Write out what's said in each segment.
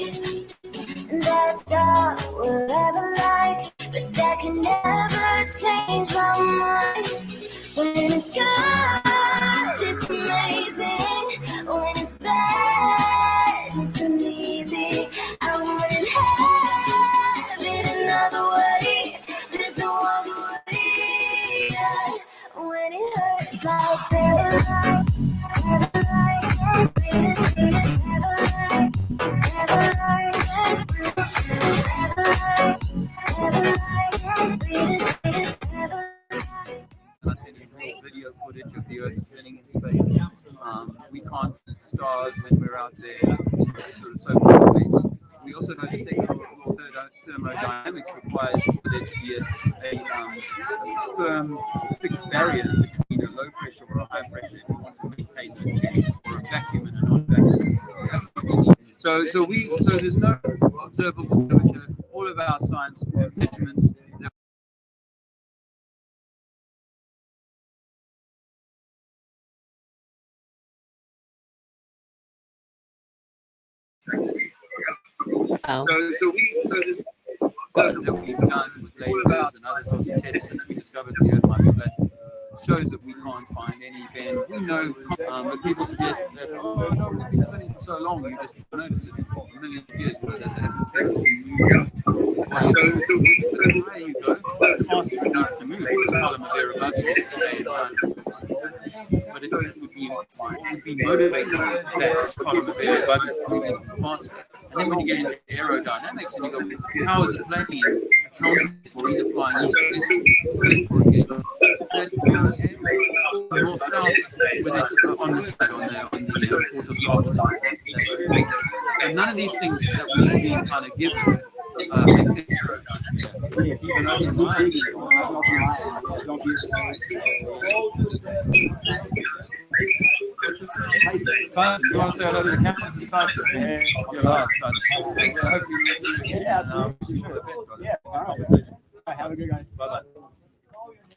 And that's all we'll ever like, but that can never change my mind. When it's good, it's amazing. When it's bad, it's uneasy. I wouldn't have it another way. There's no other way. When it hurts like paralyzed, video footage of the Earth spinning in space. We can't see stars when we're out there, sort of so space. We also know the second law of thermodynamics requires for there to be a firm, fixed barrier between a low pressure or a high pressure if you want to maintain those changes, or a vacuum and a non-vacuum. That's what we need. So there's no observable temperature. All of our science measurements. Oh. So that we've done with lasers and other sorts of tests since we discovered the Earth might be flat shows that we can't find any bend. We know, but people suggest that no, we've been spinning for so long, you just don't notice it. For millions of years, but that affects you. So where you go, the faster it needs to move. The column is there above you to stay in line. But it would be motivating that column of air above it to move even faster. And then when you get into aerodynamics and you go, how is it playing in accounting for either flying east or west, for against north south with it on the side on the quarter side. And none of these things that we've been kind of given make sense. Even over have a good guy. Bye-bye.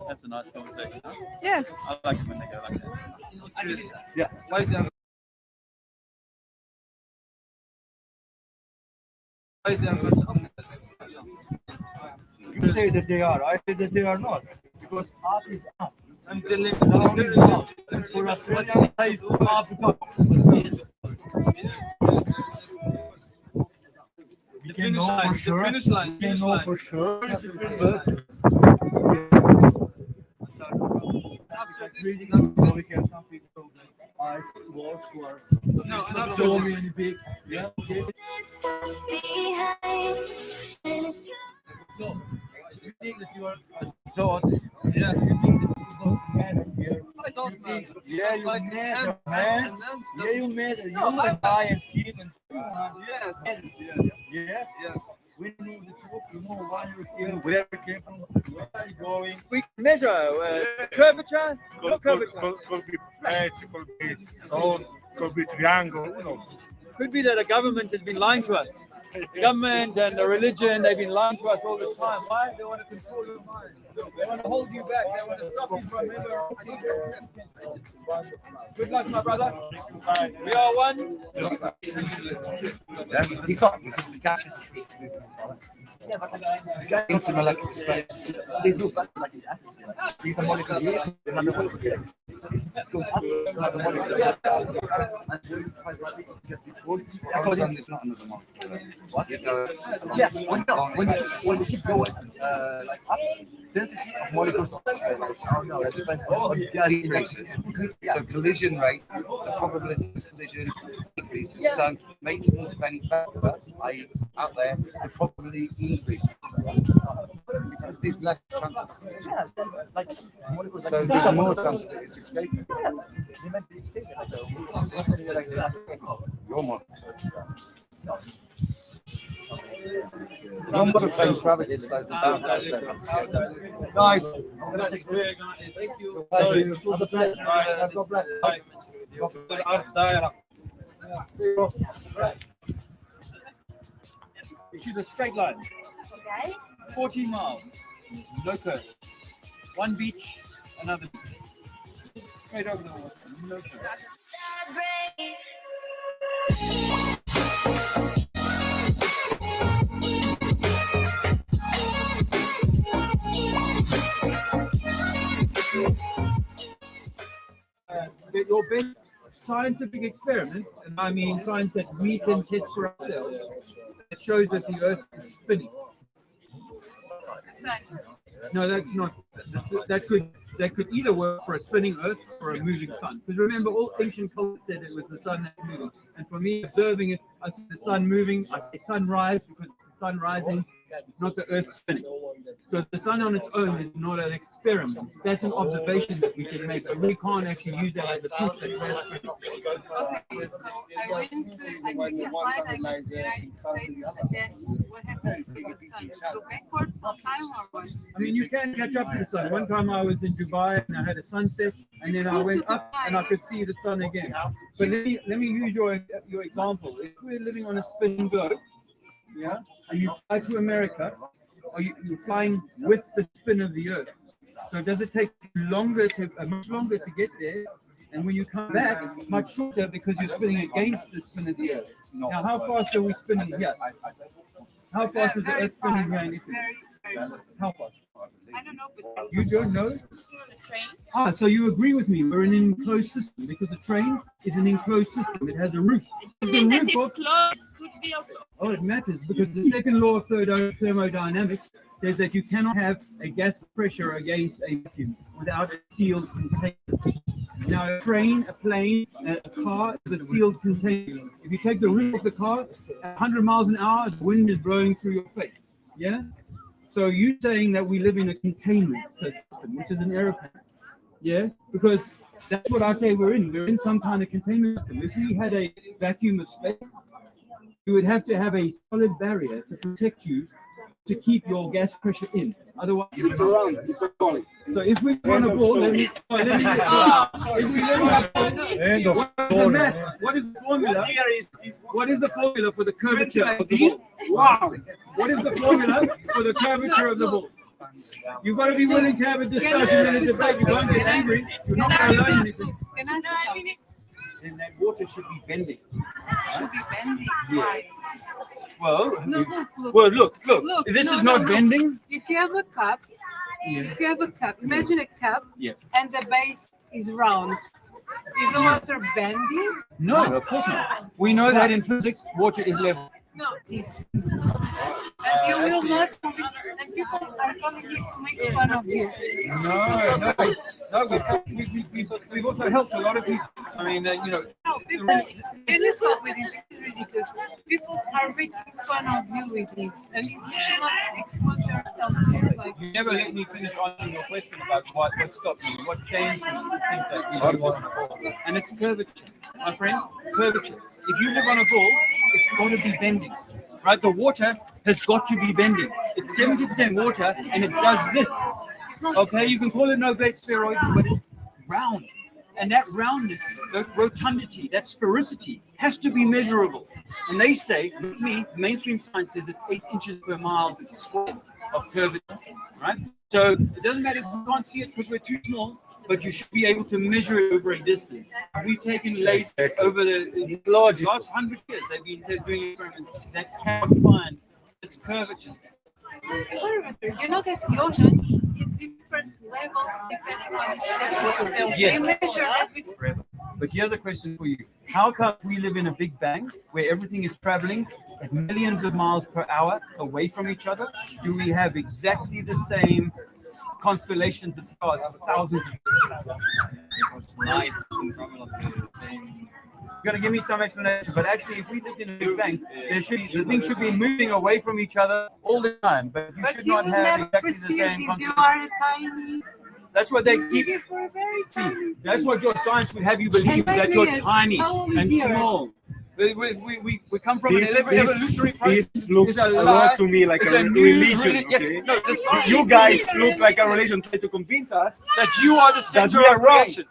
That's a nice conversation. Yeah. I like it when they go like that. Yeah. Wait down. You say that they are. I say that they are not. Because up is up. And down is down. And for Australia, it's up to top. We can know for sure. We can know for sure. But reading so we can some people eyes walls who are so really big. Yeah. Okay. So you think that you are a dot? Yeah. You think that you don't matter here? I don't think. Yeah, you matter, man. Yeah, you matter. You are guy and kid and yes. Yeah. Yes. We know the truth. You know why you're here, where you came from, where are you going. We can measure curvature. No curvature. Could be flat, could be round, could be triangle. Who knows? Could be that the government has been lying to us. The government and the religion, they've been lying to us all the time. Why? They want to control your mind. They want to hold you back. They want to stop you from ever. Good luck, my brother. We are one. Yeah, you can't because the gas is free to move. Yeah, but the into molecular space, there's no vacuum like in the atmosphere. These are molecules here, another molecule here. So if it goes up, another molecule goes down. And when you try to get the code, according to it's not another molecule. What? Yes, when you keep going like up, density of molecules like I don't know, it depends on the gas increases. So collision rate, the probability of collision increases. So maintenance of any factor, i.e. out there, the probability increases. Because there's less chance. Like molecules So there's more chance that it's escaping. they might be escaping like Your model. One more time, gravity slows them down. Nice. Thank you. God bless. God bless. We choose a straight line. Okay. 14 miles. No curve. One beach, another beach. Straight over the water. No curve. best scientific experiment, and I mean science that we can test for ourselves, that shows that the Earth is spinning. No, that's not. That could either work for a spinning Earth or a moving sun. Because remember, all ancient cultures said it was the sun that's moving. And for me, observing it, I see the sun moving. I say sunrise because it's the sun rising, not the Earth spinning. So the sun on its own is not an experiment. That's an observation that we can make, but we can't actually use that as a proof that that's spinning. Okay, so I went to United States, and then what happens to the sun? Go backwards in time or what? I mean, you can catch up to the sun. One time I was in Dubai and I had a sunset, and then I went up and I could see the sun again. But let me use your example. If we're living on a spinning globe, yeah, and you fly to America, or you're flying with the spin of the Earth. So does it take much longer to get there? And when you come back, much shorter because you're spinning against the spin of the Earth. Now, how fast are we spinning here? How fast is the Earth spinning here in Italy? How fast? I don't know, but You don't know? train. So you agree with me? We're in an enclosed system because a train is an enclosed system. It has a roof. If the roof off- Could be also. Oh, it matters because the second law of thermodynamics says that you cannot have a gas pressure against a vacuum without a sealed container. Now, a train, a plane, a car is a sealed container. If you take the roof of the car, at 100 miles an hour, the wind is blowing through your face. Yeah? So you're saying that we live in a containment system, which is an aeroplane. Yeah? Because that's what I say we're in. We're in some kind of containment system. If we had a vacuum of space, you would have to have a solid barrier to protect you to keep your gas pressure in. Otherwise, It's around. It's a calling. so if we want a ball, let me if we live on a ball, what is the formula? What is the formula for the curvature of the ball? Wow! What is the formula for the curvature of the ball? You've got to be willing to have a discussion and a debate. You won't get angry. You're not going to learn anything. Can I say something? And that water should be bending. Should be bending. Why? Well, No, look. Look, This no, is no, not no. bending. If you have a cup, imagine a cup, Yeah. and the base is round. Is the water bending? No, of course not. We know that in physics, water is level. No, distance. And you will not, and people are coming here to make fun of you. No. We've also helped a lot of people. I mean, No, people, can you stop with this? It's ridiculous. People are making fun of you with this, and you should not expose yourself to it like you never let me finish answering your question about what stopped me, what changed me to think that we live on a ball. And it's curvature, my friend, curvature. If you live on a ball, it's got to be bending, right? The water has got to be bending. It's 70% water, and it does this. Okay, you can call it no-bait spheroid, but it's round. And that roundness, that rotundity, that sphericity has to be measurable. And they say, with me, mainstream science says it's 8 inches per mile squared of curvature, right? So it doesn't matter if you can't see it because we're too small, but you should be able to measure it over a distance. We've taken lasers over the last 100 years. They've been doing experiments that cannot find this curvature. it's curvature. You know that the ocean is different levels depending on its temperature. Yes. They measure that with But here's a question for you. How come we live in a big bang where everything is traveling at millions of miles per hour away from each other? Do we have exactly the same constellations of stars for thousands of years? You're going to give me some explanation, but actually, if we lived in a big bang, the things should be moving away from each other all the time, but you But should you not will have never exactly the perceive same this. You constellations. are a tiny. That's what they keep. Maybe for a very tiny. That's what your science would have you believe, is that you're Yes. tiny How old is and the Earth? small. We come from an This evolutionary process. looks It's a lie. lot to me like It's a new religion. Yes, Okay? no, the science You is guys look like a religion, try to convince us. that you are the center we are of wrong. creation.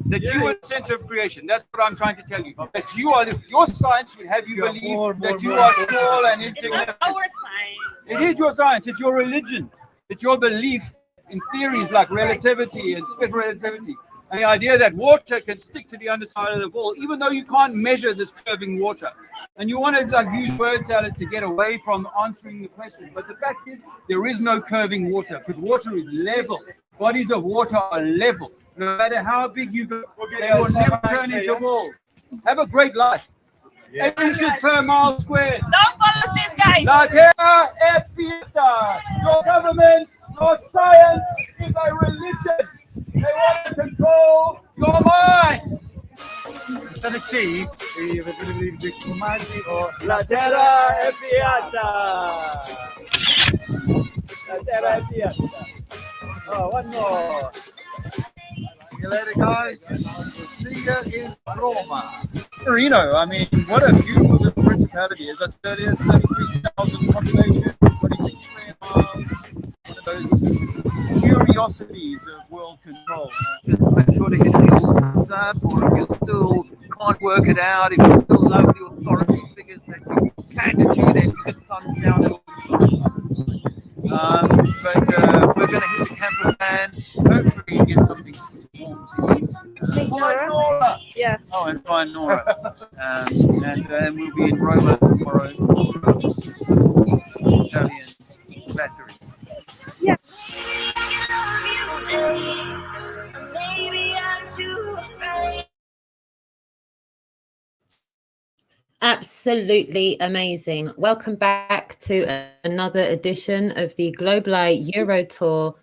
That you are the center of creation. That's what I'm trying to tell you. That you are your science would have you believe that you are small and insignificant. Our sign. It is your science. It's your religion. It's your belief in theories like relativity and special relativity. And the idea that water can stick to the underside of the ball, even though you can't measure this curving water. And you want to use word salad to get away from answering the question. But the fact is, there is no curving water because water is level. Bodies of water are level. No matter how big you go, Okay, they will guys, never have a nice turn day, into yeah? walls. Have a great life. 8 inches per mile squared. Don't follow this guy. La terra es fiesta. Your government, your science is a religion. They want to control your mind. Instead of cheese, we're going to leave the Kumasi or La terra es fiesta. La terra es fiesta. Oh, one more. See you later, guys. See you in Roma. Marino, I mean, what a beautiful little principality. As I said earlier, 33,000 population, 26 square miles. One of those curiosities of world control. Just make sure to hit things up, or if you still can't work it out, if you still love the authority figures that you handed to, then put thumbs down. But we're going to hit the camper van. Hopefully, get something warm to eat. Yeah. Oh, and find Nora. And we'll be in Roma tomorrow. Italian battery. Maybe I'm too afraid. Absolutely amazing. Welcome back to another edition of the Global Euro Tour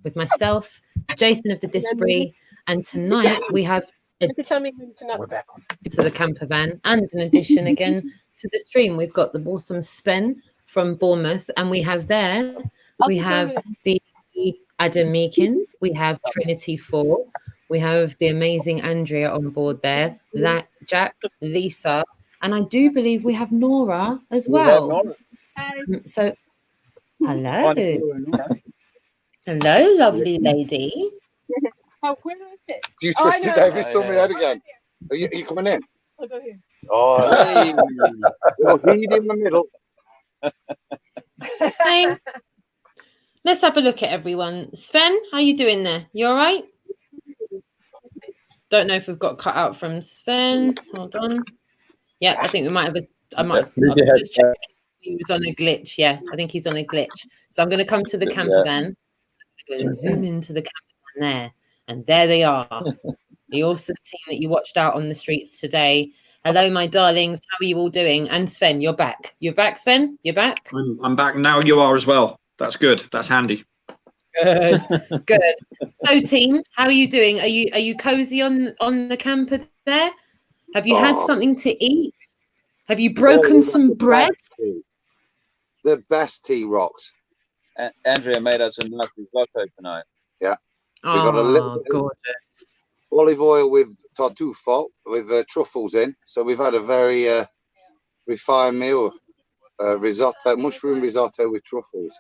with myself, Jason of the Disbury, and tonight we have We're back on. to the camper van and an addition again to the stream. We've got the awesome Sven from Bournemouth, and we have the Adam Meakin, we have Trinity 4, we have the amazing Andrea on board there, Jack, Lisa, and I do believe we have Nora as well. So, hello. Hello, lovely lady. How queer is it? You twisted Davis done me head again. Are you coming in? I'll go here. Oh, Well, he's in the middle. Hey, let's have a look at everyone. Sven, how you doing there? You all right? Don't know if we've got cut out from Sven. Hold on. Yeah, I think we might have. I'll just check. He was on a glitch. Yeah, I think he's on a glitch. So I'm going to come to the camper van. I'm going to zoom into the camper van there. And there they are. The awesome team that you watched out on the streets today. Hello, my darlings. How are you all doing? And Sven, you're back. You're back, Sven? You're back? I'm back now. You are as well. That's good. That's handy. Good. Good. So, team, how are you doing? Are you cozy on the camper there? Have you had something to eat? Have you broken some bread? the best tea rocks. Andrea made us a nice risotto tonight. Yeah. We got a little gorgeous olive oil with tartufo with truffles in. So we've had a very refined meal, risotto, mushroom risotto with truffles.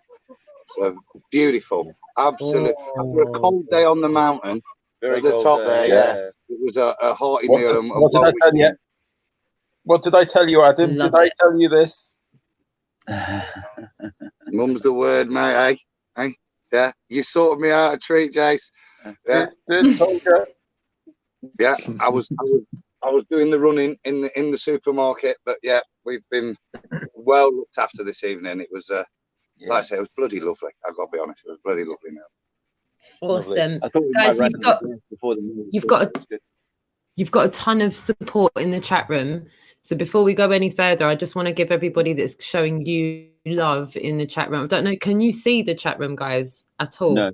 So beautiful, absolutely. After a cold day on the mountain, Very at the cold top day, there, yeah. it was a hearty meal. What did I tell you? What did I tell you, Adam? Did I tell you this? Mum's the word, mate. Hey, yeah. You sorted me out a treat, Jace. Yeah. Yeah, I was doing the running in the supermarket, but yeah, we've been well looked after this evening. It was like I say, it was bloody lovely. I've got to be honest, it was bloody lovely now. Awesome. I thought we Guys, might run before the meal. You've got a ton of support in the chat room. So before we go any further, I just want to give everybody that's showing you love in the chat room. I don't know, can you see the chat room, guys, at all? No.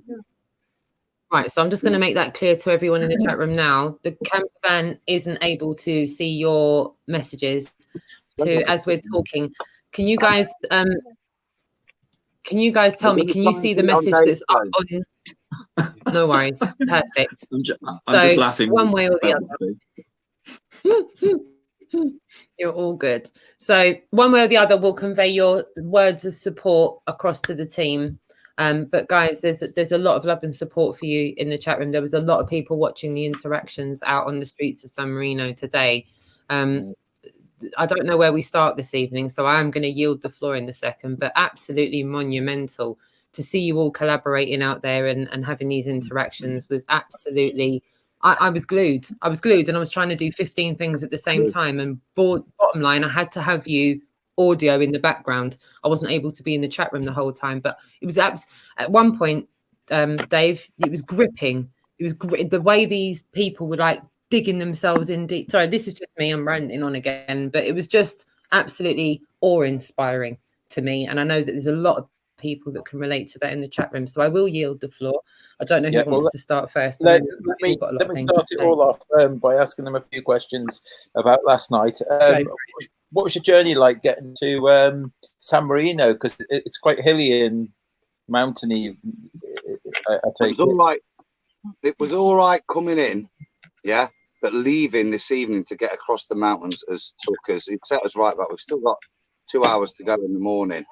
Right, so I'm just going to make that clear to everyone in the chat room now. The camper van isn't able to see your messages as we're talking. Can you guys tell me, can you see the message that's up on? No worries. Perfect. I'm just laughing. One way or the other. You're all good. So one way or the other, we'll convey your words of support across to the team. But guys, there's a lot of love and support for you in the chat room. There was a lot of people watching the interactions out on the streets of San Marino today. I don't know where we start this evening, so I am going to yield the floor in a second, but absolutely monumental to see you all collaborating out there and having these interactions was absolutely, I was glued. I was glued and I was trying to do 15 things at the same time. And bottom line, I had to have you audio in the background. I wasn't able to be in the chat room the whole time, but it was at one point, Dave, it was gripping It was great. The way these people were like digging themselves in deep. Sorry, this is just me. I'm ranting on again, but it was just absolutely awe-inspiring to me. And I know that there's a lot of people that can relate to that in the chat room. So I will yield the floor. I don't know who wants to start first. Let me start it all off by asking them a few questions about last night. What was your journey like getting to San Marino? Because it's quite hilly and mountainy. I take it was all right. It was all right coming in, yeah, but leaving this evening to get across the mountains took us. It set us right back. We've still got 2 hours to go in the morning,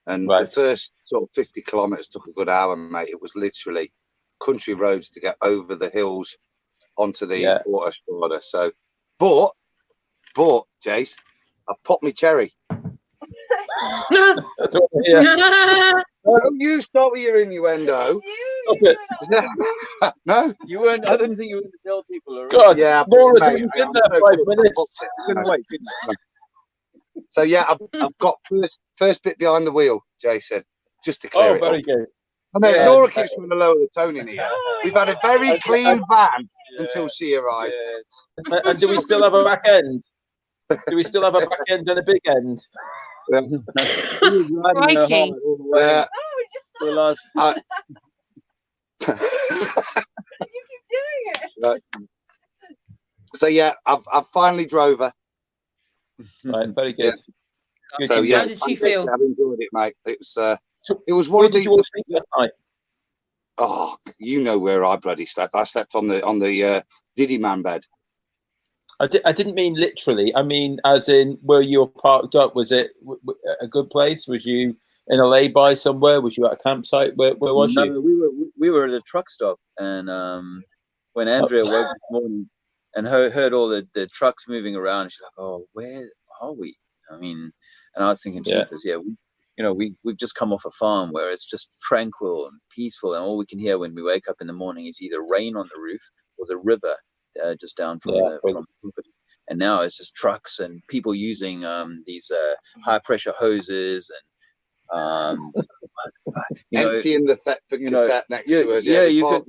and the first sort of 50 kilometers took a good hour, mate. It was literally country roads to get over the hills onto the autostrada. So, but Jace, I popped my cherry. Don't you stop with your innuendo. No, you weren't. I didn't think you were going to tell people. Already. God, yeah, Laura's only been there 5 minutes. Couldn't wait. So yeah, I've got first bit behind the wheel, Jason, just to clear it very up. good. I know Laura keeps trying to lower the tone in here. We've had a very clean van until she arrived. And do we still have a back end? Do we still have a back end and a big end? Crikey. So yeah, I've finally drove her. Right, very good. Yeah. So yeah, how did she feel? I've enjoyed it, mate. It was one of the. Did you all sleep last night? Oh, you know where I bloody slept. I slept on the Diddy Man bed. I didn't mean literally. I mean, as in, where you were parked up, was it a good place? Was you in a lay-by somewhere? Was you at a campsite? Where was you? No, we were at a truck stop, and when Andrea woke this morning and heard all the trucks moving around, she's like, "Oh, where are we?" I mean, and I was thinking, we've just come off a farm where it's just tranquil and peaceful, and all we can hear when we wake up in the morning is either rain on the roof or the river. Just down from the property, and now it's just trucks and people using these high pressure hoses and emptying the cassette next to us. Yeah, you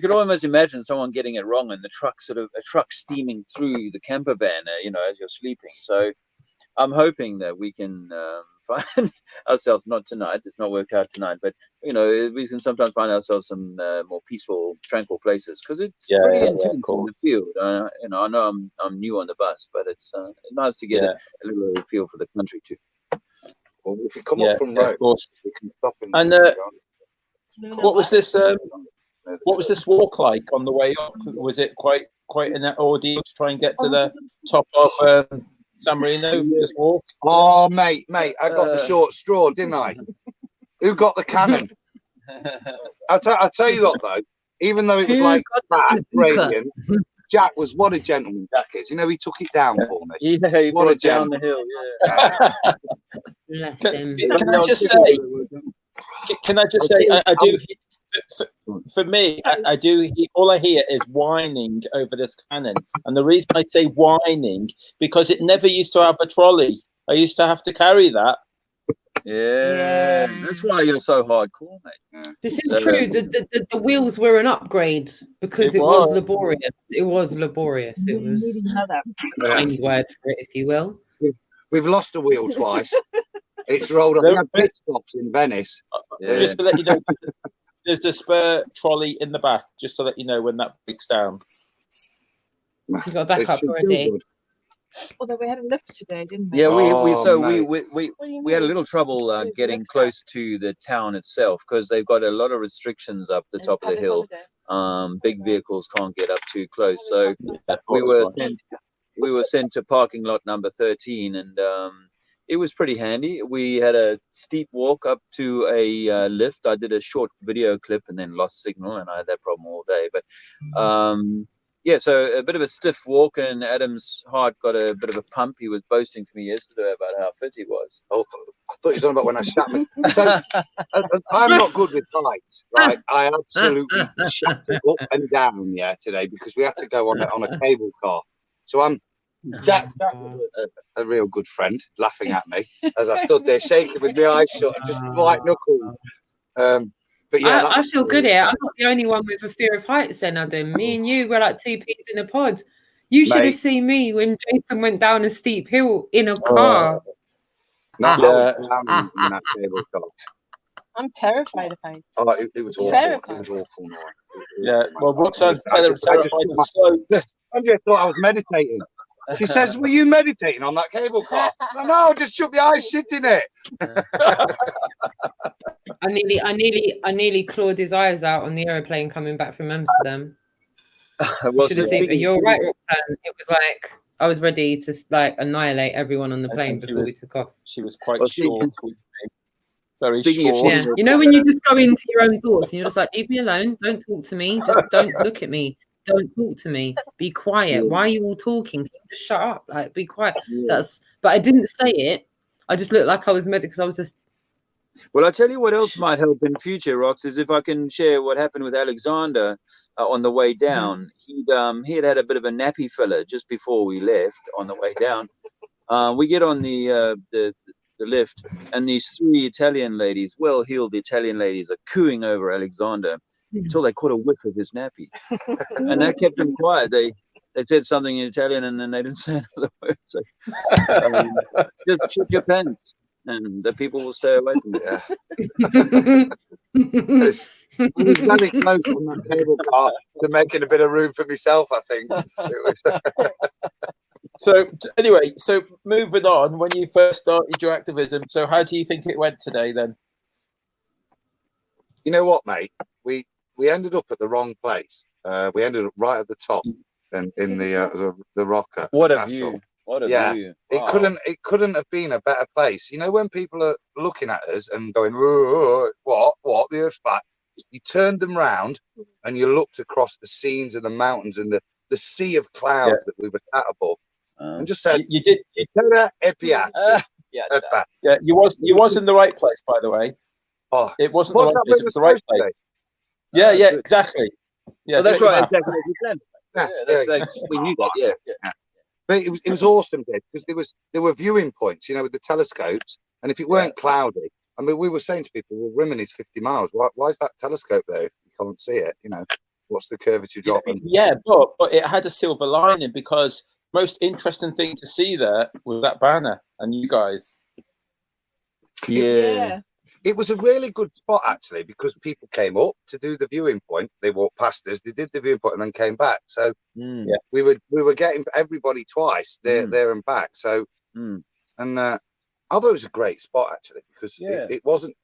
could almost imagine someone getting it wrong and the truck steaming through the camper van, as you're sleeping. So I'm hoping that we can find ourselves, not tonight, it's not worked out tonight, but we can sometimes find ourselves some more peaceful, tranquil places, because it's pretty intense in the field. I know I'm new on the bus, but it's nice to get a little feel for the country too. Well, if you come up from road, we can stop and what was this? What was this walk like on the way up? Was it quite an ordeal to try and get to the top of San Marino? This walk? Oh, mate, I got the short straw, didn't I? Who got the cannon? I'll tell you what, though. Even though it was like bad, radiant, Jack was what a gentleman Jack is. He took it down for me. Yeah, he brought it down the hill. Yeah. Can I just say? I do. For me, I do. All I hear is whining over this cannon, and the reason I say whining because it never used to have a trolley. I used to have to carry that. Yeah, that's why you're so hardcore, mate. This is true. The wheels were an upgrade because it was laborious. It was laborious. It was a kind word for it, if you will. We've lost a wheel twice. It's rolled up. We had pit stops in Venice. Just to let you know. There's the spare trolley in the back, just to let you know when that breaks down. You got a backup already. Although we had a lift today, didn't we? Yeah, we had a little trouble getting close to the town itself because they've got a lot of restrictions up the top of the hill. Big vehicles can't get up too close, so we were sent to parking lot number 13, and it was pretty handy. We had a steep walk up to a lift. I did a short video clip and then lost signal, and I had that problem all day. But so a bit of a stiff walk, and Adam's heart got a bit of a pump. He was boasting to me yesterday about how fit he was. Oh, I thought you were talking about when I sat me. So I'm not good with heights, right? I absolutely shut it up and down, today because we had to go on a cable car. So Jack was a real good friend, laughing at me as I stood there shaking with my eyes shut, just white knuckles. But yeah, I feel good here. I'm not the only one with a fear of heights then, Adam. Me and you were like two peas in a pod. You should have seen me when Jason went down a steep hill in a car. No, I was down in that cable car. I'm terrified of heights. Oh, it was awful. Terrified. It was awful. No. Yeah, well, Roxanne's terrified of slopes. Andrea thought I was meditating. She says, "Were you meditating on that cable car?" No, I just shut my eyes, shit in it. I nearly clawed his eyes out on the aeroplane coming back from Amsterdam. Well, Should have seen. You're right, Roxanne. It was like I was ready to like annihilate everyone on the plane before we took off. She was quite short. Very Speaking short. Yeah, you know when you just go into your own thoughts and you're just like, leave me alone, don't talk to me, just don't look at me, don't talk to me, be quiet. Why are you all talking? Can you just shut up? Like, be quiet. But I didn't say it. I just looked like I was mad because I was just. Well, I'll tell you what else might help in future, Rox, is if I can share what happened with Alexander on the way down. He had a bit of a nappy filler just before we left on the way down. We get on the lift, and these three Italian ladies, well-heeled Italian ladies, are cooing over Alexander until they caught a whiff of his nappy, and that kept them quiet. They said something in Italian, and then they didn't say another word. So, just shut your pants, and the people will stay away from it. I was very close on that cable car to making a bit of room for myself, I think. So anyway, so moving on, when you first started your activism, so how do you think it went today then? You know what, mate? We ended up at the wrong place. We ended up right at the top in the rocker. What a view! What a view! Wow. It couldn't have been a better place. You know, when people are looking at us and going, "Whoa, what the earth's back?" You turned them round and you looked across the scenes of the mountains and the sea of clouds that we were at above. And just said, you did. Yeah, you was in the right place, by the way. Oh, it wasn't the right place; it was the right place. Yeah, exactly. Yeah, well, that's right. Exactly. We knew that. Yeah. But it was awesome because there were viewing points, you know, with the telescopes, and if it weren't cloudy, I mean, we were saying to people, "Well, Rimini's 50 miles. Why is that telescope there if you can't see it? You know, what's the curvature drop?" Yeah, but it had a silver lining because. Most interesting thing to see there was that banner and you guys. Yeah. It was a really good spot actually because people came up to do the viewing point. They walked past us, they did the viewing point and then came back. So we were getting everybody twice there and back. So and I thought it was a great spot actually because it wasn't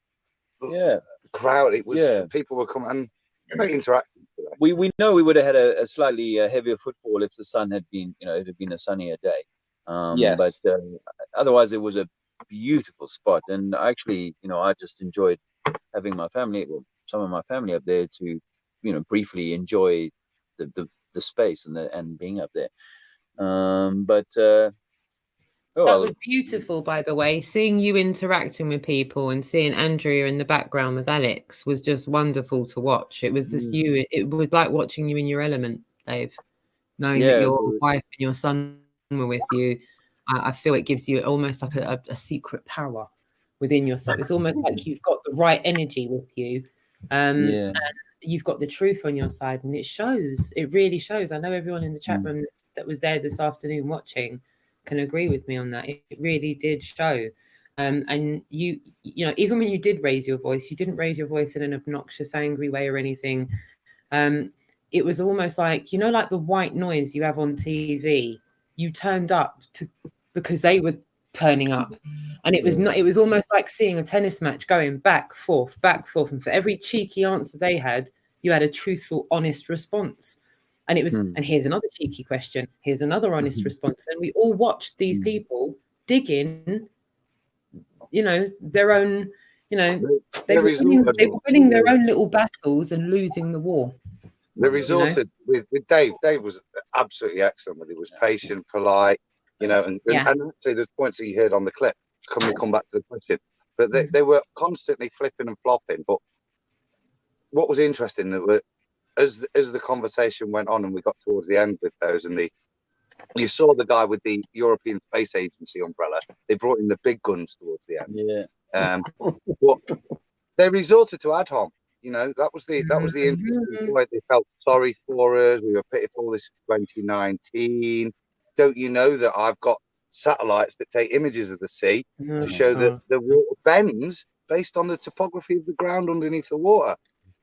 crowded. It was people were coming and great interaction. We know we would have had a slightly heavier footfall if the sun had been, it had been a sunnier day. But otherwise, it was a beautiful spot. And actually, I just enjoyed having my family, some of my family up there to, briefly enjoy the space and being up there. That was beautiful, by the way. Seeing you interacting with people and seeing Andrea in the background with Alex was just wonderful to watch. It was just you. It was like watching you in your element, Dave. Knowing that your wife and your son were with you, I feel it gives you almost like a secret power within yourself. It's almost like you've got the right energy with you, and you've got the truth on your side, and it shows. It really shows. I know everyone in the chat room that was there this afternoon watching can agree with me on that. It really did show. And you know, even when you did raise your voice, you didn't raise your voice in an obnoxious, angry way or anything. It was almost like, like the white noise you have on TV, you turned up because they were turning up. And it was almost like seeing a tennis match going back, forth. And for every cheeky answer they had, you had a truthful, honest response. And it was, and here's another cheeky question. Here's another honest response. And we all watched these people dig in, their own, they were winning their own little battles and losing the war. They resorted with Dave. Dave was absolutely excellent with it. He was patient, polite, and actually there's points that you heard on the clip. Can we come back to the question? But they were constantly flipping and flopping. But what was interesting that as the conversation went on and we got towards the end with those and you saw the guy with the European Space Agency umbrella, they brought in the big guns towards the end. Yeah. But they resorted to ad hom. You know, that was the interesting point. They felt sorry for us. We were pitiful. This is 2019. Don't you know that I've got satellites that take images of the sea to show that the water bends based on the topography of the ground underneath the water?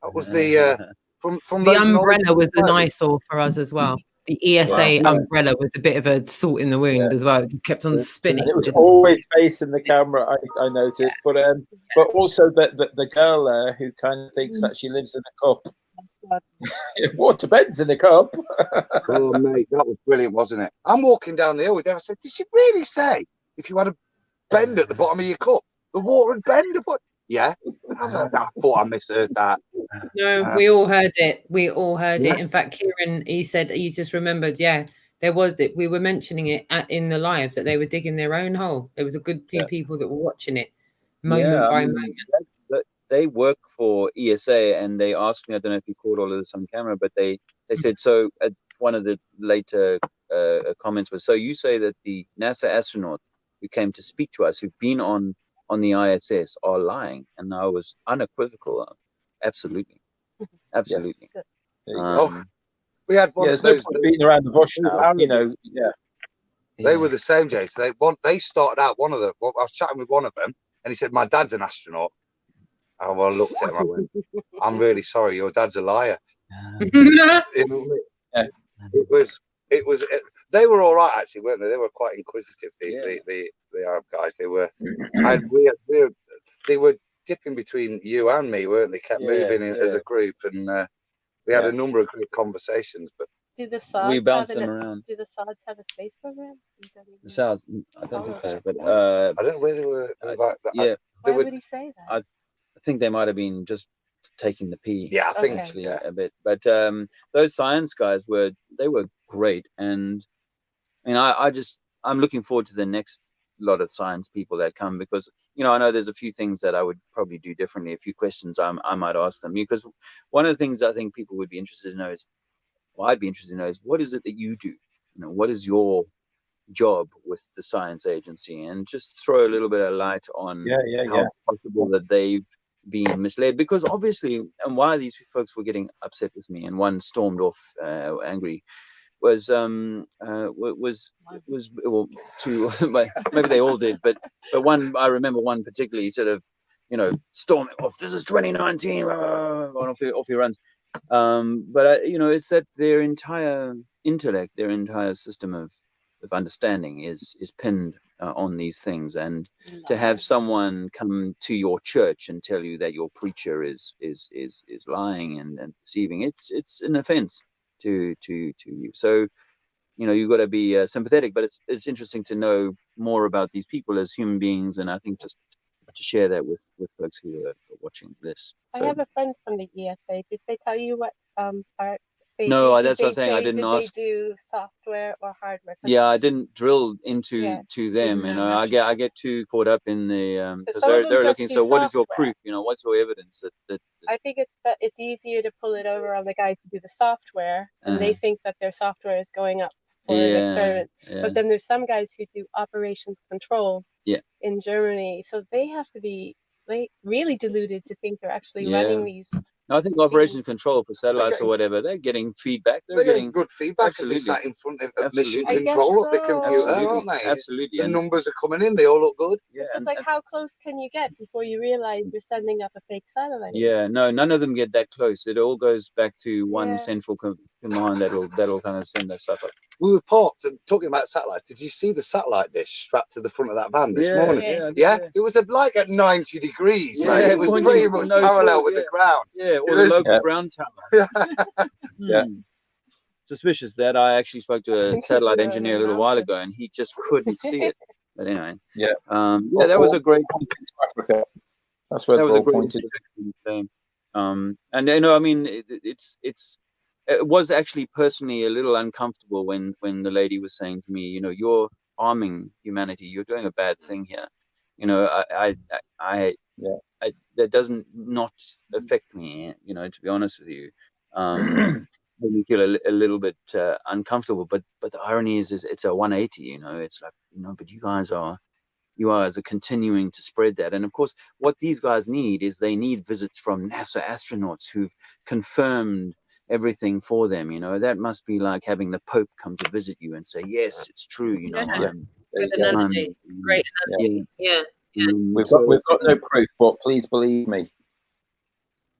That was the from the those umbrella was an eyesore for us as well. The ESA umbrella was a bit of a salt in the wound as well. It just kept on spinning. And it was always facing the camera, I noticed. But also that the girl there who kind of thinks that she lives in a cup. Water bends in a cup. Oh, mate, that was brilliant, wasn't it? I'm walking down the hill with them. I said, did she really say if you had a bend at the bottom of your cup, the water would bend? Yeah. I thought I misheard that. No, we all heard it. We all heard it. In fact, Kieran, he said, he just remembered, there was it. We were mentioning it in the live that they were digging their own hole. There was a good few people that were watching it moment by moment. They work for ESA, and they asked me, I don't know if you caught all of this on camera, but they said, so one of the later comments was, so you say that the NASA astronaut who came to speak to us, who've been on the ISS, are lying? And I was unequivocal. Absolutely. Absolutely. Yes. We had one of those beating around the bush now, you know. They were the same, Jason. They started out, I was chatting with one of them, and he said, my dad's an astronaut. I looked at him, I went, I'm really sorry, your dad's a liar. It was they were all right, actually, weren't they? They were quite inquisitive, the Arab guys. They were they were dipping between you and me, weren't they? Kept moving as a group, and we had a number of great conversations. But do the Sauds have a space program? The Sauds, I don't think so, but I don't know where they were. Why would he say that? I think they might have been just taking the pee. Yeah, I think actually a bit. But those science guys were great, and I mean, I'm looking forward to the next lot of science people that come, because I know there's a few things that I would probably do differently, a few questions I might ask them, because one of the things I think people would be interested to know is, I'd be interested to know, is what is it that you do? What is your job with the science agency? And just throw a little bit of light on how possible that they've been misled, because obviously, and why these folks were getting upset with me, and one stormed off angry, was two maybe they all did, but one, I remember one particularly sort of storming off, this is 2019, off he runs. But it's that their entire intellect, their entire system of understanding is pinned on these things, and to have someone come to your church and tell you that your preacher is lying and deceiving, it's an offense to you. So you've got to be sympathetic, but it's interesting to know more about these people as human beings, and I think just to share that with folks who are watching this. I have a friend from the ESA. Did they tell you what part? No, that's what I'm saying. I didn't ask. Did they do software or hardware? Yeah, I didn't drill into them. I get too caught up in the because they're looking. So what is your proof? What's your evidence that I think it's easier to pull it over on the guys who do the software, and they think that their software is going up for an experiment. But then there's some guys who do operations control in Germany, so they have to be really deluded to think they're actually running these. No, I think operation control for satellites or whatever, they're getting feedback. They're getting good feedback because they sat in front of mission control at the computer, aren't they? Absolutely. The numbers are coming in, they all look good. Yeah, it's like, how close can you get before you realize you're sending up a fake satellite? Yeah, no, none of them get that close. It all goes back to one central command that'll kind of send that stuff up. We were talking about satellites. Did you see the satellite dish strapped to the front of that van this morning? Yeah, it was like at 90 degrees, right? It was pretty much parallel with the ground. Yeah, or the local ground tower. Suspicious that I actually spoke to a satellite engineer a little while ago, and he just couldn't see it. But anyway, that was a great Africa. That's where that was a great thing. And I mean, it was actually personally a little uncomfortable when the lady was saying to me, you're harming humanity, you're doing a bad thing here. That doesn't not affect me, to be honest with you. Made me feel a little bit uncomfortable, but the irony is it's a 180, it's like, but you guys are you guys are continuing to spread that. And of course, what these guys need is they need visits from NASA astronauts who've confirmed everything for them. You know, that must be like having the Pope come to visit you and say, yes, it's true. You know, Good analogy. Great analogy. Yeah. We've got no proof, but please believe me.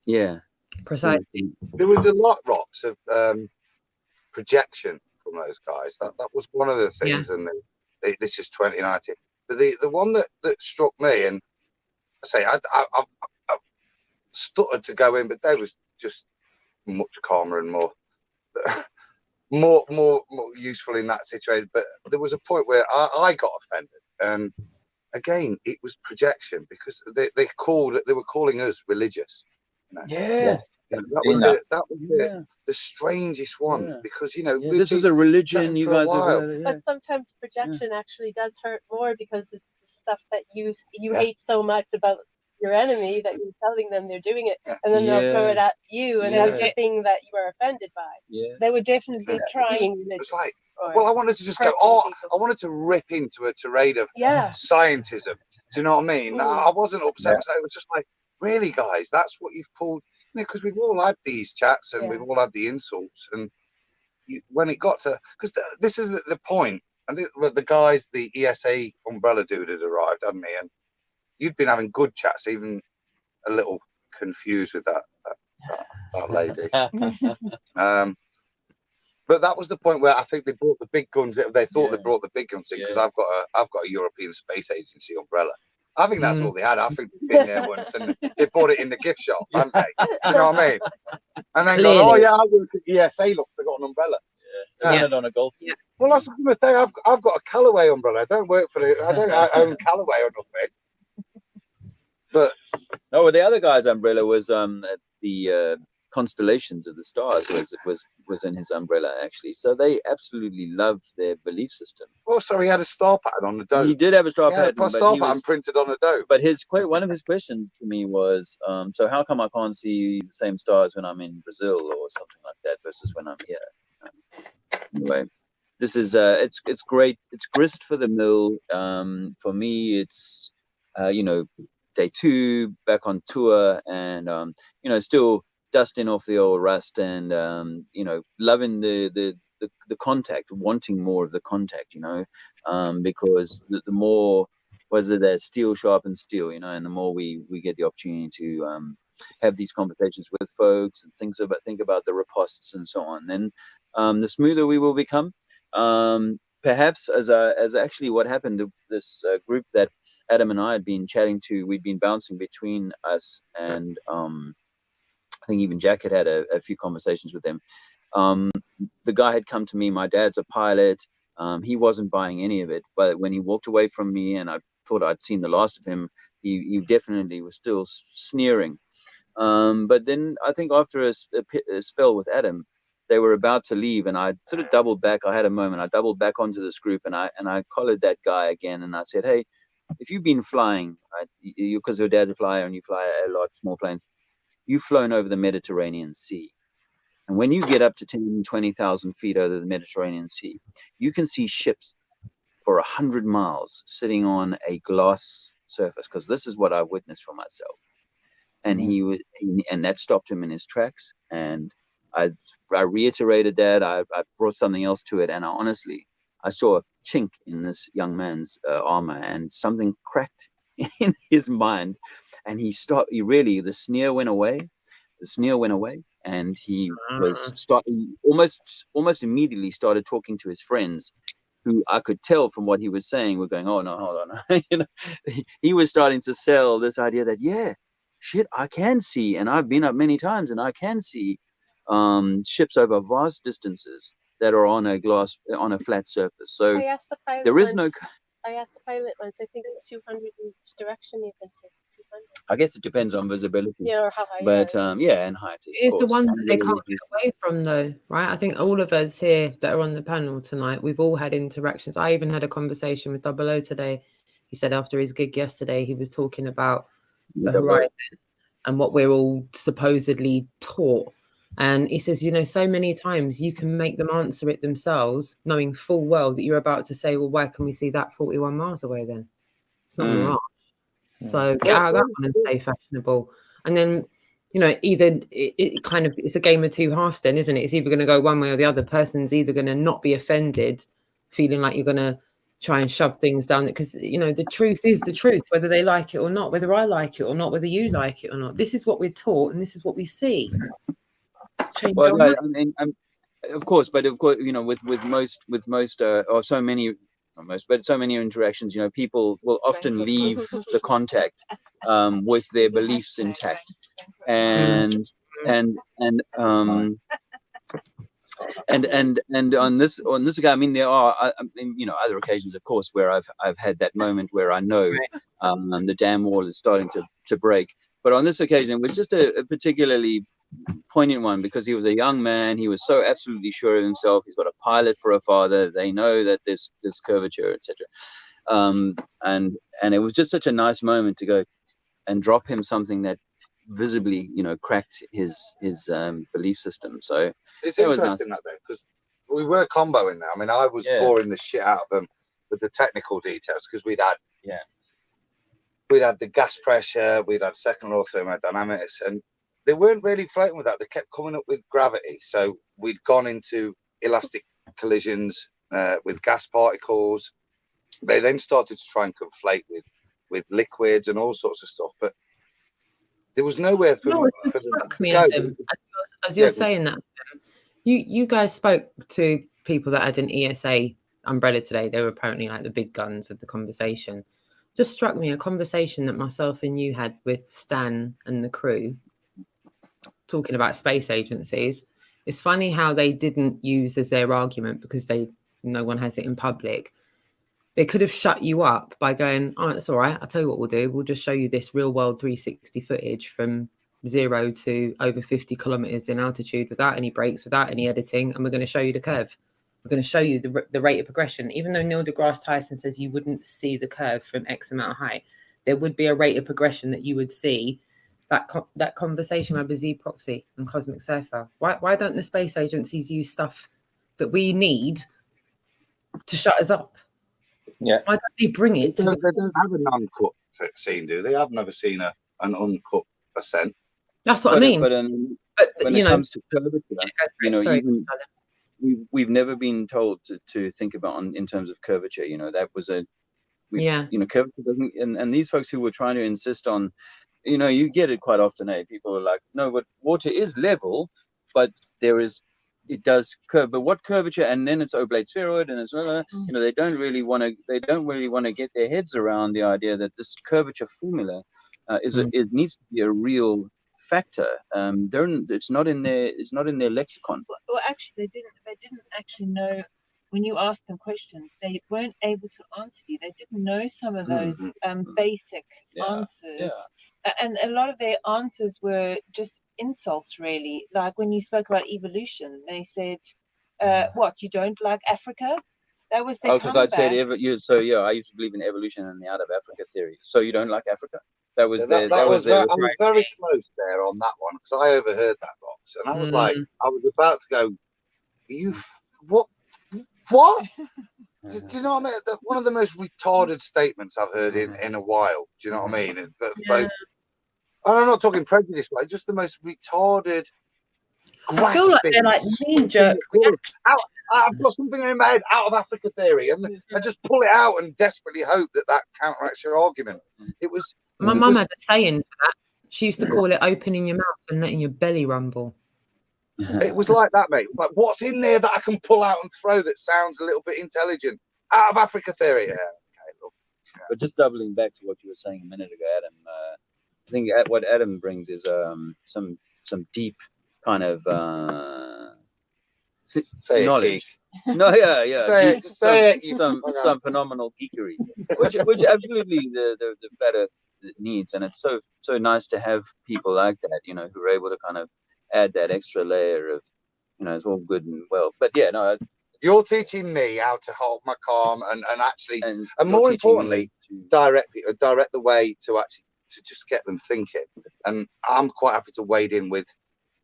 Yeah, precisely. There was a lot, Rox, of projection from those guys. That was one of the things, and this is 2019. But the one that struck me, and I say I stuttered to go in, but they was just much calmer and more useful in that situation. But there was a point where I got offended, and again it was projection, because they were calling us religious. You know? Yes. That was the strangest one, because this is a religion, you guys are, but sometimes projection actually does hurt more, because it's the stuff that you hate so much about your enemy that you're telling them they're doing it, and then they'll throw it at you, and that's the thing that you are offended by. They were definitely trying. It's like, well, I wanted to just go, I wanted to rip into a tirade of scientism. Do you know what I mean? I wasn't upset. So it was just like, really, guys, that's what you've pulled. Because we've all had these chats, and we've all had the insults, and when it got to, because this is the point, and the guys, the ESA umbrella dude had arrived, hadn't he? And you'd been having good chats, even a little confused with that lady. But that was the point where I think they brought the big guns. They thought they brought the big guns in, because I've got a European Space Agency umbrella. I think that's all they had. I think they've been there once and they bought it in the gift shop, haven't they? Do you know what I mean? And then go, oh yeah, I work at ESA. Look, they got an umbrella. On a golf. Well, that's what I'm gonna say. I've got a Callaway umbrella. I don't work for it. I don't own Callaway or nothing. But no, well, the other guy's umbrella was the constellations of the stars was in his umbrella, actually. So they absolutely loved their belief system. Oh, so he had a star pattern on the dome. He did have a star pattern. A star pattern printed on a dome. But one of his questions to me was, so how come I can't see the same stars when I'm in Brazil or something like that versus when I'm here? Anyway, this is it's great. It's grist for the mill. For me, it's day 2 back on tour, and still dusting off the old rust, and loving the contact, wanting more of the contact, because the more, that steel sharpens steel, and the more we get the opportunity to have these conversations with folks and think about the ripostes and so on, then the smoother we will become. Perhaps as actually what happened to this group that Adam and I had been chatting to, we'd been bouncing between us, and I think even Jack had a few conversations with them. The guy had come to me. My dad's a pilot. He wasn't buying any of it, but when he walked away from me and I thought I'd seen the last of him, he definitely was still sneering. But then I think after a spell with Adam, they were about to leave, and I sort of doubled back. I had a moment. I doubled back onto this group, and I collared that guy again, and I said, hey, if you've been flying, because your dad's a flyer and you fly a lot, small planes, you've flown over the Mediterranean Sea. And when you get up to 10,000, 20,000 feet over the Mediterranean Sea, you can see ships for 100 miles sitting on a glass surface, because this is what I witnessed for myself. And and that stopped him in his tracks. And I reiterated that. I brought something else to it. And I saw a chink in this young man's armor, and something cracked in his mind. And the sneer went away. And he was almost immediately started talking to his friends, who I could tell from what he was saying were going, oh no, hold on. He was starting to sell this idea that, I can see, and I've been up many times, and I can see ships over vast distances that are on a flat surface. So I asked the pilot once, I think it's 200 in each direction you can see. 200. I guess it depends on visibility. Yeah, or how high. But and height. It's the one that they can't get away from, though, right? I think all of us here that are on the panel tonight, we've all had interactions. I even had a conversation with 00 today. He said after his gig yesterday, he was talking about the horizon and what we're all supposedly taught. And he says, so many times you can make them answer it themselves, knowing full well that you're about to say, well, why can we see that 41 miles away then? It's not mirage. So get out of that one and stay fashionable. And then, you know, either it kind of, it's a game of two halves then, isn't it? It's either going to go one way or the other. Person's either going to not be offended, feeling like you're going to try and shove things down, because, you know, the truth is the truth, whether they like it or not, whether I like it or not, whether you like it or not. This is what we're taught and this is what we see. Well, no, I mean, of course, you know, with most or so many, not most, but so many interactions, you know, people will often leave the contact with their beliefs intact, and on this guy, I mean, there are you know, other occasions, of course, where I've had that moment where I know the dam wall is starting to break, but on this occasion it was just a particularly poignant one, because he was a young man. He was so absolutely sure of himself. He's got a pilot for a father. They know that there's curvature, etc. And it was just such a nice moment to go and drop him something that visibly, you know, cracked his belief system. So it's interesting that though, because we were comboing there. I mean, I was boring the shit out of them with the technical details, because we'd had the gas pressure, we'd had second law thermodynamics, and they weren't really floating with that. They kept coming up with gravity. So we'd gone into elastic collisions with gas particles. They then started to try and conflate with liquids and all sorts of stuff. But there was nowhere for them. It struck me, Adam, as you're saying that. You guys spoke to people that had an ESA umbrella today. They were apparently like the big guns of the conversation. Just struck me a conversation that myself and you had with Stan and the crew, talking about space agencies. It's funny how they didn't use as their argument, because no one has it in public. They could have shut you up by going, oh, it's all right, I'll tell you what we'll do. We'll just show you this real world 360 footage from 0 to over 50 kilometers in altitude without any breaks, without any editing, and we're going to show you the curve. We're going to show you the rate of progression. Even though Neil deGrasse Tyson says you wouldn't see the curve from X amount of height, there would be a rate of progression that you would see. That conversation about Z proxy and cosmic surfer. Why don't the space agencies use stuff that we need to shut us up? Yeah. Why don't they bring it to They don't have an uncut scene, do they? I've never seen an uncut ascent. That's what I mean. But when it comes to curvature, you know, even we've never been told to think about in terms of curvature. You know, that was you know, curvature doesn't, and these folks who were trying to insist on, you know, you get it quite often, people are like, no, but water is level, but it does curve, but what curvature? And then it's oblate spheroid, and it's, you know, they don't really want to get their heads around the idea that this curvature formula it needs to be a real factor. It's not in their lexicon. Well, actually, they didn't actually know. When you asked them questions, they weren't able to answer you. They didn't know some of those basic answers. Yeah. And a lot of their answers were just insults, really. Like when you spoke about evolution, they said, what, you don't like Africa? That was their because I'd said, I used to believe in evolution and the out of Africa theory. So you don't like Africa? That was I was very close there on that one, because I overheard that box. And I was like, I was about to go, what? Do you know what I mean? One of the most retarded statements I've heard in a while. Do you know what I mean? Both, and I'm not talking prejudice, but just the most retarded. I feel like they're like knee jerk. I've got something in my head, out of Africa theory, and I just pull it out and desperately hope that counteracts your argument. My mum had a saying for that. She used to call it opening your mouth and letting your belly rumble. It was like that, mate. Like, what's in there that I can pull out and throw that sounds a little bit intelligent? Out of Africa theory, yeah. Okay, look. Yeah. But just doubling back to what you were saying a minute ago, Adam, I think what Adam brings is some deep kind of knowledge. Say it. Some phenomenal geekery, which absolutely the Flat Earth needs, and it's so nice to have people like that, you know, who are able to kind of add that extra layer of, you know, it's all good and well, but you're teaching me how to hold my calm and actually, and more importantly, direct the way to just get them thinking. And I'm quite happy to wade in with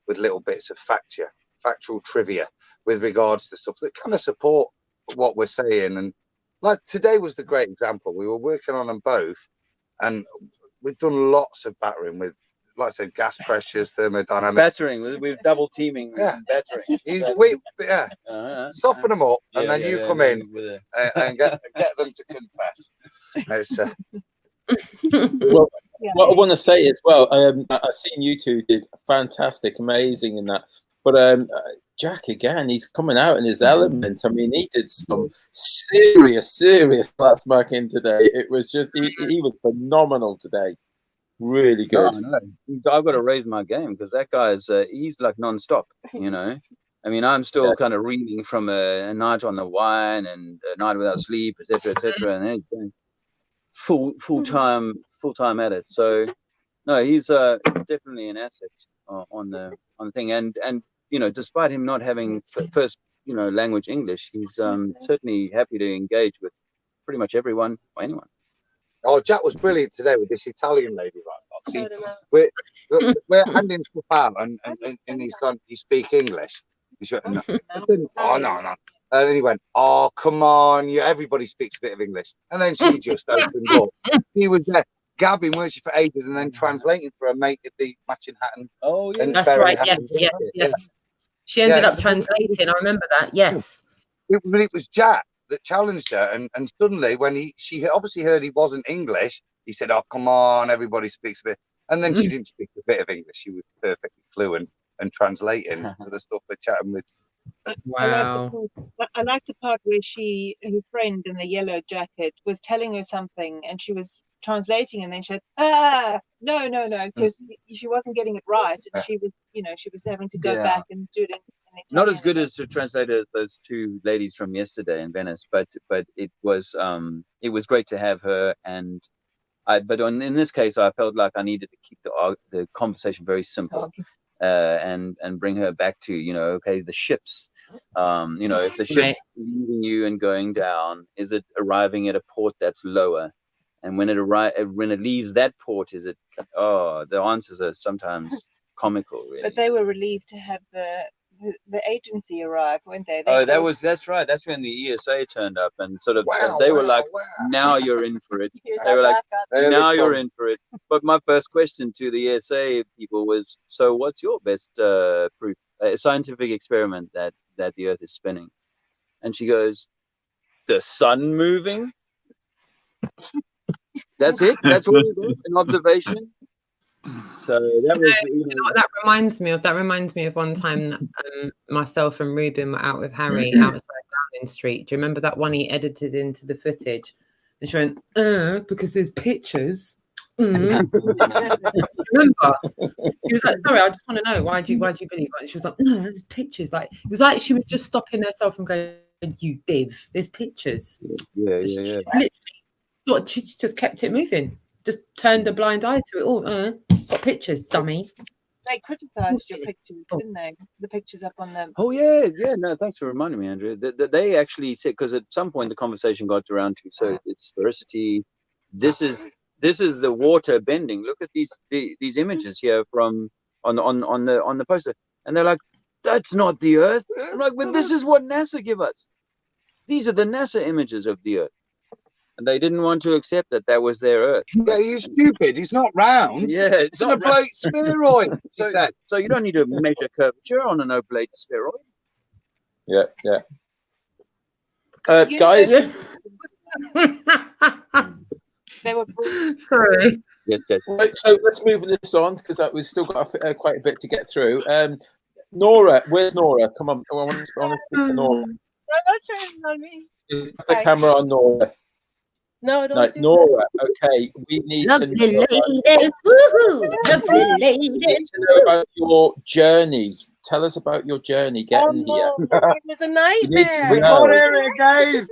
little bits of factual trivia with regards to stuff that kind of support what we're saying. And Like today was the great example. We were working on them both, and we've done lots of battering with, like I said, gas pressures, thermodynamics. Battering, we're double teaming. Yeah, battering. Soften them up, and then you come in and get them to confess. It's, well, what I want to say as well, I've seen you two did fantastic, amazing in that. But Jack, again, he's coming out in his element. I mean, he did some serious glass marking today. It was just, he was phenomenal today. Really good. No, I've got to raise my game because that guy's, he's like non-stop, you know. I mean, I'm still kind of reading from a night on the wine and a night without sleep, etc., and then he's going full time at it. So no, he's definitely an asset on the thing. And you know, despite him not having first language English, he's certainly happy to engage with pretty much everyone or anyone. Oh, Jack was brilliant today with this Italian lady, right? See, we're handing stuff out, and he's gone. You speak English? He went, no. Oh no. And then he went, oh come on, everybody speaks a bit of English. And then she just opened up. He was there gabbing, weren't she, for ages, and then translating for a mate at the matching hat. Oh yeah, that's right. Yes. She ended up translating. I remember that. Yes. It was Jack that challenged her, and suddenly when she obviously heard he wasn't English, he said, oh come on, everybody speaks a bit. And then she didn't speak a bit of English. She was perfectly fluent and translating for the stuff we're chatting with. Wow. I like the part where her friend in the yellow jacket was telling her something and she was translating, and then she said, no, because she wasn't getting it right, and she was having to go back and do it in not as good as to translate those two ladies from yesterday in Venice, but it was great to have her. And in this case, I felt like I needed to keep the conversation very simple. And bring her back to the ships, if the ship's leaving you and going down, is it arriving at a port that's lower, and when it leaves that port, is it the answers are sometimes comical, really. But they were relieved to have the agency arrive, weren't they? That's right. That's when the ESA turned up and sort of they were like, now you're in for it. They were like, now you're in for it. But my first question to the ESA people was, so what's your best proof, scientific experiment that the Earth is spinning? And she goes, the sun moving. That's it. That's all you got, an observation. So that was, you know what that reminds me of? That reminds me of one time that myself and Ruben were out with Harry outside Downing Street. Do you remember that one he edited into the footage? And she went, because there's pictures. Remember? He was like, sorry, I just want to know, why do you believe it? And she was like, no, there's pictures. Like, it was like she was just stopping herself from going, you div, there's pictures. Yeah. Literally, she just kept it moving. Just turned a blind eye to it. Oh, got pictures, dummy. They criticised your pictures, didn't they? The pictures up on them. Oh yeah. No, thanks for reminding me, Andrea. They actually said, because at some point the conversation got around to, so it's sphericity. This is the water bending. Look at these images here from on the poster, and they're like, that's not the Earth. I'm like, but this is what NASA give us. These are the NASA images of the Earth. And they didn't want to accept that was their Earth. Yeah, you're stupid. It's not round. Yeah, it's an oblate spheroid. So you don't need to measure curvature on an oblate spheroid. Yeah. Guys. They were sorry. Yes. Right, so let's move this on because we've still got quite a bit to get through. Nora, where's Nora? Come on, I want to speak to Nora. I'm not turning on me. Put the camera on Nora. No, don't do Nora, okay, we need Lovely to know ladies, woohoo! Lovely ladies. We need to know about your journey. Tell us about your journey getting here. It was a nightmare. We got here again.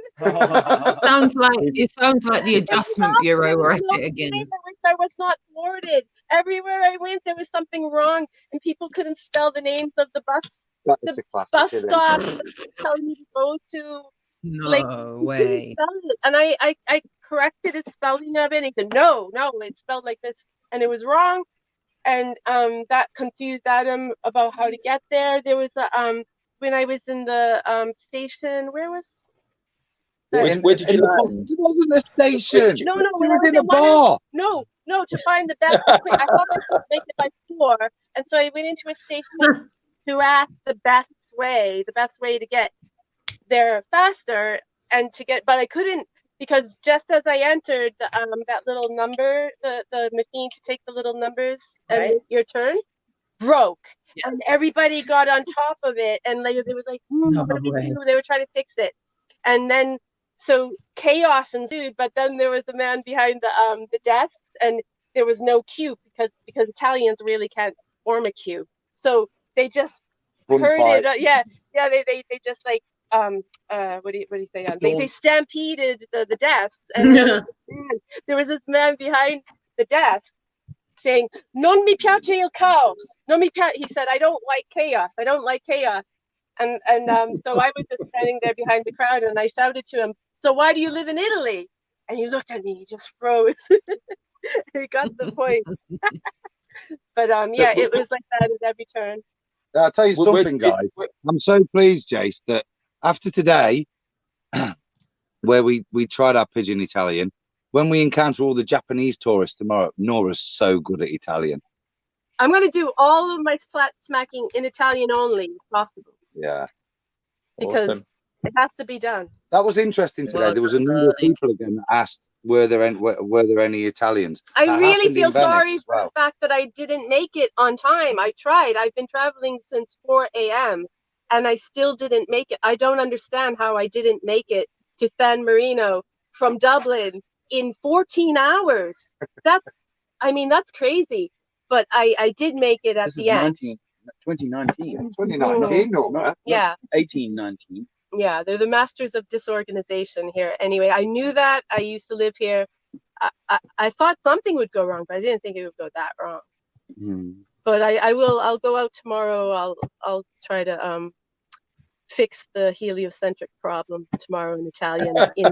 It sounds like the Adjustment Bureau were at it again. I was not thwarted. Everywhere I went, there was something wrong, and people couldn't spell the names of the bus stops. Telling me to go to. No way. And I corrected the spelling of it, and he said, no, it's spelled like this, and it was wrong. And that confused Adam about how to get there. There was a when I was in the station, where was Where did you land? It wasn't a station. No, It was in a bar. No, to find the best. I thought I could make it by 4, and so I went into a station to ask the best way to get there faster and to get, but I couldn't, because just as I entered the that little number, the machine to take the little numbers and your turn broke, and everybody got on top of it, and they was like, what do we do? They were trying to fix it, and then so chaos ensued. But then there was a man behind the desk, and there was no queue because Italians really can't form a queue, so they just heard it. They just like what do you say? They stampeded the desks, and there was this man behind the desk saying, "Non mi piace il caos." He said, "I don't like chaos. I don't like chaos." And so I was just standing there behind the crowd, and I shouted to him, "So why do you live in Italy?" And he looked at me, he just froze. He got the point. But it was like that at every turn. I'll tell you something, guys. I'm so pleased, Jace, that after today, where we tried our pidgin Italian, when we encounter all the Japanese tourists tomorrow, Nora's so good at Italian. I'm going to do all of my flat smacking in Italian only, if possible. Yeah. Because it has to be done. That was interesting today. There was a number of people again that asked, were there any Italians? I really feel sorry for the fact that I didn't make it on time. I tried. I've been traveling since 4 a.m. and I still didn't make it. I don't understand how I didn't make it to San Marino from Dublin in 14 hours. That's crazy. But I did make it at the end. 2019. 2019, no, yeah. 1819. Yeah, they're the masters of disorganization here. Anyway, I knew that. I used to live here. I thought something would go wrong, but I didn't think it would go that wrong. But I'll go out tomorrow. I'll try to fix the heliocentric problem tomorrow in Italian. Near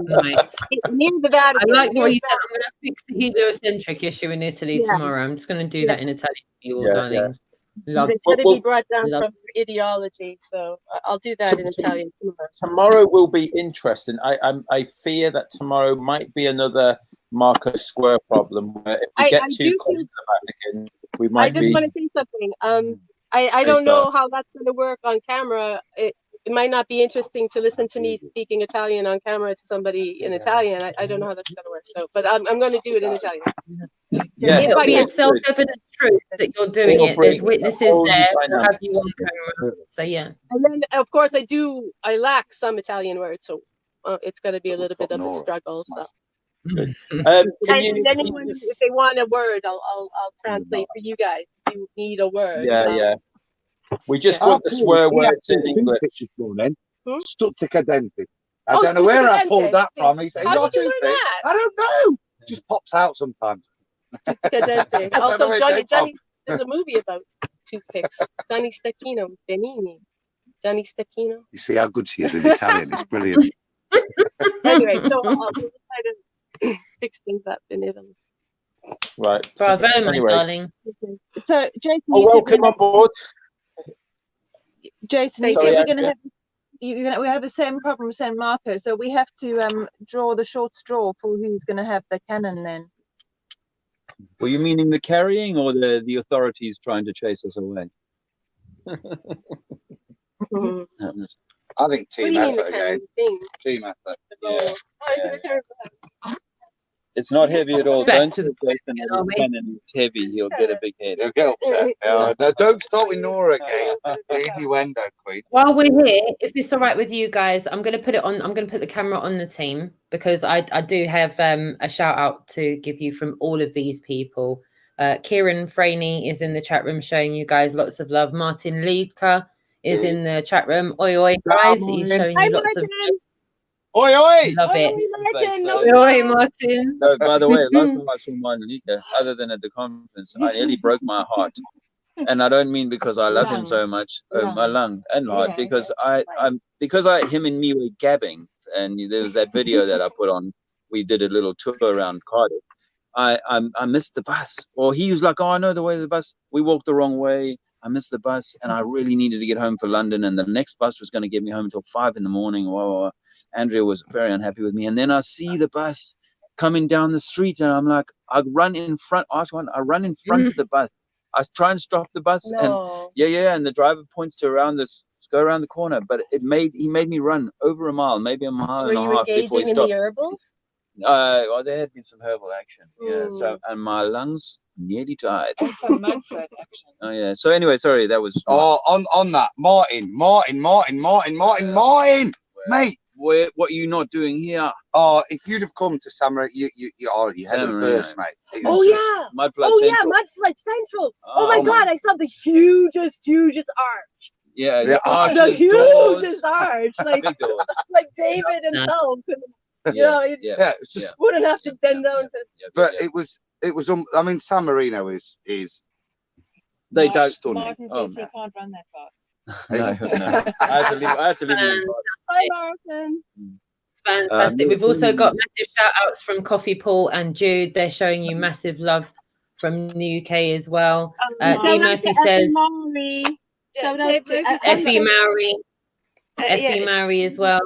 the Vatican. I like what you said. I'm going to fix the heliocentric issue in Italy tomorrow. I'm just going to do that in Italian for you all, darlings. Love. They got to be brought down from ideology, so I'll do that in Italian tomorrow. Tomorrow will be interesting. I fear that tomorrow might be another Marcos Square problem where if we get too close to the Vatican, we might be. I just want to say something. I don't know how that's going to work on camera. It might not be interesting to listen to me speaking Italian on camera to somebody in Italian. I don't know how that's going to work. So, but I'm going to do it in Italian. Yeah, it'll be a self-evident truth that you're doing it. There's witnesses there. We'll have you on camera. So yeah. And then, of course, I lack some Italian words, so it's going to be a little bit of a struggle. So. And anyone, if they want a word, I'll translate for you guys. If you need a word. Yeah. We just want the swear words in English. Stuzzicadenti. I don't know where I pulled that from. He said, how did you learn that? I don't know. It just pops out sometimes. Also, Johnny, there's a movie about toothpicks. Johnny Stecchino, Benini. Johnny Stecchino. You see how good she is in Italian. It's brilliant. Anyway, so I'll try to fix things up in Italy. Right. Bravo, my darling. So, Jason, welcome on board. Jason, you said we have the same problem with San Marco, so we have to draw the short straw for who's going to have the cannon then. Were you meaning the carrying or the authorities trying to chase us away? I think team effort again. Team effort. It's not heavy at all. Don't say Jason cannon is heavy. He'll get a big head. He'll get upset. No, don't start with Nora again. The innuendo, Queen. While we're here, if it's all right with you guys, I'm going to put it on. I'm going to put the camera on the team because I do have a shout out to give you from all of these people. Kieran Franey is in the chat room showing you guys lots of love. Martin Liedka is in the chat room. Oi, guys. He's showing you lots of love. Oi, oi! Love it. Oi, Martin. No, by the way, last time I saw Martin Liedka, other than at the conference, I nearly broke my heart. And I don't mean because I love him so much, my lung and heart, because him and me were gabbing. And there was that video that I put on. We did a little tour around Cardiff. I missed the bus. Or he was like, oh, I know the way to the bus. We walked the wrong way. I missed the bus, and I really needed to get home for London, and the next bus was going to get me home until 5 in the morning. Whoa. Andrea was very unhappy with me. And then I see the bus coming down the street, and I'm like, I run in front. I run in front of the bus. I try and stop the bus, and and the driver points to go around the corner. But he made me run over a mile, maybe a mile and a half before he stopped. Were you engaging in the herbals? Well, there had been some herbal action, So, and my lungs nearly died. And some mud flood action. Oh yeah. So anyway, sorry, that was. On that, Martin, mate. What are you not doing here? Oh, if you'd have come to San Marino, you already had a burst, mate. Mud Flood Central. Oh my God, I saw the hugest arch. Yeah, the hugest arch, like David himself. It's just wouldn't have to bend down to. But it was. I mean, San Marino is. They don't. Stunning. Martin says he can't run that fast. No. I had to leave. Hi, Martin. Fantastic. We've also got massive shout outs from Coffee Paul and Jude. They're showing you massive love from the UK as well. D Murphy says Effie Mowry. Effie Mowry as well.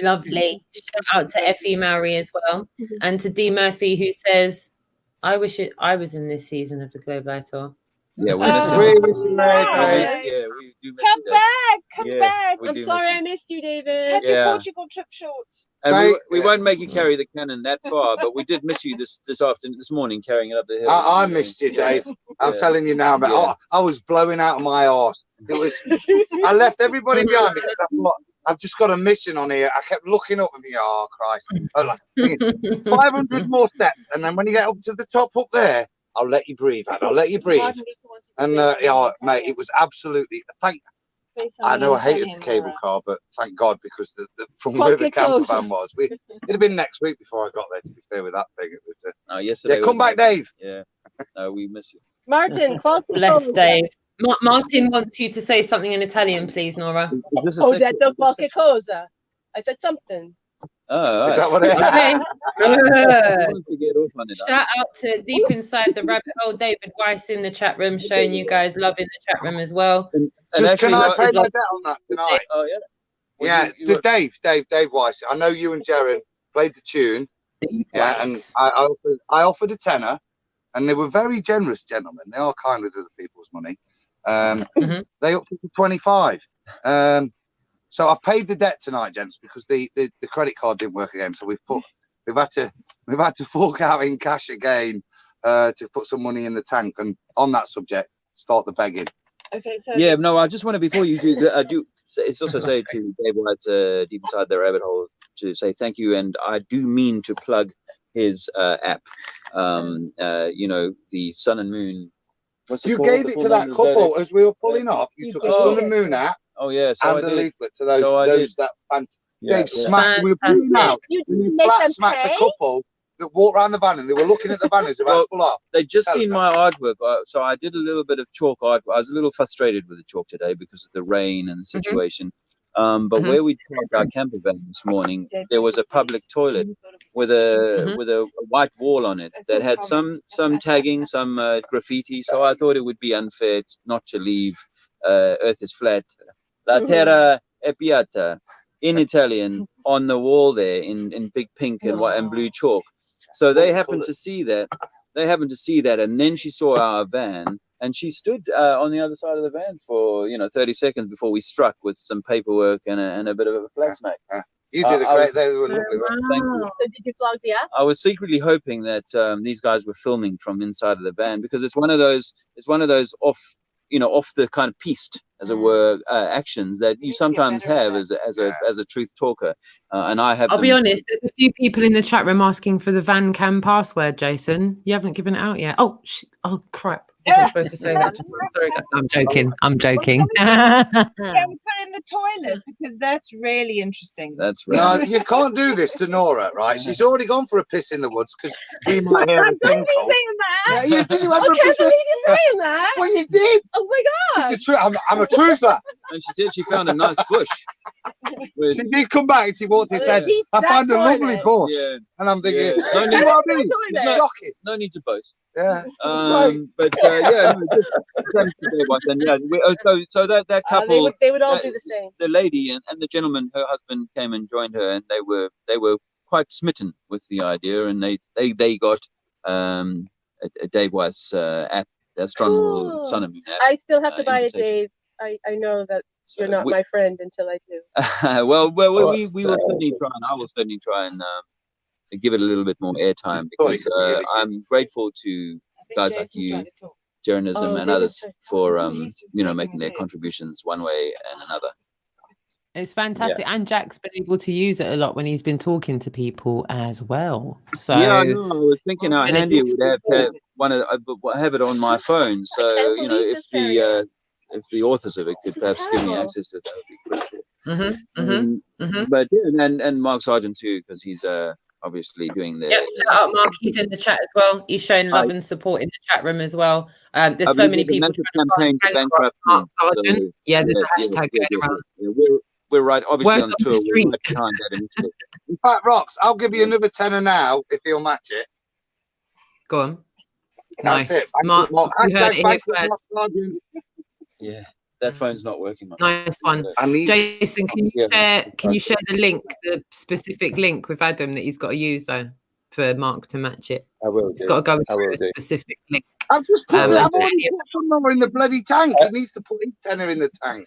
Lovely. Shout out to Effie Mowry as well. And to D Murphy, who says, I wish I was in this season of the Globalitor. Yeah, we miss you. We do miss Come you, back. Come back. we I'm do sorry miss I missed you, David. Cut your Portugal trip short. And we won't make you carry the cannon that far, but we did miss you this morning carrying it up the hill. I missed you, Dave. I'm telling you now, but I was blowing out of my arse. It was. I left everybody behind me. I thought, I've just got a mission on here. I kept looking up and thinking, oh Christ, 500 more steps, and then when you get up to the top up there, I'll let you breathe. I'll let you breathe. And mate, it was absolutely. I know I hated the cable car, but thank God, because from where the camper van was, it'd have been next week before I got there. To be fair with that thing, it was. Yesterday. Yeah, come back, Dave. Yeah. No, we miss you. Martin, bless Dave. Martin wants you to say something in Italian, please, Nora. Detto qualche cosa. I said something. Oh, right. Is that what it is? Shout out to Deep Inside the Rabbit Hole, David Weiss in the chat room, showing you guys love in the chat room as well. Can I pay my debt on that tonight? Oh yeah. Dave Weiss. I know you and Jaron played the tune. And I offered a tenner, and they were very generous gentlemen. They are kind with other people's money. They upped it to 25. So I've paid the debt tonight, gents, because the credit card didn't work again. So we've had to fork out in cash again to put some money in the tank. And on that subject, start the begging. Okay, so I just want to, before you do, I do. It's also say to Dave White, Deep Inside the Rabbit Hole, to say thank you, and I do mean to plug his app. The Sun and Moon. You gave it to that couple as we were pulling off. You took a Sun and Moon app. Oh yes, and a leaflet to those that Dave smacked. We were pulling out. You flat smacked a couple that walked around the van and they were looking at the banners about to pull off. They just seen my artwork, so I did a little bit of chalk art. I was a little frustrated with the chalk today because of the rain and the situation. But where we parked our camper van this morning, there was a public toilet with a white wall on it that had some tagging, some graffiti. So I thought it would be unfair not to leave "Earth is flat, la terra è piatta" in Italian on the wall there in big pink and white and blue chalk. So they happened to see that. And then she saw our van. And she stood on the other side of the van for 30 seconds before we struck with some paperwork and a bit of a flat smack. You did a great. They were lovely. Thank you. So did you vlog the app? I was secretly hoping that these guys were filming from inside of the van, because it's one of those off the kind of piste, as it were, actions that you sometimes have as a truth talker. And I have. I'll be honest. There's a few people in the chat room asking for the van cam password. Jason, you haven't given it out yet. Oh crap. Was I supposed to say that? Sorry, I'm joking. Yeah, we put in the toilet because that's really interesting. That's right. No, you can't do this to Nora, right? She's already gone for a piss in the woods because we might hear a tinkle. Yeah, you did. I can't believe you're saying that. Well, you did. Oh my God. I'm a truther. and she said she found a nice bush. She did come back and she walked in and said, I found a lovely bush. Yeah. And I'm thinking, No see need- what I mean? no- Shocking. No need to boast. Yeah. But yeah, no, just thanks to their wife. And yeah, so that couple, they would all do the same. The lady and the gentleman, her husband came and joined her, and they were quite smitten with the idea, and they got a Dave Weiss app, the astronomical sun and moon app. I still have to buy a invitation. Dave. I know that So you're not my friend until I do. well, we will certainly try, and I will certainly try and give it a little bit more airtime, because I'm grateful to guys like you, Journalism, and others for making their contributions one way and another. It's fantastic, and Jack's been able to use it a lot when he's been talking to people as well. So yeah, I know. I was thinking how handy it would have to have it on my phone. So if the authors of it could perhaps give me access to it, that would be great. But yeah, and Mark Sargent too, because he's obviously doing the. Yeah, shout out Mark. He's in the chat as well. He's showing love and support in the chat room as well. There's so many people trying to bankrupt Mark Sargent. So, there's a hashtag going around. We're right, obviously on tour. We're right behind that initiative. In fact, Rox, I'll give you another tenner now if you'll match it. Go on. That's Nice. it. Mark, you heard it here first. Yeah, that phone's not working. Nice one. Jason, can you share the link, the specific link with Adam that he's got to use though for Mark to match it? I will. He's got to go with a specific link. I've just put I've already put some number in the bloody tank. He needs to put his tenner in the tank.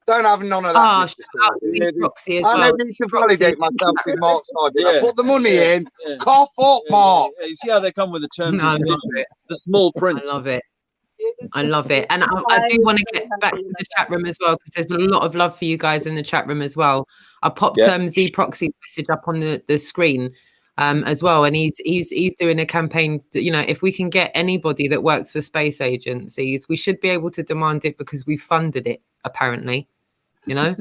Don't have none of that. Oh, shout out to Proxy as well. I need to validate myself with Mark Sargent. I put the money in. Cough up, Mark. You see how they come with the terms? I love it. The small print. I love it. I love it. And I do want to get back to the chat room as well, because there's a lot of love for you guys in the chat room as well. I popped Z Proxy's message up on the screen as well, and he's doing a campaign that, if we can get anybody that works for space agencies, we should be able to demand it, because we funded it apparently, to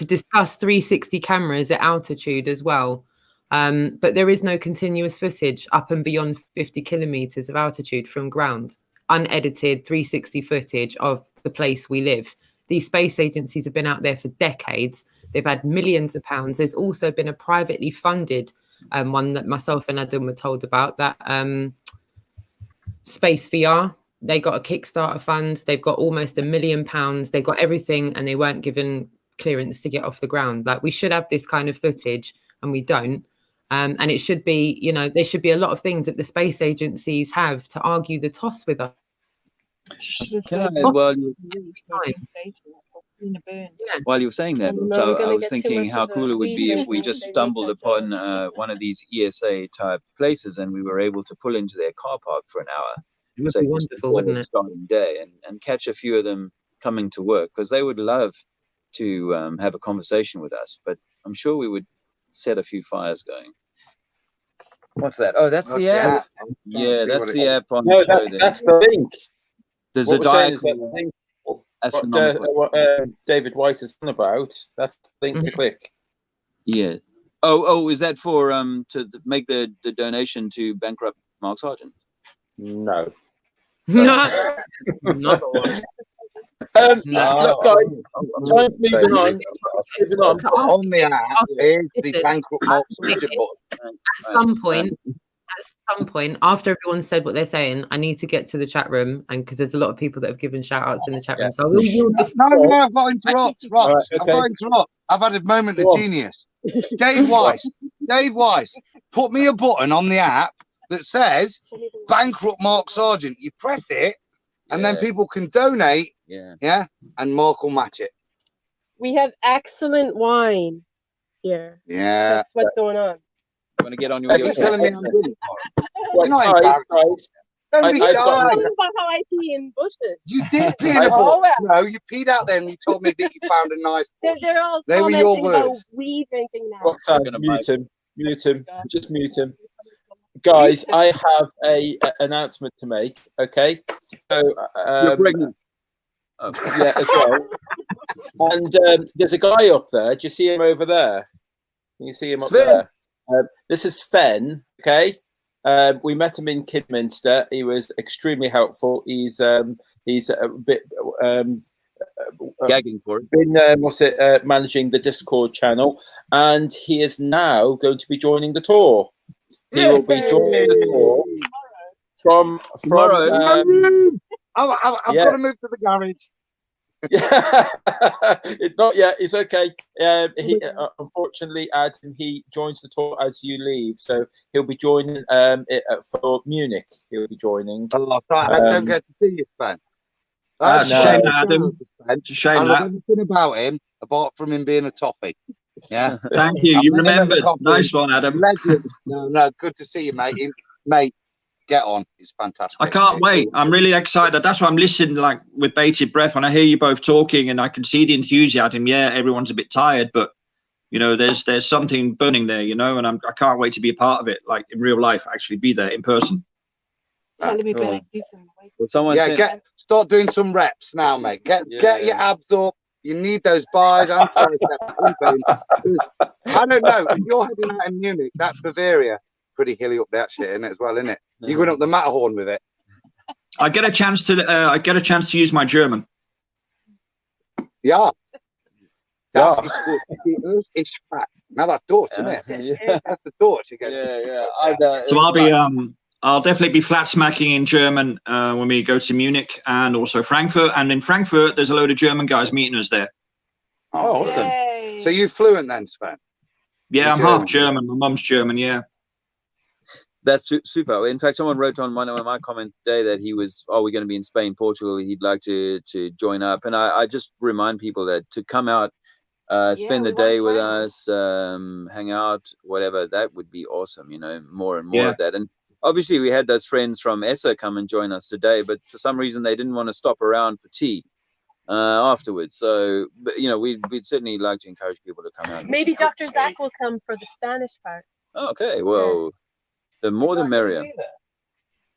discuss 360 cameras at altitude as well. But there is no continuous footage up and beyond 50 kilometers of altitude from ground, unedited 360 footage of the place we live. These space agencies have been out there for decades. They've had millions of pounds. There's also been a privately funded one that myself and Adam were told about, that Space VR. They got a Kickstarter fund. They've got almost £1 million. They got everything, and they weren't given clearance to get off the ground. Like, we should have this kind of footage, and we don't. And it should be, there should be a lot of things that the space agencies have to argue the toss with us. While you were saying that, I was thinking how cool it would be if we just stumbled upon one of these ESA type places, and we were able to pull into their car park for an hour. It would be wonderful, wouldn't it? Starting day, and catch a few of them coming to work, because they would love to have a conversation with us. But I'm sure we would set a few fires going. What's that? Oh, that's the app. Yeah, that's the app on. No, that's the link. There's a diagram. What David Weiss is on about. That's the link to click. Yeah. Oh, is that for to make the donation to bankrupt Mark Sargent? No. No. Another one. Look, guys, moving on. On the app is the bankrupt Mark Sargent button. At some point, after everyone said what they're saying, I need to get to the chat room, and because there's a lot of people that have given shout outs in the chat room. So I will yield the floor. No, I've got to interrupt. I've got to interrupt. I've had a moment of genius. Dave Weiss, put me a button on the app that says bankrupt Mark Sargent. You press it, and then people can donate. Yeah, and Mark will match it. We have excellent wine here. Yeah, that's what's going on. I'm going to get on your wheels. Telling me I'm doing it. Don't be shy. About how I pee in bushes. You did pee in a bush. No, you peed out there, and you told me that you found a nice bush. They're all they were your words. We drinking now. Mute him. Just mute him. Guys, I have a announcement to make. Okay, so you're pregnant. Yeah, as well. And there's a guy up there. Do you see him over there? Can you see him up there? This is Sven. Okay. We met him in Kidminster. He was extremely helpful. He's a bit gagging for it. Been managing the Discord channel, and he is now going to be joining the tour. He will be joining the tour from I've got to move to the garage. Not yet. It's okay. He unfortunately, Adam, he joins the tour as you leave, so he'll be joining for Munich. He'll be joining. Oh, I don't get to see you, Sven. That's a shame, Adam. It's a shame. I love everything about him, apart from him being a toffee. Yeah. Thank you. You remembered. Nice one, Adam. No, good to see you, mate. Mate, get on. It's fantastic. I can't wait. I'm really excited. That's why I'm listening like with bated breath when I hear you both talking, and I can see the enthusiasm. Yeah, everyone's a bit tired, but you know, there's something burning there, you know, and I can't wait to be a part of it, like in real life, actually be there in person. Start doing some reps now, mate. Get your abs up. You need those bars. I don't know. If you're heading out in Munich, that Bavaria, pretty hilly up that shit, isn't it, as well, isn't it? You're going up the Matterhorn with it. I get a chance to use my German. Yeah. That's good. It's fat. Now that's Dutch, isn't it? Yeah. That's the Dutch again. Yeah. So I'll definitely be flat smacking in German when we go to Munich and also Frankfurt. And in Frankfurt, there's a load of German guys meeting us there. Oh, awesome. Yay. So you're fluent then, Sven? Yeah, I'm half German. My mum's German, yeah. That's super. In fact, someone wrote on one of my comments today that he was, we're going to be in Spain, Portugal. He'd like to join up. And I just remind people that to come out, spend the day with us, hang out, whatever, that would be awesome, you know, more and more of that. And obviously we had those friends from ESSA come and join us today, but for some reason they didn't want to stop around for tea afterwards. So, but, you know, we'd certainly like to encourage people to come out. Maybe Dr. Zach will come for the Spanish part. Okay, well, the more the merrier.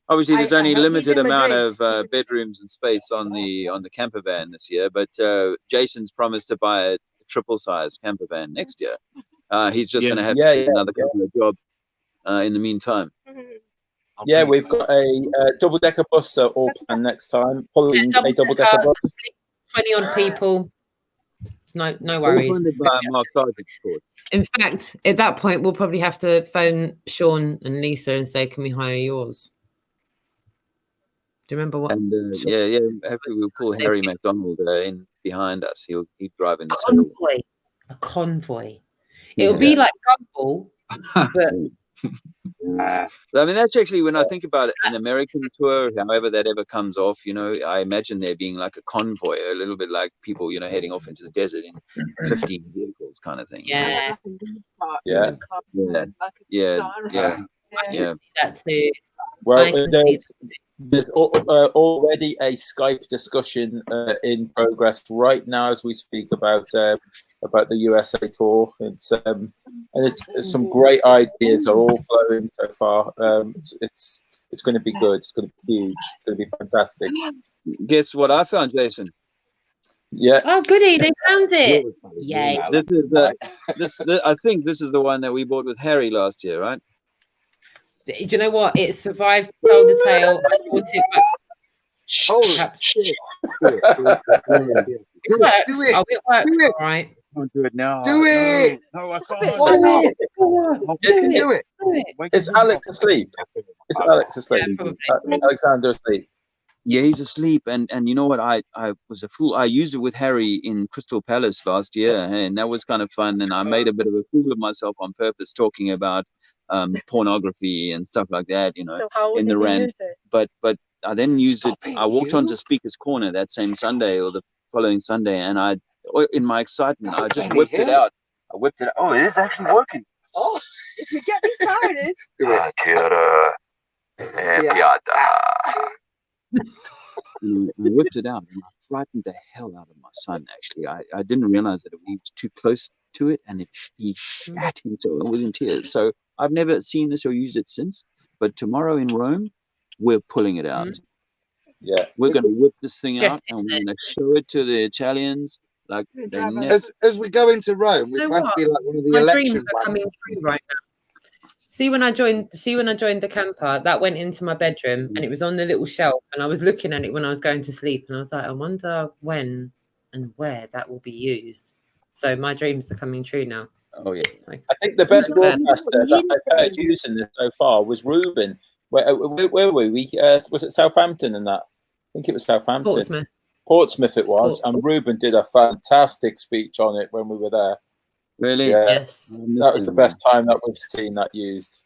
Obviously, there's only a limited amount of bedrooms and space on the camper van this year, but Jason's promised to buy a triple-size camper van next year. He's just going to have to get another couple of jobs in the meantime. Yeah, we've got a double-decker bus all planned next time. Pulling a double-decker bus. 20 odd people. No worries. In fact, at that point, we'll probably have to phone Sean and Lisa and say, "Can we hire yours?" Do you remember what? And hopefully we'll pull Harry McDonald in behind us. He'll drive in the convoy. A convoy. It'll be like Gumball, but. I mean, that's actually, when I think about it, an American tour, however that ever comes off, you know, I imagine there being like a convoy, a little bit like people, you know, heading off into the desert in 15 vehicles kind of thing. Yeah. Yeah. That's it. Well, there's already a Skype discussion in progress right now as we speak about the USA tour. It's some great ideas are all flowing so far. It's going to be good. It's going to be huge. It's going to be fantastic. Guess what I found, Jason? Yeah. Oh, goody! They found it. Yay! This is I think this is the one that we bought with Harry last year, right? Do you know what? It survived to tell the tale. I bought it back. Oh, shit. It works. It works, all right. Don't do it now. Do it! No, I can't. Do it. Is Alex asleep? Is Alex asleep? Yeah, Alexander asleep? Yeah, he's asleep. And you know what? I was a fool. I used it with Harry in Crystal Palace last year, and that was kind of fun. And I made a bit of a fool of myself on purpose, talking about pornography and stuff like that, you know, so how in the did you rant. use it? But I then used it. I walked onto Speaker's Corner that same Sunday or the following Sunday, and in my excitement, I just whipped it out. Oh, it is actually working. Oh, if you get me started. I whipped it out, and I frightened the hell out of my son. Actually, I didn't realize that he was too close to it, and he shat into it within tears. So I've never seen this or used it since. But tomorrow in Rome, we're pulling it out. Yeah, we're going to whip this thing out, and we're going to show it to the Italians. Like as we go into Rome, we plan to be like one of the election dreams are coming true right now. See when I joined the camper, that went into my bedroom and it was on the little shelf, and I was looking at it when I was going to sleep, and I was like, I wonder when and where that will be used. So my dreams are coming true now. Oh yeah. Like, I think the best broadcaster that I've heard using this so far was Ruben. Where were we? Was it Southampton and that? I think it was Southampton. Portsmouth it was. And Ruben did a fantastic speech on it when we were there. Really? Yeah. Yes. That was the best time that we've seen that used.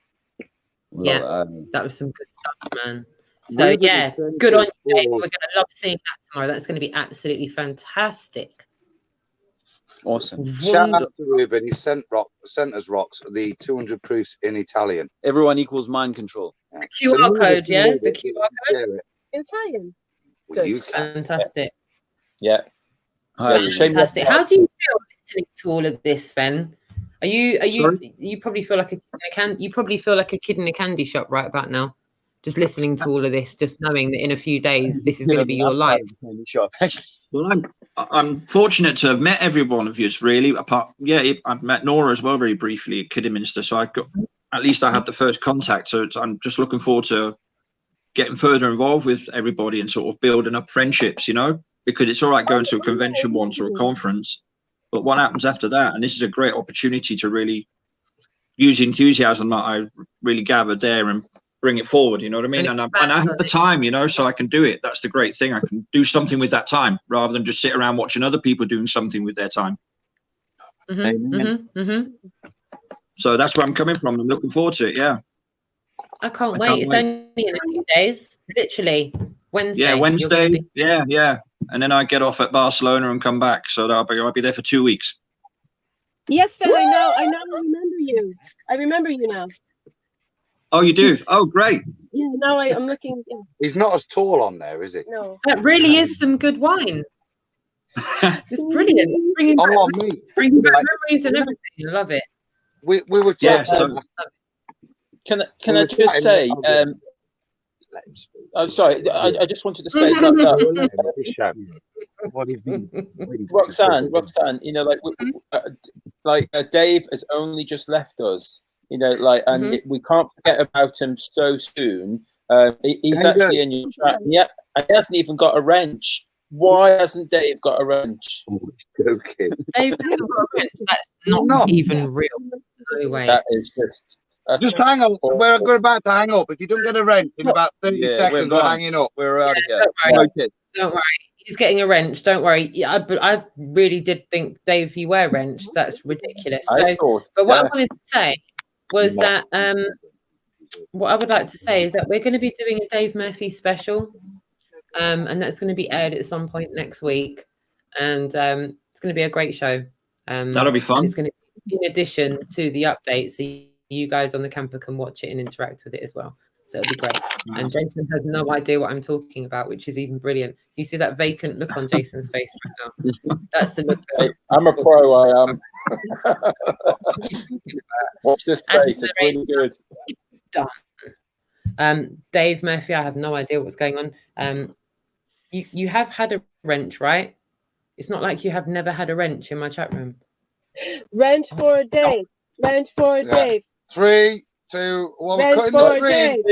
Yeah, that was some good stuff, man. So yeah, good on you, Dave. We're going to love seeing that tomorrow. That's going to be absolutely fantastic. Awesome. Shout out to Ruben. He sent us rocks, the 200 proofs in Italian. Everyone equals mind control. The QR code, yeah? The QR code? In Italian. Well, you can. Fantastic. Yeah. Fantastic. How do you feel listening to all of this, Sven? You probably feel like a kid in a candy shop right about now. Just listening to all of this, just knowing that in a few days this is going to be your life. Well, I'm fortunate to have met every one of you. Really, I've met Nora as well very briefly at Kidderminster. So I had the first contact. So I'm just looking forward to getting further involved with everybody and sort of building up friendships. You know, because it's all right going to a convention once or a conference, but what happens after that? And this is a great opportunity to really use the enthusiasm that I really gathered there and bring it forward, you know what I mean? And I have the time, you know, so I can do it. That's the great thing. I can do something with that time rather than just sit around watching other people doing something with their time. So that's where I'm coming from. I'm looking forward to it. Yeah. I can't wait. It's only in a few days, literally Wednesday. Yeah, Wednesday. Yeah. And then I get off at Barcelona and come back. So I'll be there for 2 weeks. Yes, Phil, I know. I remember you. I remember you now. Oh, you do? Oh, great. Yeah, now I'm looking. Yeah. He's not as tall on there, is he? No. That really is some good wine. It's brilliant. Bringing back memories and everything. I love it. We were talking. Can I just say? I'm sorry. I just wanted to say that Roxanne. You know, like Dave has only just left us. You know, and we can't forget about him so soon. He's actually in your chat. Yeah, and he hasn't even got a wrench. Why hasn't Dave got a wrench? Okay. Dave hasn't got a wrench. That's not even real. No way. That is just hang on. We're about to hang up. If you don't get a wrench in about 30 seconds, we're hanging up. We're out of here. Don't worry. He's getting a wrench. Don't worry. Yeah, I really did think, Dave, you wear a wrench. That's ridiculous. But what I wanted to say was that what I would like to say is that we're going to be doing a Dave Murphy special, and that's going to be aired at some point next week, and it's going to be a great show. That'll be fun. It's going to be in addition to the update, so you guys on the camper can watch it and interact with it as well. So it'll be great. And Jason has no idea what I'm talking about, which is even brilliant. You see that vacant look on Jason's face right now? That's the look. I'm a pro. I am. Watch this space. It's really good. Done. Dave Murphy, I have no idea what's going on. You have had a wrench, right? It's not like you have never had a wrench in my chat room. Wrench for Dave. Wrench for Dave. 3, 2, 1. Wrench Cutting the stream.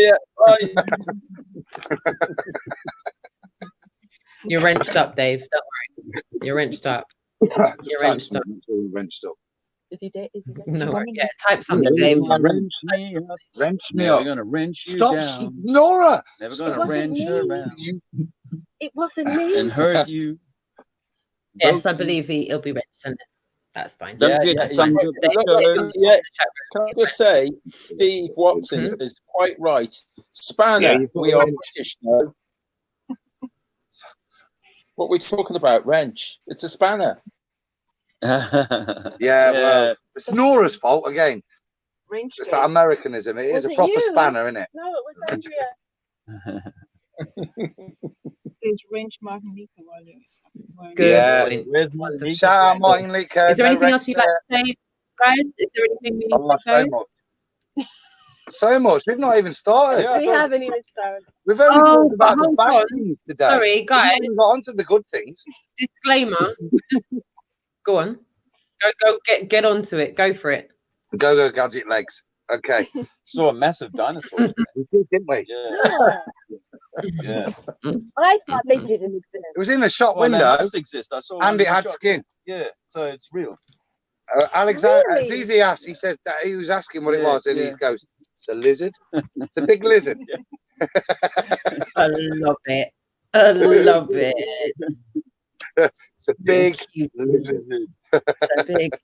You're wrenched up, Dave. Don't worry. You're wrenched up. You're wrenched up. Wrenched up. Is he dead? No worry. Yeah, type something, Dave. Wrench me up. Wrench me Never up. gonna wrench you Stop, down. Nora. Never gonna wrench around. It wasn't me. And hurt you. Yes, I believe he'll be wrenched. That's fine. Yeah. Can I just say, Steve Watson is quite right. Spanner, we are British now. What are we talking about? Wrench. It's a spanner. Well, it's Nora's fault again. Wrench it's that Americanism. It is a proper spanner, isn't it? No, it was Andrea. There's wrench Martin Lika. Good. Where's Martin? Shout out Martin Lika. Is there anything else you'd like to say, guys? Is there anything we need to say? So much. We've not even started. We haven't even started. We've only talked about the bad things today. Sorry, guys. We haven't got onto the good things. Disclaimer. Go on. Go get onto it. Go for it. Go gadget legs. Okay. Saw a massive dinosaur. We did, didn't we? Yeah. I thought they didn't exist. It was in a shop Well, window. that must exist. I saw And one it in the had shop. skin. Yeah, so it's real. Alexander, Really? it's easy asked. He said that he was asking what it Yeah, was, and yeah. he goes, "It's a lizard, the big lizard." I love it. I love it. It's a big Cute. lizard. So big.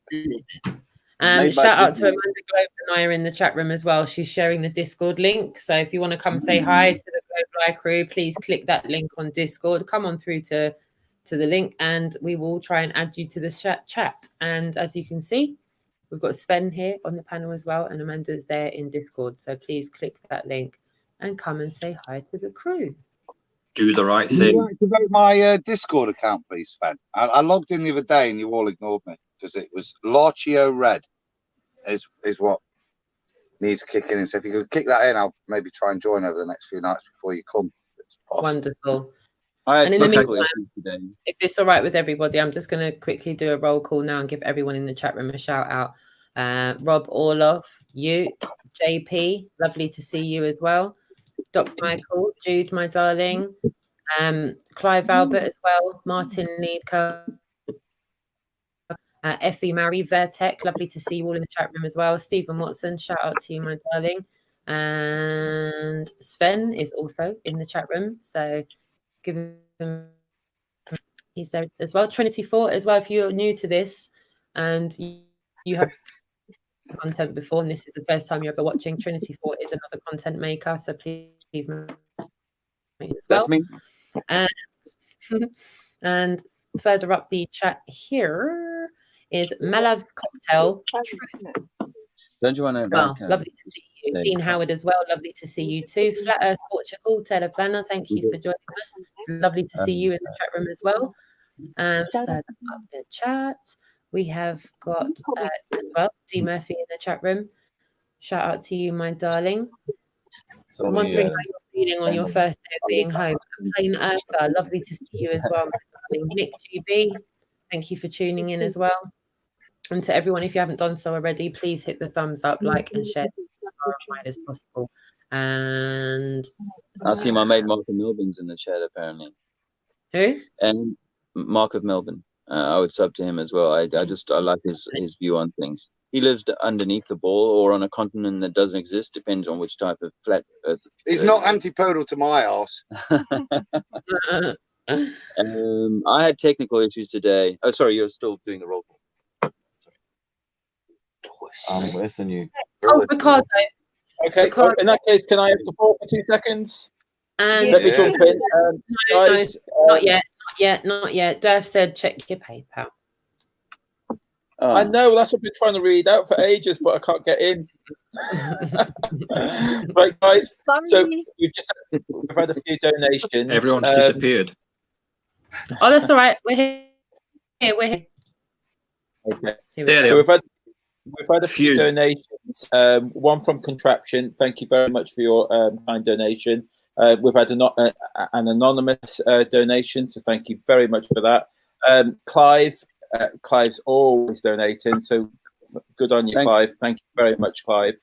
Made by Shout out to Disney. Amanda Globe Denier in the chat room as well. She's sharing the Discord link. So if you want to come say hi to the Globe Lie crew, please click that link on Discord. Come on through to the link and we will try and add you to the chat. And as you can see, we've got Sven here on the panel as well, and Amanda's there in Discord. So please click that link and come and say hi to the crew. Do the right Can thing. you activate my Discord account, please, Sven? I logged in the other day and you all ignored me because it was Larchio Red is what needs kicking in. So if you could kick that in, I'll maybe try and join over the next few nights before you come. It's possible. Wonderful. I had And in the technical meantime, issues today. if it's all right with everybody, I'm just going to quickly do a roll call now and give everyone in the chat room a shout out. Rob Orloff, Ute, JP, lovely to see you as well. Doc Michael, Jude, my darling, Clive Albert as well, Martin Leadco, Effie Marie Vertec, lovely to see you all in the chat room as well. Stephen Watson, shout out to you, my darling. And Sven is also in the chat room, so give him, he's there as well. Trinity Fort as well, if you're new to this and you have content before and this is the first time you're ever watching, Trinity Fort is another content maker, so please as well. That's me. And further up the chat here is Malav Cocktail. Don't you want to? Well, lovely to see you. Dean Howard as well, lovely to see you too. Flat Earth Portugal, Taylor Planner, thank you for joining us. Lovely to see you in the chat room as well. And further up the chat, we have got as well D Murphy in the chat room. Shout out to you, my darling. I'm wondering how you're feeling on your first day of being home. Plain Earther, lovely to see you as well, my darling. Nick GB, thank you for tuning in as well. And to everyone, if you haven't done so already, please hit the thumbs up, like, and share as far and wide as possible. And I see my mate Mark of Melbourne's in the chat apparently. Who? And Mark of Melbourne. I would sub to him as well. I like his view on things. He lives underneath the ball or on a continent that doesn't exist, depends on which type of flat earth. He's not antipodal to my arse. I had technical issues today. Oh, sorry, you're still doing the roll call. I'm worse than you. Oh, Ricardo. Okay, Ricardo. In that case, can I have the floor for 2 seconds? And let me jump in. Guys, not yet. Dev said check your PayPal. I know, that's what I've been trying to read out for ages, but I can't get in. Right, guys. So we've had a few donations. Everyone's disappeared. Oh, that's all right. We're here. We're here. Okay. So we've had a few donations. One from Contraption. Thank you very much for your kind donation. We've had an anonymous donation, so thank you very much for that. Clive's always donating, so good on you, Clive. Thank you very much, Clive.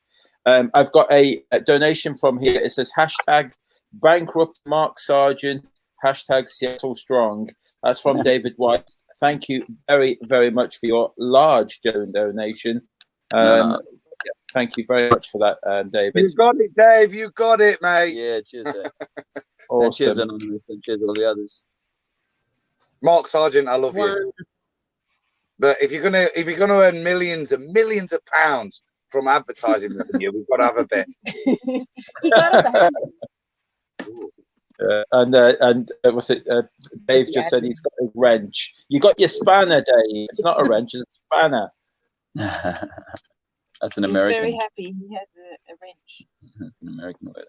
I've got a donation from here. It says hashtag bankrupt Mark Sargent, hashtag Seattle Strong. That's from David White. Thank you very, very much for your large donation. Thank you very much for that, David. You got it, Dave. You got it, mate. Yeah, cheers, Dave. Awesome. And cheers, Anonymous, and cheers all the others. Mark Sargent, I love you. But if you're gonna earn millions and millions of pounds from advertising revenue, we've got to have a bit. And what's it? Dave just said he's got a wrench. You got your spanner, Dave. It's not a wrench; it's a spanner. That's an American. He's very happy. He has a wrench. An American way.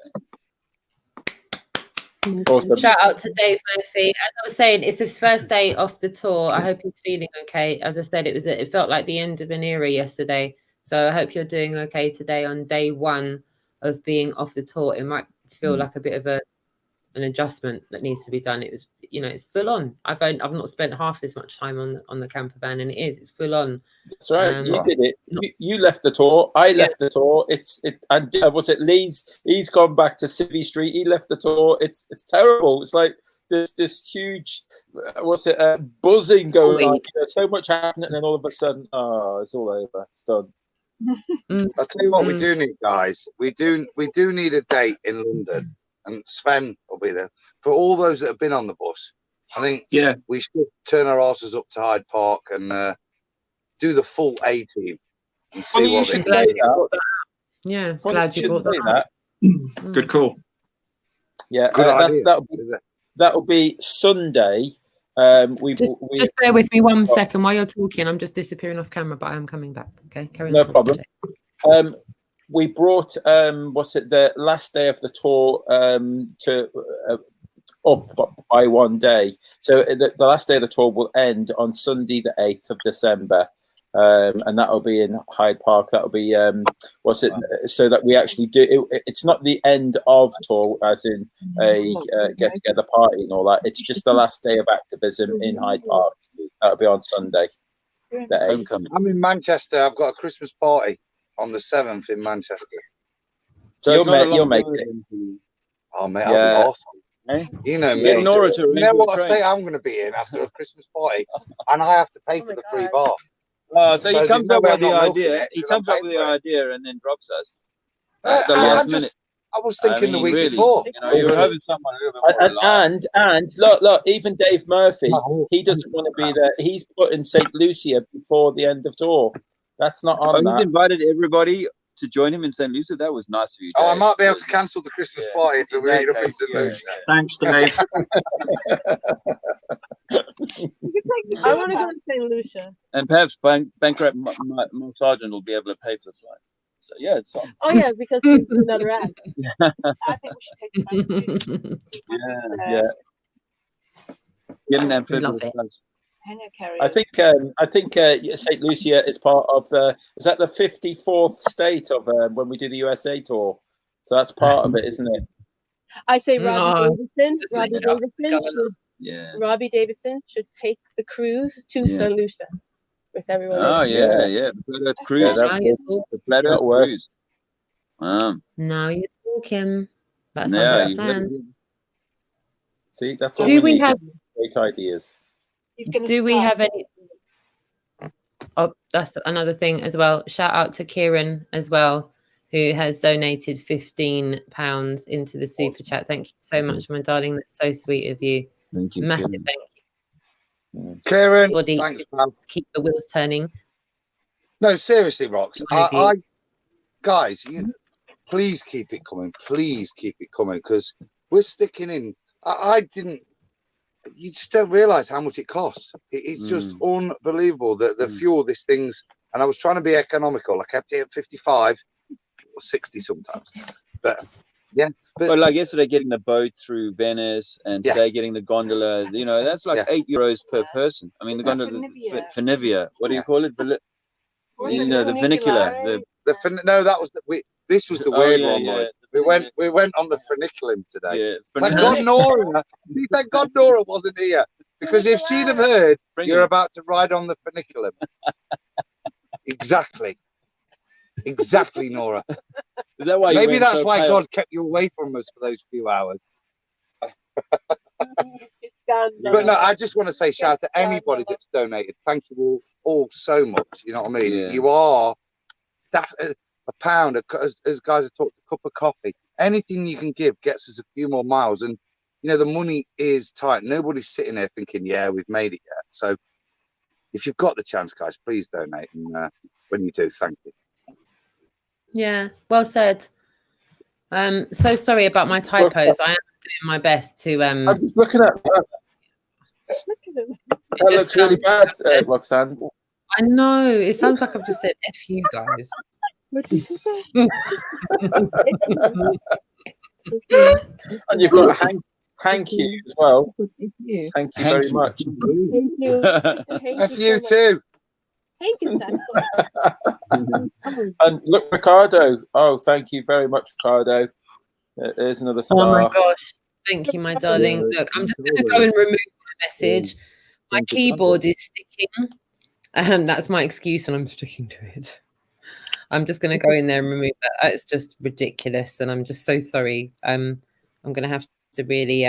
Awesome. Shout out to Dave Murphy. As I was saying, it's his first day off the tour. I hope he's feeling okay. As I said, it felt like the end of an era yesterday. So I hope you're doing okay today on day one of being off the tour. It might feel like a bit of a an adjustment that needs to be done. It was, you know, it's full on. I've not spent half as much time on the camper van, and it's full on. That's right. You did it. You left the tour. I left the tour. And was it Lee's? He's gone back to Civvy Street. He left the tour. It's terrible. It's like there's this huge, buzzing going on. You know, so much happening, and then all of a sudden, it's all over. It's done. I'll tell you what we do need, guys. We do need a date in London, and Sven will be there for all those that have been on the bus. I think we should turn our asses up to Hyde Park and do the full A team and see what they can do. Yeah, glad you brought that. Good call. Yeah, that'll be Sunday. Just bear with me 1 second while you're talking. I'm just disappearing off camera, but I am coming back. Okay, carry on. No problem. We brought the last day of the tour to up by 1 day. So the last day of the tour will end on Sunday, the 8th of December. And that'll be in Hyde Park. That'll be so that we actually do it's not the end of tour as in a get together party and all that. It's just the last day of activism in Hyde Park. That'll be on Sunday, the 8th. I'm in Manchester. I've got a Christmas party on the 7th in Manchester. So you'll make it. Oh mate, I'll be awesome. You know me. Nora to you know what state I'm going to be in after a Christmas party, and I have to pay for the free bar. So he comes up with the idea. He comes up with the idea and then drops us at the last minute. I was thinking the week before. You know, you were having someone a little bit more and look, even Dave Murphy, he doesn't want to be there. He's putting St. Lucia before the end of tour. That's not on that. He's invited everybody to join him in St. Lucia. That was nice of you, Dave. I might be able to cancel the Christmas party if we meet up in St. Lucia. Thanks, Dave. I want to go to St. Lucia. And perhaps bankrupt Mark Sargent will be able to pay for the flights. So yeah, it's on. Oh yeah, because there's another ad. I think we should take the price too. Yeah. Getting that Love it. I think St. Lucia is part of is that the 54th state of when we do the USA tour? So that's part of it, isn't it? I say Robbie Davidson should take the cruise to St. Lucia with everyone. Oh yeah. The cruise. The Plato cruise. Now you're talking. That sounds like a plan. See, that's all do we have great ideas. Do we have any? Oh, that's another thing as well. Shout out to Kieran as well, who has donated £15 into the super chat. Thank you so much, my darling. That's so sweet of you. Thank you. Massive thank you. Kieran, thanks, man. Keep the wheels turning. No, seriously, Rox. Guys, please keep it coming. Please keep it coming because we're sticking in. I didn't. You just don't realise how much it costs. It's just unbelievable the fuel this thing's. And I was trying to be economical. I kept it at 55 or 60 sometimes. But yeah. But like yesterday, getting the boat through Venice, and today getting the gondola. You know, that's like €8 per person. I mean, the gondola, Finivia. What do you call it? You know, the funicular. No, that was this was the weird one. Yeah. We went on the funiculum today. Yeah. Thank God Nora wasn't here, because if she'd have heard you're about to ride on the funiculum, exactly, Nora. Is that why? Maybe that's why God kept you away from us for those few hours. But no, I just want to say shout out to anybody that's donated. Thank you all so much. You know what I mean? Yeah. You are a pound, as guys have talked, a cup of coffee. Anything you can give gets us a few more miles. And you know, the money is tight. Nobody's sitting there thinking, yeah, we've made it yet. So if you've got the chance, guys, please donate. And when you do, thank you. Yeah, well said. So sorry about my typos. I am doing my best to I'm just looking at that. That looks really bad, Roxanne. I know. It sounds like I've just said F you guys. What did you say? And you've got Hank you as well. Thank you very much. Thank you. F you too. Thank you, And look, Ricardo. Oh, thank you very much, Ricardo. There's another star. Oh my gosh. Thank you, my darling. Look, I'm just going to go and remove my message. My keyboard is sticking. That's my excuse, and I'm sticking to it. I'm just going to go in there and remove that. It's just ridiculous, and I'm just so sorry. I'm going to have to really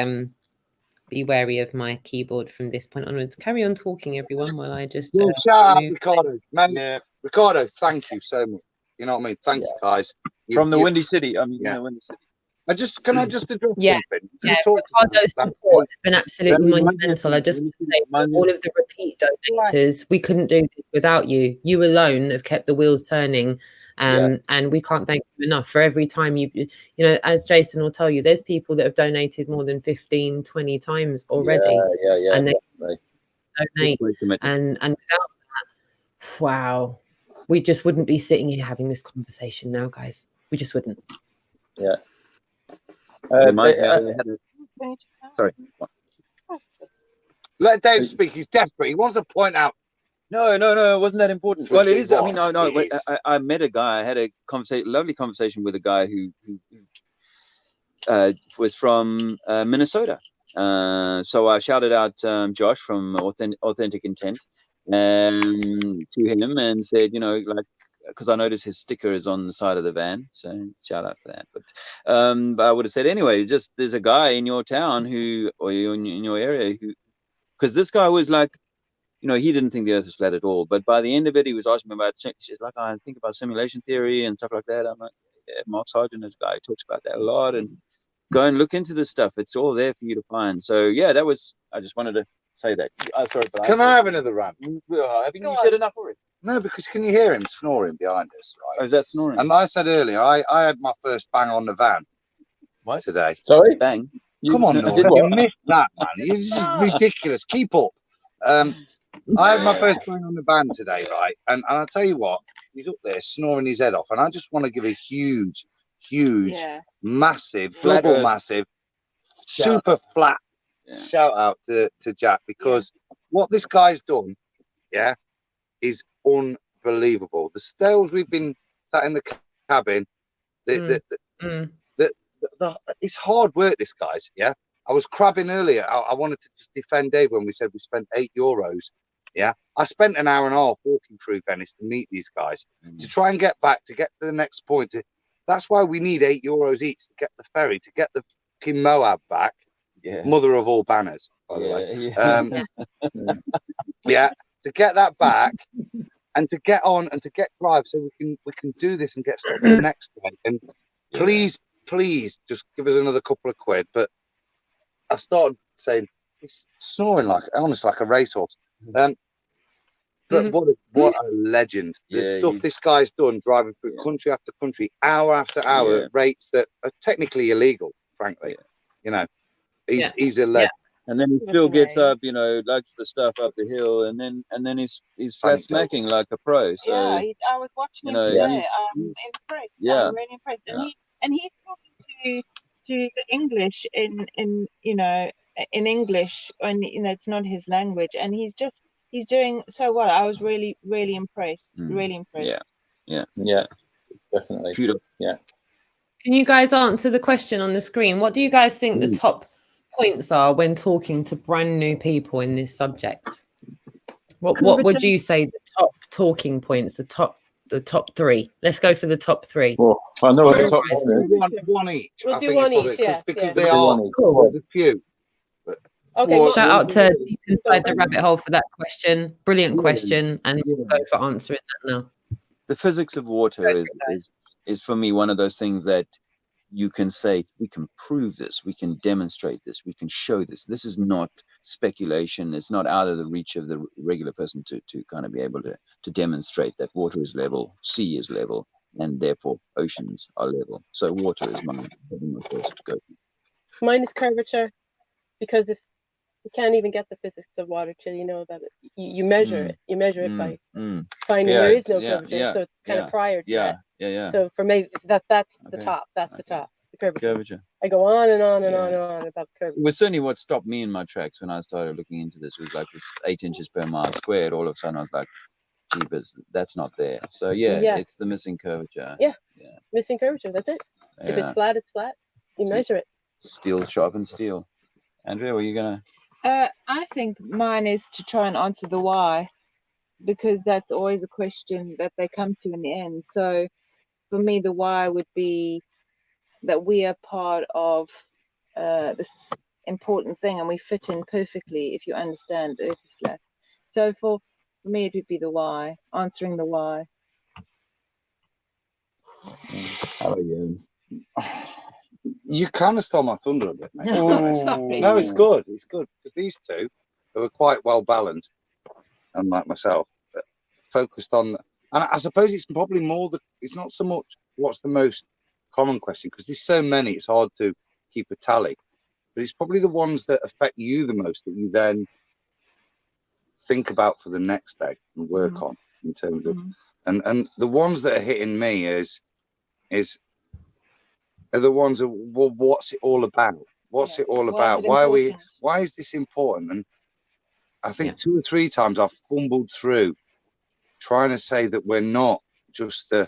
be wary of my keyboard from this point onwards. Carry on talking, everyone, while I just shout out Ricardo. Man, Ricardo, thank you so much. You know what I mean? Thank you, guys. From the Windy City. I mean, the Windy City. Can I just address something? Ricardo's support has been absolutely monumental. I just want to say, for all of the repeat donators, we couldn't do this without you. You alone have kept the wheels turning, and we can't thank you enough. For every time you know, as Jason will tell you, there's people that have donated more than 15, 20 times already, and they donate, and without that, wow, we just wouldn't be sitting here having this conversation now, guys. We just wouldn't. Yeah. Sorry. Let Dave speak. He's desperate. He wants to point out. No, it wasn't that important. Well, it is. I mean, no. I met a guy. I had a lovely conversation with a guy who was from Minnesota. So I shouted out Josh from Authentic Intent to him and said, you know, like, because I noticed his sticker is on the side of the van, so shout out for that. But I would have said anyway, just there's a guy in your town or in your area who, because this guy was like, you know, he didn't think the earth was flat at all. But by the end of it, he was asking me about, she's like, I think about simulation theory and stuff like that. I'm like, yeah, Mark Sargent is a guy who talks about that a lot, and go and look into this stuff. It's all there for you to find. So yeah, I just wanted to say that. Sorry, but Can I have another rant? Haven't you said enough already? No, because can you hear him snoring behind us? Right? Oh, is that snoring? And I said earlier, I had my first bang on the van. What? Today. Sorry? Bang. Come on, Norman. You missed that, man. This is ridiculous. Keep up. I had my first bang on the van today, right? And I'll tell you what, he's up there snoring his head off. And I just want to give a huge, massive, double massive, super flat shout out to Jack, because what this guy's done, is unbelievable. The stales we've been sat in the cabin, it's hard work, this guys. I was crabbing earlier. I wanted to just defend Dave when we said we spent €8. I spent an hour and a half walking through Venice to meet these guys, to try and get back, to get to the next point. That's why we need €8 each to get the ferry, to get the King Moab back. Mother of all banners, by the way. To get that back and to get on and to get drive, so we can do this and get stuff the next day. And please just give us another couple of quid. But I started saying it's snoring like a racehorse. But what a legend! The stuff this guy's done, driving through country after country, hour after hour, at rates that are technically illegal. Frankly, you know, he's a legend. And then he still gets up, you know, lugs the stuff up the hill, and then he's flat smacking like a pro. So I was watching him today. I'm impressed. I'm really impressed. And he's talking to the English in English, and you know it's not his language, and he's doing so well. I was really impressed. Really impressed. Yeah, definitely. Beautiful. Yeah. Can you guys answer the question on the screen? What do you guys think the top points are when talking to brand new people in this subject? What would you say the top talking points, the top three? Let's go for the top three. Well, I know what the top one each. We'll do one each, because they are cool. A few. Okay. Shout out to Deep Inside the Rabbit Hole for that question. Brilliant question, and we'll go for answering that now. The physics of water is for me one of those things that you can say, we can prove this, we can demonstrate this, we can show this. This is not speculation. It's not out of the reach of the regular person to kind of be able to demonstrate that water is level, sea is level, and therefore oceans are level. So water is my first to go to. Mine is curvature, because if you can't even get the physics of water till you know that you measure it. You measure it by finding there is no curvature, so it's kind of prior to that. So for me, that's the top. That's the top. The curvature. I go on and on and on and on about curvature. It was certainly what stopped me in my tracks when I started looking into this. Was like this 8 inches per mile squared. All of a sudden, I was like, "Jeepers, that's not there." So it's the missing curvature. Missing curvature. That's it. If it's flat, it's flat. You measure it. Steel sharpens steel. Andrea, were you gonna? I think mine is to try and answer the why, because that's always a question that they come to in the end. So for me, the why would be that we are part of this important thing, and we fit in perfectly if you understand Earth is flat. So for me, it would be the why, answering the why. How are you? You kind of stole my thunder a bit, mate. Sorry. No, it's good. It's good because these two, they were quite well balanced, unlike myself, but focused on. And I suppose it's probably more that it's not so much what's the most common question, because there's so many, it's hard to keep a tally. But it's probably the ones that affect you the most that you then think about for the next day and work on in terms of. And the ones that are hitting me are the ones that, well, what's it all about? What's it all about? Why is this important? And I think 2 or 3 times I've fumbled through trying to say that we're not just the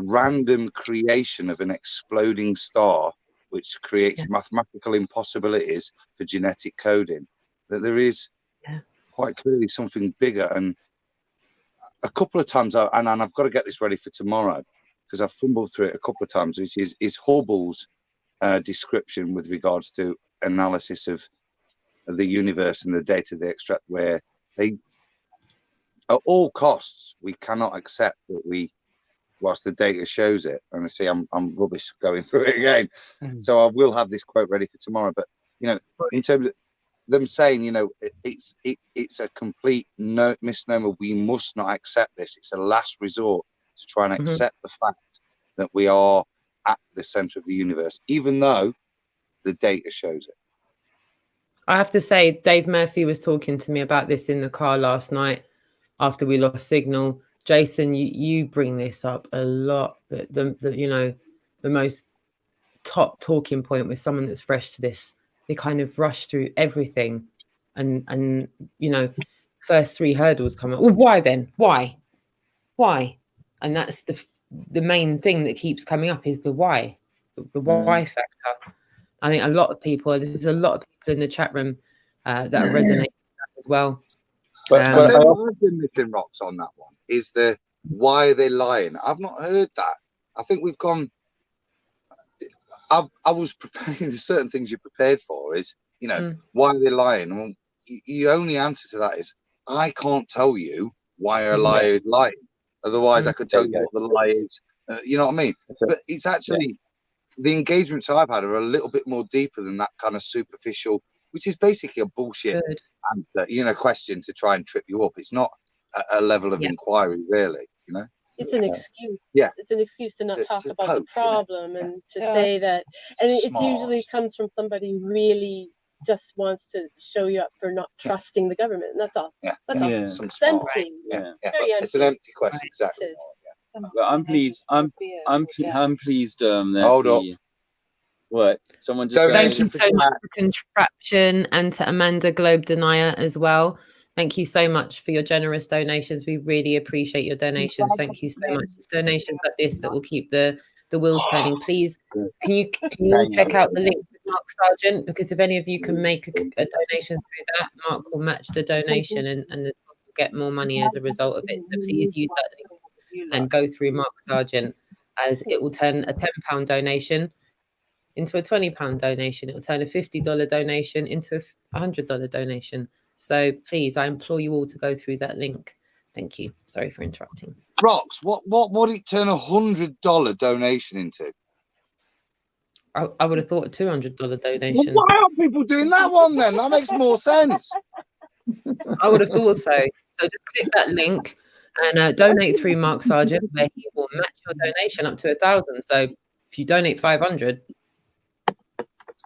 random creation of an exploding star which creates mathematical impossibilities for genetic coding, that there is quite clearly something bigger. And a couple of times, and I've got to get this ready for tomorrow, because I've fumbled through it a couple of times, which is Hubble's description with regards to analysis of the universe and the data they extract, where they, at all costs, we cannot accept that we, whilst the data shows it, and I see I'm rubbish going through it again, so I will have this quote ready for tomorrow. But you know, in terms of them saying, you know, it's a complete misnomer. We must not accept this. It's a last resort to try and accept the fact that we are at the center of the universe, even though the data shows it. I have to say, Dave Murphy was talking to me about this in the car last night after we lost signal. Jason, you bring this up a lot, but the you know, the most top talking point with someone that's fresh to this, they kind of rush through everything, and you know, first 3 hurdles come up. Well, why then? Why? And that's the main thing that keeps coming up is the why, the why factor. I think there's a lot of people in the chat room that are resonating with that as well. But I've been missing rocks on that one. Is the why are they lying? I've not heard that. I think we've gone. I was preparing. There's certain things you're prepared for. Is, you know, why are they lying? Well, your only answer to that is I can't tell you why a liar is lying. Otherwise, I could tell you what the lie is. You know what I mean? But it's actually the engagements I've had are a little bit more deeper than that kind of superficial, which is basically a bullshit answer, you know, question to try and trip you up. It's not a level of inquiry, really, you know. It's an excuse. Yeah, it's an excuse to not talk about the problem and to say that, and it usually comes from somebody who really just wants to show you up for not trusting the government, and that's all. That's all. It's empty. Very empty. It's an empty question, exactly. Well, I'm pleased. I'm pleased. That Hold up. What? Someone just. Thank you so much for Contraption and to Amanda Globe Denier as well. Thank you so much for your generous donations. We really appreciate your donations. Thank you so much. It's donations like this that will keep the wheels turning. Please, can you all check out the link with Mark Sargent? Because if any of you can make a donation through that, Mark will match the donation and we'll get more money as a result of it. So please use that link and go through Mark Sargent, as it will turn a £10 donation into a £20 donation. It will turn a $50 donation into a $100 donation. So please, I implore you all to go through that link. Thank you. Sorry for interrupting. Rox, what would it turn a $100 donation into? I would have thought a $200 donation. Well, why aren't people doing that one then? That makes more sense. I would have thought so. So just click that link and donate through Mark Sargent, where he will match your donation up to 1,000. So if you donate 500,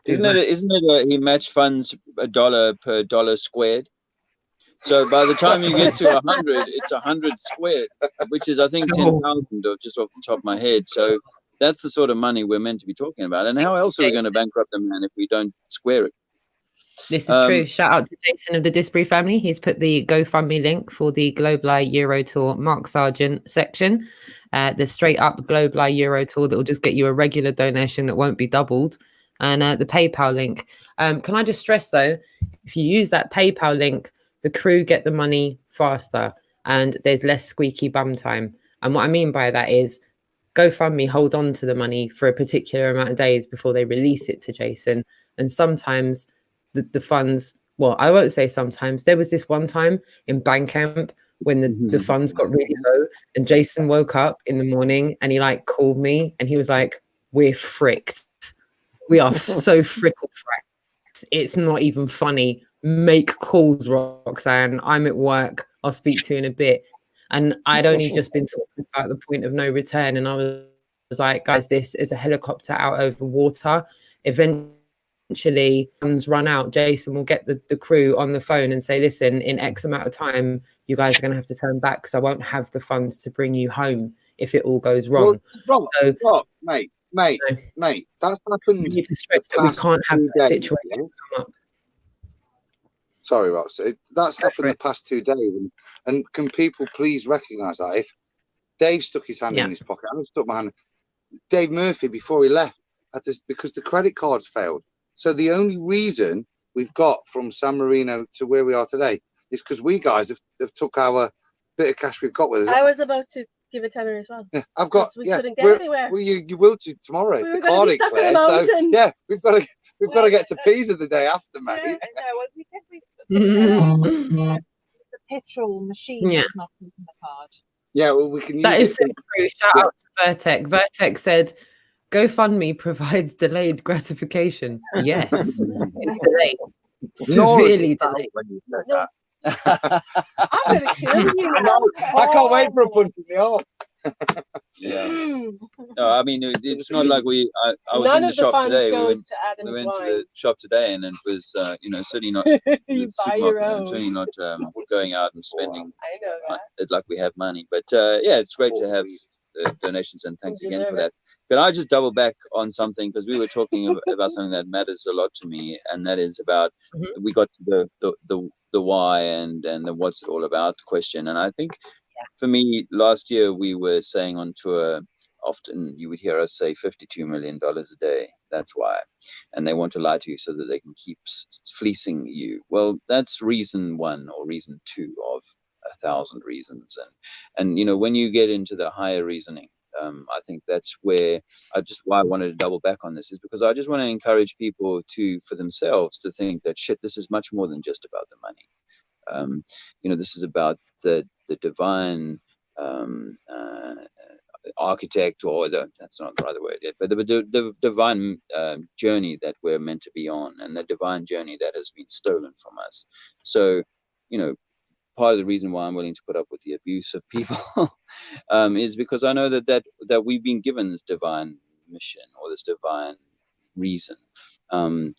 isn't it he match funds $1 per dollar squared? So by the time you get to 100, it's 100 squared, which is I think 10,000, or just off the top of my head. So that's the sort of money we're meant to be talking about. And how else are we going to bankrupt the man if we don't square it? This is true. Shout out to Jason of the Disbury family. He's put the GoFundMe link for the Globeli Euro Tour Mark Sargent section. The straight up Globeli Euro Tour that will just get you a regular donation that won't be doubled. and the PayPal link. Can I just stress though, if you use that PayPal link, the crew get the money faster and there's less squeaky bum time. And what I mean by that is GoFundMe hold on to the money for a particular amount of days before they release it to Jason. And sometimes the funds, well, I won't say sometimes. There was this one time in Bandcamp when the funds got really low and Jason woke up in the morning and he like called me and he was like, we're fricked. We are so frickle-fracked. It's not even funny. Make calls, Roxanne. I'm at work. I'll speak to you in a bit. And I'd only just been talking about the point of no return. And I was like, guys, this is a helicopter out over water. Eventually, funds run out. Jason will get the crew on the phone and say, listen, in X amount of time, you guys are going to have to turn back because I won't have the funds to bring you home if it all goes wrong. Well, mate, that's happened. We need to stress that we can't have that situation come up. Sorry, Ross. That's happened the past 2 days. And can people please recognise that? If Dave stuck his hand in his pocket, I stuck my hand. Dave Murphy, before he left, because the credit cards failed. So the only reason we've got from San Marino to where we are today is because we guys have took our bit of cash we've got with us. I was about to give a tenner as well. Yeah, I've got. We couldn't get anywhere. Well, you will do tomorrow if the card ain't clear. So yeah, we've got to get to Pisa the day after, mate. Yeah, no, we the petrol machine is not using the card. Yeah, well, we can use that. Is so it. true. Shout out to Vertex. Vertex said, GoFundMe provides delayed gratification. Yes, it's delayed. Severely delayed. When you said that. I'm gonna kill you. I can't wait for a punch in the arm. Yeah. No, I mean it's not like I was None in the shop today. We went to the shop today, and it was certainly not. You buy your own. Certainly not going out and spending. I know that. It's like we have money, but yeah, it's great to have donations, and thanks again for that. Can I just double back on something, because we were talking about something that matters a lot to me, and that is about we got to the why and the what's it all about question, and I think. For me, last year we were saying on tour, often you would hear us say $52 million a day. That's why. And they want to lie to you so that they can keep fleecing you. Well, that's reason one or reason two of 1,000 reasons. And you know, when you get into the higher reasoning, I think that's where why I wanted to double back on this is because I just want to encourage people for themselves to think that this is much more than just about the money. You know, this is about the divine architect, or that's not the right word yet, but the divine journey that we're meant to be on, and the divine journey that has been stolen from us. So, you know, part of the reason why I'm willing to put up with the abuse of people is because I know that we've been given this divine mission or this divine reason, and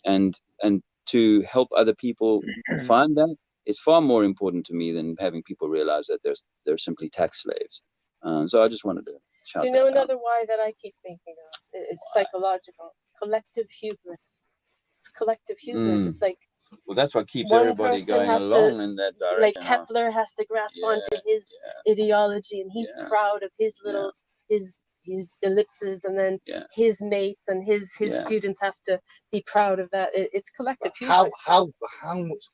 to help other people find that is far more important to me than having people realize that they're simply tax slaves. So I just wanted to shout. Do you know another why that I keep thinking of? It's psychological. Collective hubris. It's collective hubris. It's like, well, that's what keeps everybody going along in that direction. Like Kepler has to grasp onto his ideology, and he's proud of his little his ellipses, and then his mates and his students have to be proud of that. It's collective hubris. How much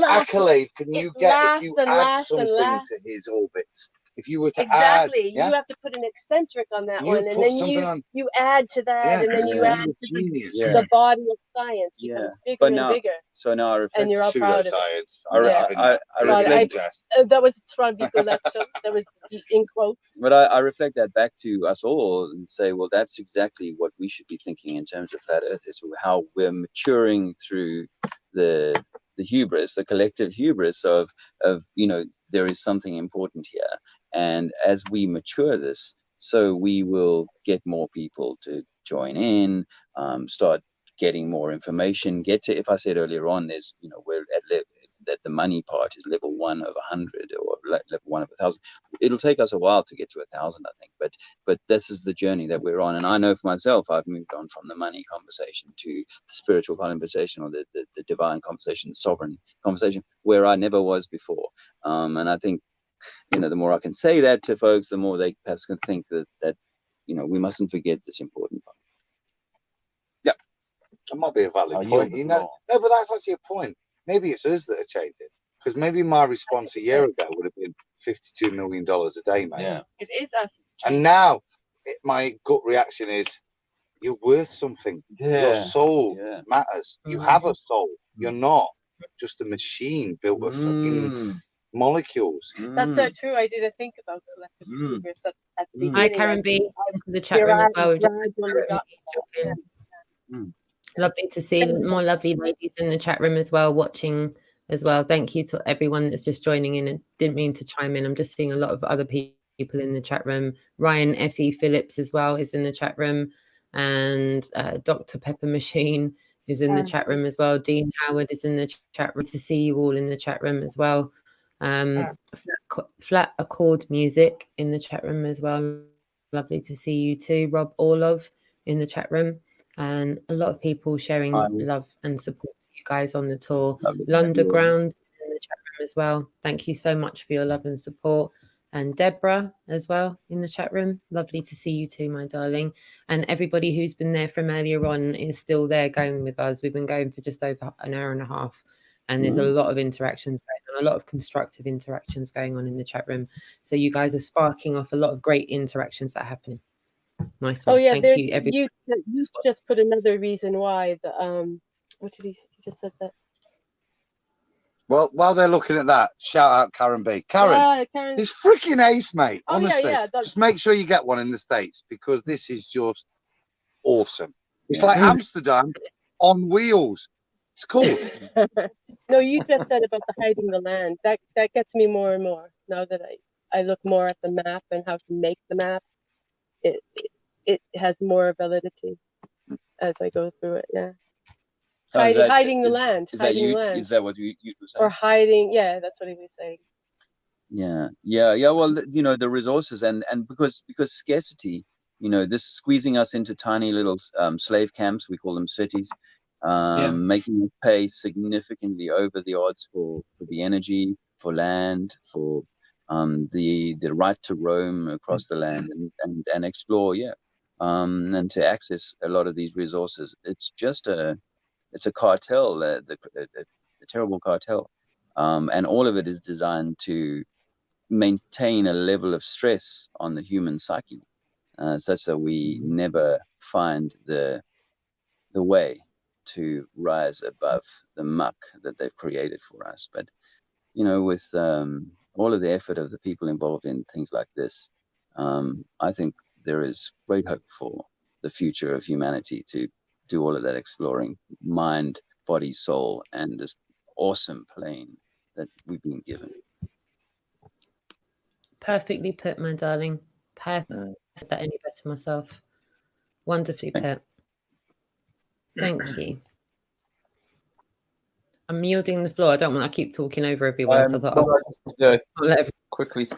accolade can you get if you add something to his orbit? If you were to add, you have to put an eccentric on that one, and then you add to that, and then you add to the body of science becomes bigger and bigger. So now I reflect, and you're all proud of science. That was from Nicoletto. That was in quotes. But I reflect that back to us all and say, well, that's exactly what we should be thinking in terms of flat Earth. Is how we're maturing through the hubris, the collective hubris of you know, there is something important here. And as we mature this, so we will get more people to join in, start getting more information, if I said earlier on, there's, you know, we're at that the money part is level 1 of 100 or level 1 of 1,000. It'll take us a while to get to 1,000, I think, but this is the journey that we're on. And I know for myself, I've moved on from the money conversation to the spiritual conversation, or the divine conversation, the sovereign conversation, where I never was before. And I think, you know, the more I can say that to folks, the more they perhaps can think that you know, we mustn't forget this important part. Yeah. That might be a valid point. You know, no, but that's actually a point. Maybe it's us that are changing. Because maybe my response a year ago would have been $52 million a day, mate. Yeah. It is us. And now my gut reaction is, you're worth something. Your soul matters. You have a soul. You're not just a machine built of fucking molecules. That's so true. I didn't think about collective behaviors at the beginning. Hi, Karen B. Welcome to the chat room as well. Lovely to see more lovely ladies in the chat room as well, watching as well. Thank you to everyone that's just joining in. And didn't mean to chime in. I'm just seeing a lot of other people in the chat room. Ryan Effie Phillips as well is in the chat room, and Dr. Pepper Machine is in the chat room as well. Dean Howard is in the chat room. To see you all in the chat room as well. Flat Accord Music in the chat room as well. Lovely to see you too. Rob Orlov in the chat room, and a lot of people sharing love and support to you guys on the tour. Lunderground in the chat room as well. Thank you so much for your love and support. And Deborah as well in the chat room. Lovely to see you too, my darling. And everybody who's been there from earlier on is still there going with us. We've been going for just over an hour and a half. And there's a lot of interactions going on, a lot of constructive interactions going on in the chat room. So you guys are sparking off a lot of great interactions that are happening. Nice one. Oh yeah, thank you, everybody. You just put another reason why the what did he just said that? Well, while they're looking at that, shout out Karen B. Karen, it's freaking ace, mate. Oh, honestly, yeah, just make sure you get one in the States, because this is just awesome. It's like Amsterdam on wheels. It's cool. No, you just said about the hiding the land. That gets me more and more now that I look more at the map and how to make the map. It has more validity as I go through it. Yeah. Hiding the land. Is that what you were saying? Or hiding, yeah, that's what he was saying. Yeah. Well, you know, the resources and because scarcity, you know, this squeezing us into tiny little slave camps, we call them cities, making us pay significantly over the odds for the energy, for land, for the right to roam across the land and explore, and to access a lot of these resources. It's just it's a cartel, a terrible cartel, and all of it is designed to maintain a level of stress on the human psyche, such that we never find the way to rise above the muck that they've created for us. But you know, with all of the effort of the people involved in things like this, I think there is great hope for the future of humanity to do all of that exploring, mind, body, soul, and this awesome plane that we've been given. Perfectly put, my darling. Perfect. That any better myself. Wonderfully put. Thank you. I'm yielding the floor. I don't want to keep talking over everyone. So I thought quickly say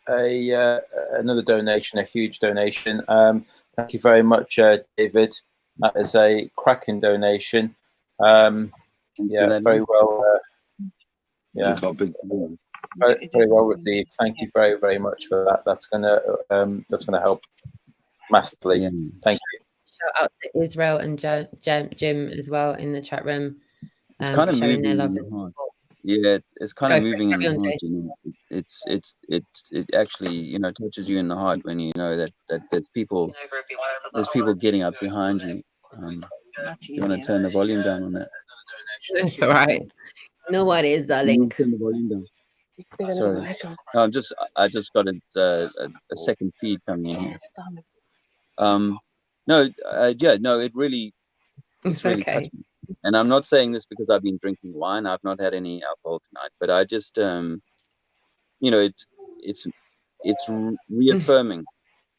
another donation, a huge donation. Thank you very much, David. That is a cracking donation. Very well. Very well received. Thank you very, very much for that. That's gonna help massively. Thank you. Shout out to Israel and Jim as well in the chat room. Kind of showing their moving love. Yeah, it's kind of moving in the heart. You know, it actually, you know, touches you in the heart when you know that there's people getting up behind you. Do you want to turn the volume down on that? It's all right. No worries, darling. Turn the volume down. Sorry, I just got a second feed coming in here. It really, it's really okay. touched me. And I'm not saying this because I've been drinking wine. I've not had any alcohol tonight, but I just, you know, it's reaffirming,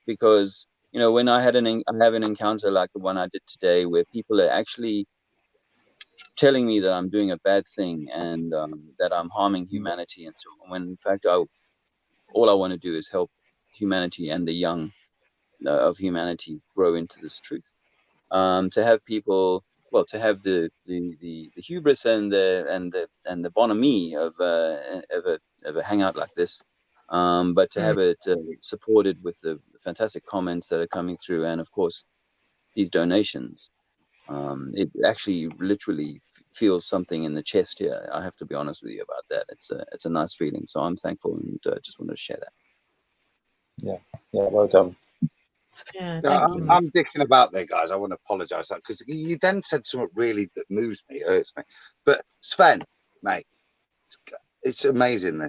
because you know, when I have an encounter like the one I did today, where people are actually telling me that I'm doing a bad thing and that I'm harming humanity, and so on, when in fact all I want to do is help humanity and the young of humanity grow into this truth. To have people, well, to have the hubris and the bonhomie of a hangout like this, but to have it supported with the fantastic comments that are coming through, and of course these donations, It actually literally feels something in the chest here. I have to be honest with you about that. It's a nice feeling. So I'm thankful, and just wanted to share that. Yeah, well done. Yeah, I'm dicking about there, guys. I want to apologise because you then said something really that moves me, hurts me. But Sven, mate, it's amazing.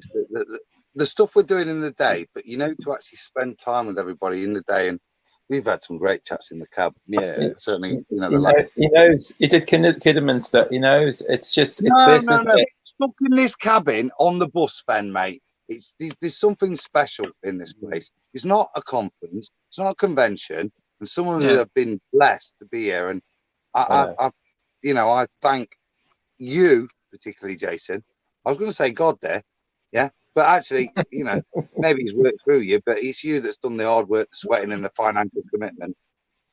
The stuff we're doing in the day, but you know, to actually spend time with everybody in the day, and we've had some great chats in the cab. Yeah, certainly. You know, he knows. He did Kidderminster. He knows. It's just it's no. It? Stuck in this cabin on the bus, Sven, mate. There's something special in this place. It's not a conference. It's not a convention. And some of us have been blessed to be here. And I thank you, particularly Jason. I was going to say God there, yeah, but actually, you know, maybe he's worked through you, but it's you that's done the hard work, the sweating, and the financial commitment.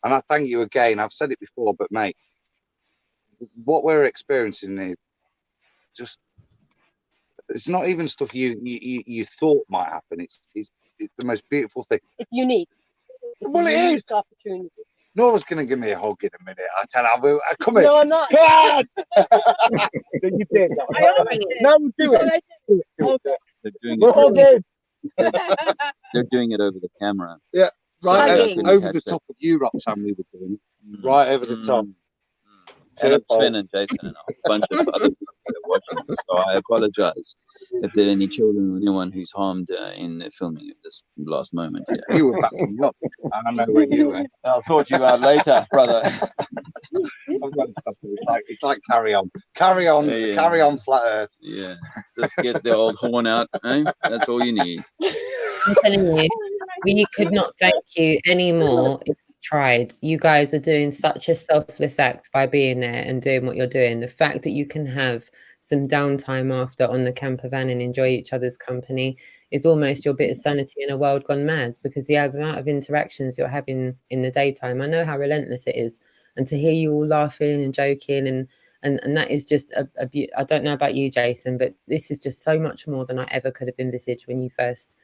And I thank you again. I've said it before, but mate, what we're experiencing is just. It's not even stuff you thought might happen. It's the most beautiful thing. It's unique. Well, it is. Opportunity. Nora's going to give me a hug in a minute. I tell her, come here. No, I'm not. God! You did that. I already did. No, do it. They're doing it over the camera. Yeah, right So over the top of you, Roxanne. We were doing it. Right over the top. And Sven and Jason and a whole bunch of other people that are watching this. So I apologize if there are any children or anyone who's harmed in the filming of this last moment. Yeah. You were backing up. I don't know where you were. I'll sort you out later, brother. It's like carry on, carry on, flat Earth. Yeah, just get the old horn out. Eh? That's all you need. I'm telling you, we could not thank you anymore if we tried. You guys are doing such a selfless act by being there and doing what you're doing. The fact that you can have some downtime after on the camper van and enjoy each other's company is almost your bit of sanity in a world gone mad, because the amount of interactions you're having in the daytime, I know how relentless it is. And to hear you all laughing and joking and that is just I don't know about you, Jason, but this is just so much more than I ever could have envisaged when you first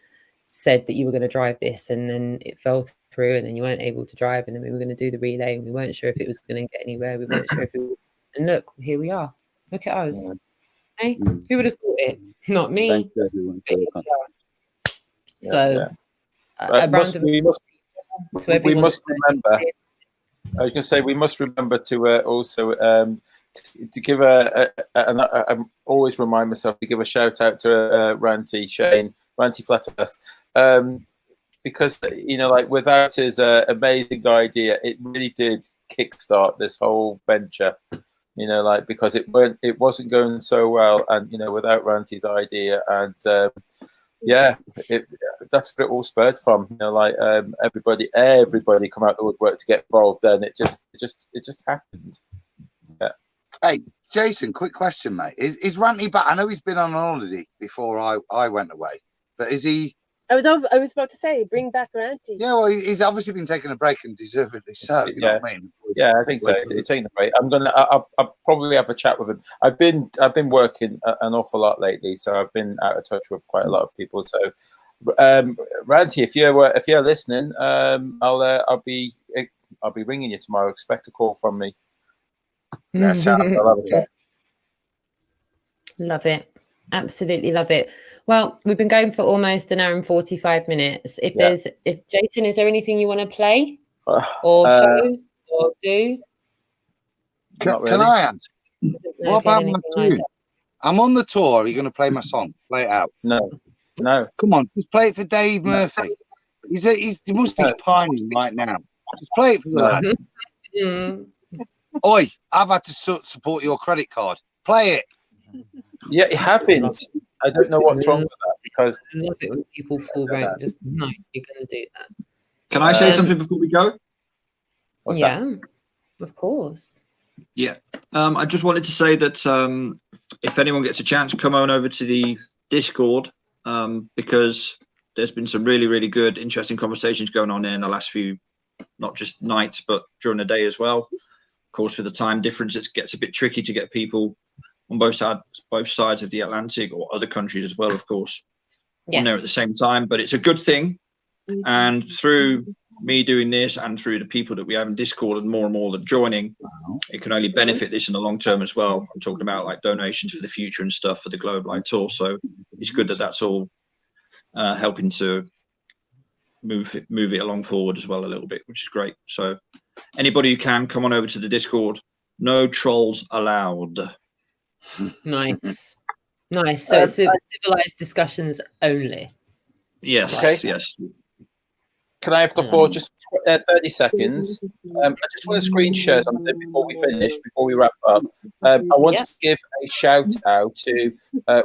said that you were going to drive this, and then it fell through, and then you weren't able to drive, and then we were going to do the relay, and we weren't sure if it was going to get anywhere. We weren't sure if it would. And look, here we are. Look at us. Yeah. Hey, who would have thought it? Not me. Thank you, everyone. So, we must remember. I was going to say we must remember to also to give I always remind myself to give a shout out to Ranty Shane, Ranty Flat Earth, because you know, like without his amazing idea, it really did kickstart this whole venture. You know, like because it wasn't going so well, and you know, without Ranty's idea, and yeah, that's what it all spurred from. You know, like everybody come out the woodwork to get involved, and it just happened. Yeah. Hey, Jason, quick question, mate. Is Ranty back? I know he's been on holiday before I went away, but is he? I was about to say, bring back Ranty. Yeah, well, he's obviously been taking a break, and deservedly so. You know what I mean? Yeah, I think so. It's taking a break. I'll probably have a chat with him. I've been working an awful lot lately, so I've been out of touch with quite a lot of people. So, Ranty, if you're listening, I'll be ringing you tomorrow. Expect a call from me. Yeah, love it. Absolutely love it. Well, we've been going for almost an hour and 45 minutes. If Jason, is there anything you want to play or show or do? Can I answer? What about my tune? I'm on the tour. Are you going to play my song? Play it out. No. Come on, just play it for Dave Murphy. He must be pining right now. Just play it for the lad. Oi, I've had to support your credit card. Play it. Yeah, you haven't. I don't know what's wrong with that, because I love it when people pull rank. Just no, you're going to do that. Can I say something before we go? What's that? Of course. Yeah, I just wanted to say that if anyone gets a chance, come on over to the Discord, because there's been some really, really good, interesting conversations going on there in the last few, not just nights, but during the day as well. Of course, with the time difference, it gets a bit tricky to get people on both sides of the Atlantic, or other countries as well, of course, on there at the same time. But it's a good thing. And through me doing this and through the people that we have in Discord and more that joining, it can only benefit this in the long term as well. I'm talking about like donations for the future and stuff for the Global Light Tour. So it's good that that's all helping to move it along forward as well a little bit, which is great. So anybody who can, come on over to the Discord. No trolls allowed. Nice. So it's civilized discussions only. Yes. Okay. Yes. Can I have the floor just 30 seconds? I just want to screen share something before we wrap up. I want to give a shout out to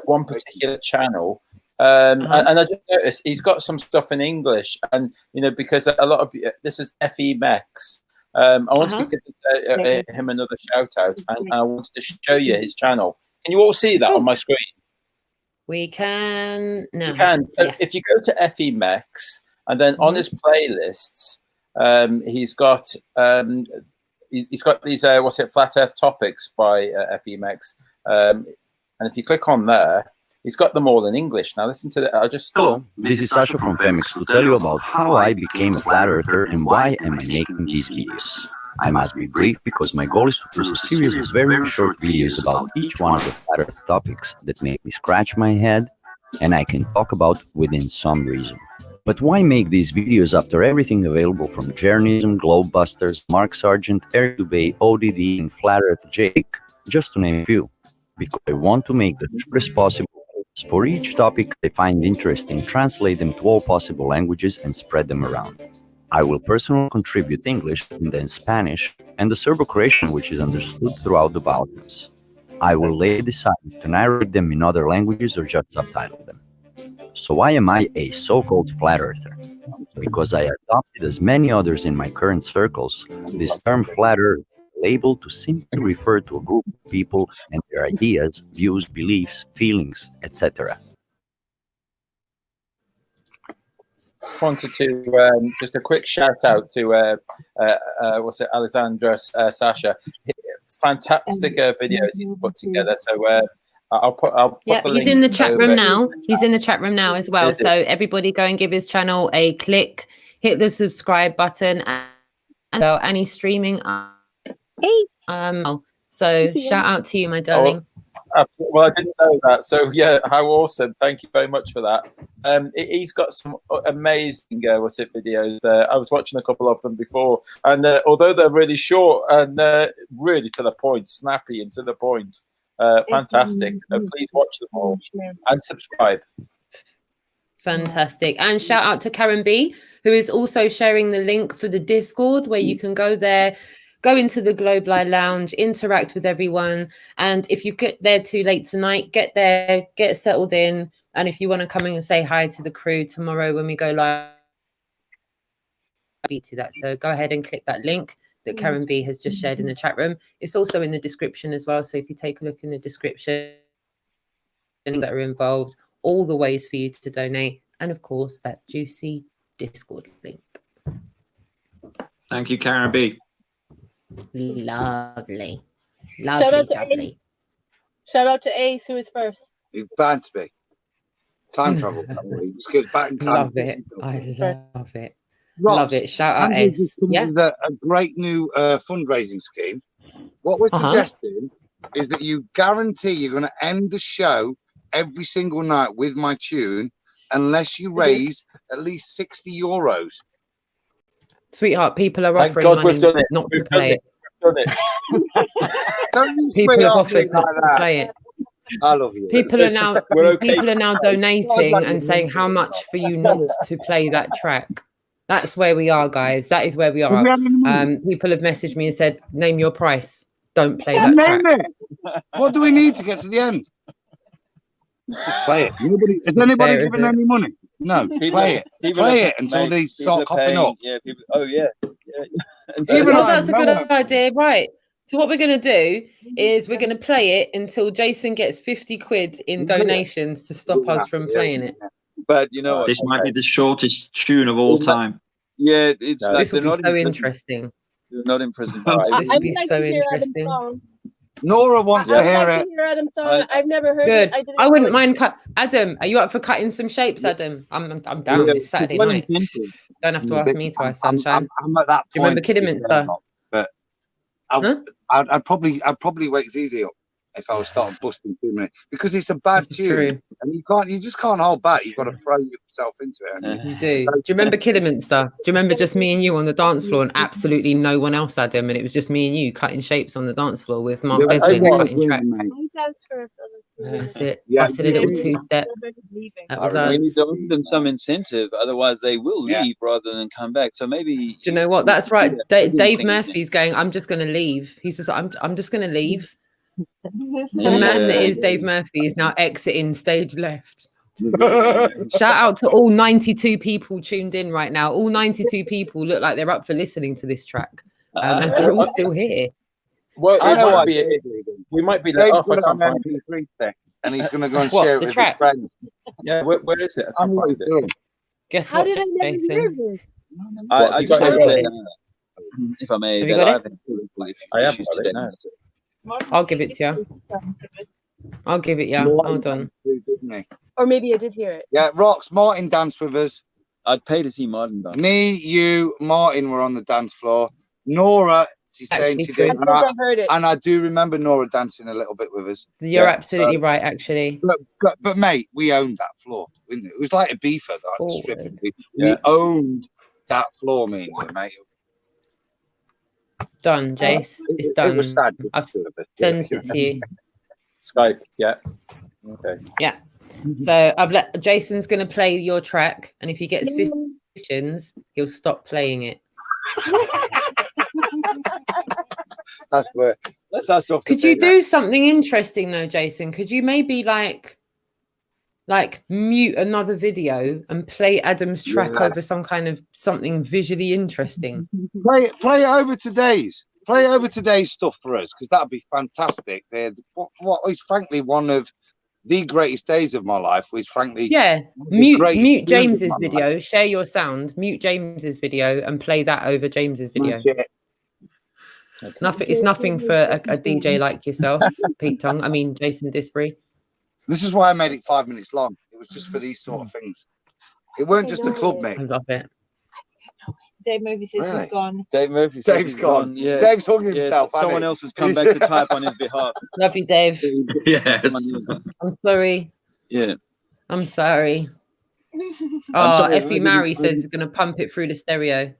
one particular channel. And I just noticed he's got some stuff in English, and because a lot of this is FE Mex. I wanted to give him another shout out, and I wanted to show you his channel. Can you all see that on my screen? We can now. You can. So if you go to FE Mex, and then on his playlists, he's got these Flat Earth Topics by FE Mex, and if you click on there, he's got them all in English. Now listen to that. Hello, this is Sasha from Femix to tell you about how I became a flat earther and why am I making these videos. I must be brief because my goal is to produce a series of very short videos about each one of the flat earth topics that make me scratch my head and I can talk about within some reason. But why make these videos after everything available from Journalism, Globebusters, Mark Sargent, Eric Dubay, ODD, and Flat Earth Jake, just to name a few? Because I want to make the shortest possible for each topic I find interesting, translate them to all possible languages and spread them around. I will personally contribute English and then Spanish and the Serbo-Croatian, which is understood throughout the Balkans. I will later decide if to narrate them in other languages or just subtitle them. So why am I a so-called flat earther? Because I adopted, as many others in my current circles, this term flat earth label to simply refer to a group of people and their ideas, views, beliefs, feelings, etc. Wanted to just a quick shout out to Alessandra Sasha. Fantastic videos he's put together. So I'll put the he's link in the chat room over. now. He's in the chat room now as well. So everybody go and give his channel a click, hit the subscribe button, and he's streaming. So shout out to you, my darling. Well, I didn't know that. So yeah, how awesome! Thank you very much for that. He's got some amazing videos. I was watching a couple of them before, and although they're really short and really to the point, snappy and to the point, fantastic. Please watch them all and subscribe. Fantastic. And shout out to Karen B, who is also sharing the link for the Discord where you can go there, go into the Globe Live Lounge, interact with everyone. And if you get there too late tonight, get there, get settled in. And if you want to come in and say hi to the crew tomorrow when we go live, to that. So go ahead and click that link that Karen B has just shared in the chat room. It's also in the description as well. So if you take a look in the description that are involved, all the ways for you to donate, and of course that juicy Discord link. Thank you, Karen B. Lovely. Shout out to Ace. Shout out to Ace, who is first. You're bound to be. Time travel. Good back in time. Love it. I love it. Ross, love it. Shout out Ace. Yeah. A great new fundraising scheme. What we're suggesting is that you guarantee you're going to end the show every single night with my tune unless you raise at least €60. Sweetheart, people are offering money not to play it. People have offered not to play it. I love you. People are now donating and saying how much for you not to play that track. That's where we are, guys. That is where we are. People have messaged me and said, name your price. Don't play that track. What do we need to get to the end? Just play it. Has anybody given any money? No, play it. Play it until they start coughing up. Yeah, people, That's a good idea, right? So what we're going to do is we're going to play it until Jason gets 50 quid in donations to stop us from playing it. But you know, this might be the shortest tune of all time. Yeah, it's like this will be so interesting. They're not in prison. This will be so interesting. Nora wants to hear it. Adam's song. I've never heard Good. it. I wouldn't mind cut. Adam, are you up for cutting some shapes, Adam? I'm down. It's Saturday night. Don't have to ask me twice, sunshine. I'm at that point. Do you remember Kidderminster? But I'd probably wake Zizi up if I was starting busting too many, because it's a bad tune, and you just can't hold back. You've got to throw yourself into it. You do. Do you remember Kidderminster? Do you remember just me and you on the dance floor and absolutely no one else, Adam? And it was just me and you cutting shapes on the dance floor with Mark Devlin cutting tracks. That's it. Busted a little two-step. That was us. We need to offer them some incentive, otherwise they will leave rather than come back. So maybe. Do you know what? That's right. Dave Murphy's going, I'm just going to leave. He says, I'm just going to leave. The man that is Dave Murphy is now exiting stage left. Shout out to all 92 people tuned in right now. All 92 people look like they're up for listening to this track, as they're all still here. Well, we might be there. And he's going to go and share it with his friends. Yeah, where is it? I can't find it. Guess How what, did I never Jason? hear this? I got it. If I may, have you got it? I have got it now. I'll give it to you. I'll give it you. Hold on. Or maybe I did hear it. Yeah, Rox, Martin danced with us. I'd pay to see Martin dance. Me, you, Martin were on the dance floor. Nora, she's saying she did. I heard it. And I do remember Nora dancing a little bit with us. You're absolutely right, actually. But mate, we owned that floor. It was like a beefer that stripping. We owned that floor, me and you, mate. Done, Jace. It's done. I've sent it to you. Skype, yeah. Okay. Yeah. So I've let Jason's going to play your track, and if he gets 50 questions, he'll stop playing it. That's where. That's our soft. Could you do something interesting though, Jason? Could you maybe like mute another video and play Adam's track over some kind of something visually interesting? Play it over today's. Play over today's stuff for us, because that'd be fantastic. What is frankly one of the greatest days of my life was frankly mute James's video. Share your sound. Mute James's video and play that over James's video. It's nothing for a DJ like yourself, Pete Tong. I mean Jason Disbury. This is why I made it 5 minutes long. It was just for these sort of things. It weren't just a club, mate. I love it. Dave Murphy says he's gone. Dave Murphy says Dave's gone. Yeah. Dave's hung himself. Someone else has come back to type on his behalf. Love you, Dave. Yeah. I'm sorry. Yeah. I'm sorry. Oh, Effie Mary says he's going to pump it through the stereo.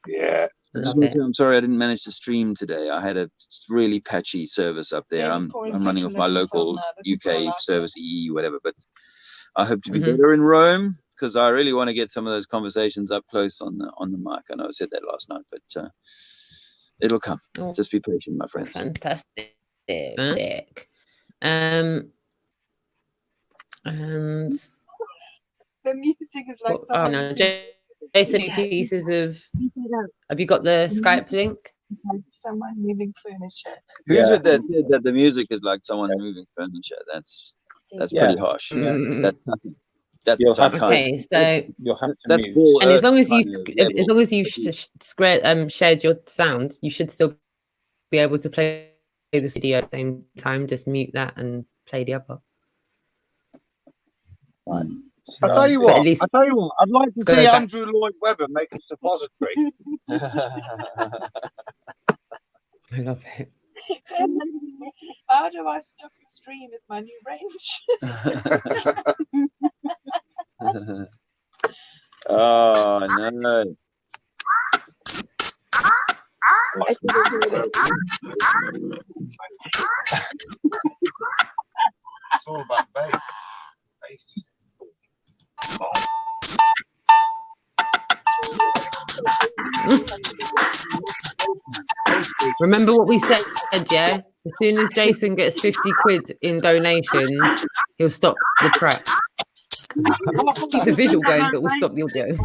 Yeah. I'm sorry I didn't manage to stream today. I had a really patchy service up there. I'm running off my local UK service, EE, whatever, but I hope to be better in Rome, because I really want to get some of those conversations up close on the mic. I know I said that last night, but it'll come. Just be patient, my friends. Fantastic. And the music is like Jason, pieces of. Have you got the Skype link? Someone moving furniture. Who's it that said that the music is like someone moving furniture? That's pretty harsh. That's okay. So you'll have to that's mute. And as long as you shared your sound, you should still be able to play the video at the same time. Just mute that and play the other. I'll tell you what. I'd like to see Andrew Lloyd Webber make a suppository. I love it. How do I stop the stream with my new range? Oh no. It's all about bass. Remember what we said, yeah? As soon as Jason gets 50 quid in donations, he'll stop the track. Keep the visual going, but we'll stop the audio.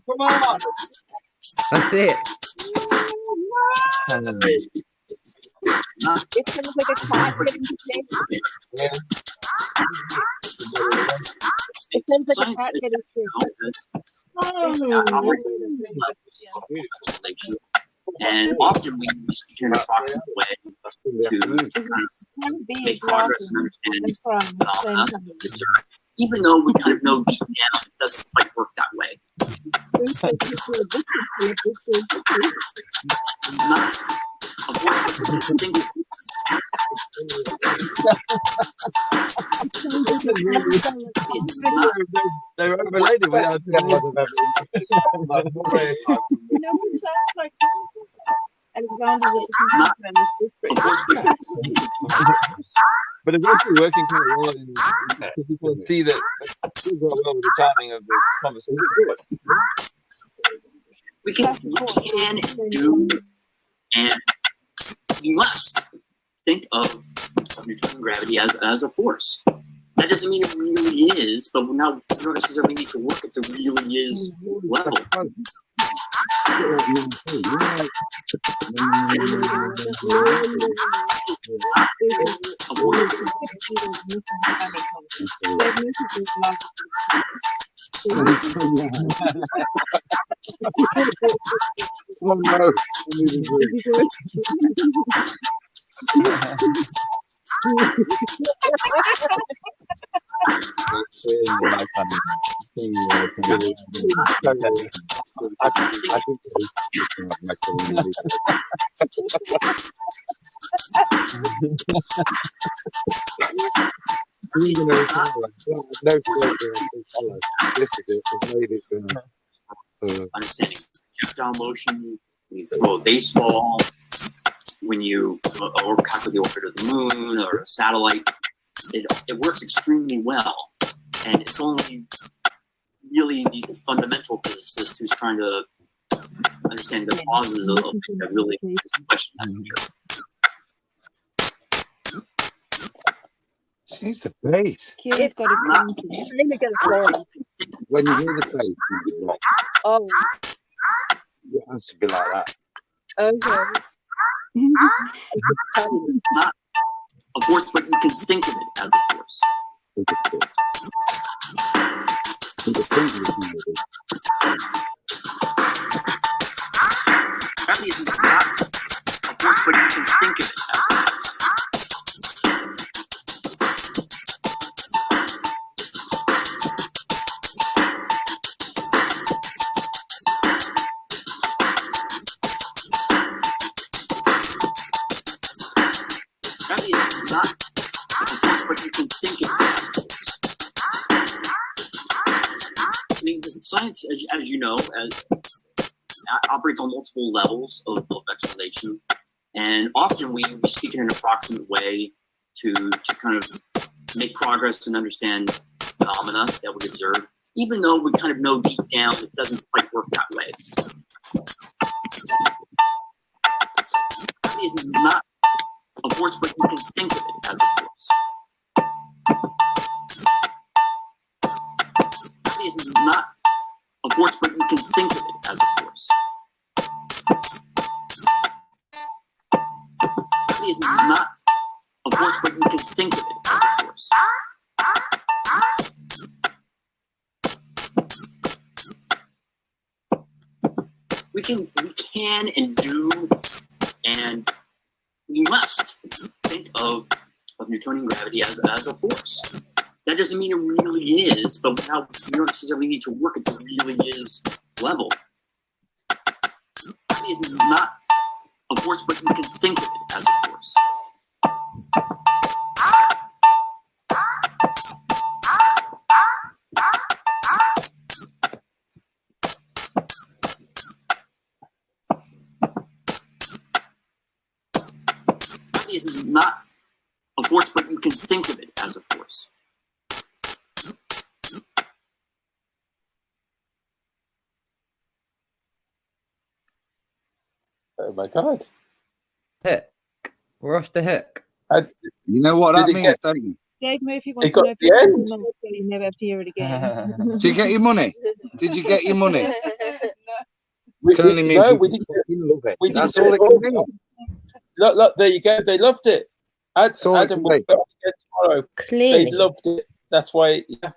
Come on. That's it. It sounds like a classic. It sounds like a cat getting sick. And often we speak in an approximate way to kind of make progress and understand phenomena, even though we kind of know deep down it doesn't quite work that way. They're unrelated without but it's actually working quite well because you can see that it's well with the timing of the conversation. We can do, and we must think of Newtonian gravity as a force. That doesn't mean it really is, but we don't necessarily need to work at the really is level. Understanding projectile motion, when you throw a baseball, when you or calculate the orbit of the moon or a satellite, it works extremely well. And it's only really the fundamental physicist who's trying to understand the causes of things that really question that here. She's the bass. Kira's got a when you hear the bass, you like, oh, it has to be like that. okay. It's not a force, but you can think of it as a force. Gravity is not a force, but you can think of it as a force. Gravity is not a force, but you can think of it as a force. I mean, science, as you know, operates on multiple levels of explanation, and often we speak in an approximate way to kind of make progress and understand phenomena that we observe, even though we kind of know deep down it doesn't quite work that way. It is not a force, but you can think of it as a force. It is not a force, but you can think of it as a force. It is not a force, but you can think of it as a force. We can and do, and we must think of Newtonian gravity as a force. That doesn't mean it really is, but we don't necessarily need to work at the really is level. It is not a force, but you can think of it as a force. It is not a force, but you can think of it as a force. Oh my God. Hook. We're off the hook. You know what that means, don't you? Dave Murphy wants to know if you never have to hear it again. Did you get your money? Did you get your money? We can only mean we didn't love it. We That's didn't all it can mean. Look, there you go. They loved it. Adam will go again tomorrow. Clearly. They loved it. That's why, yeah.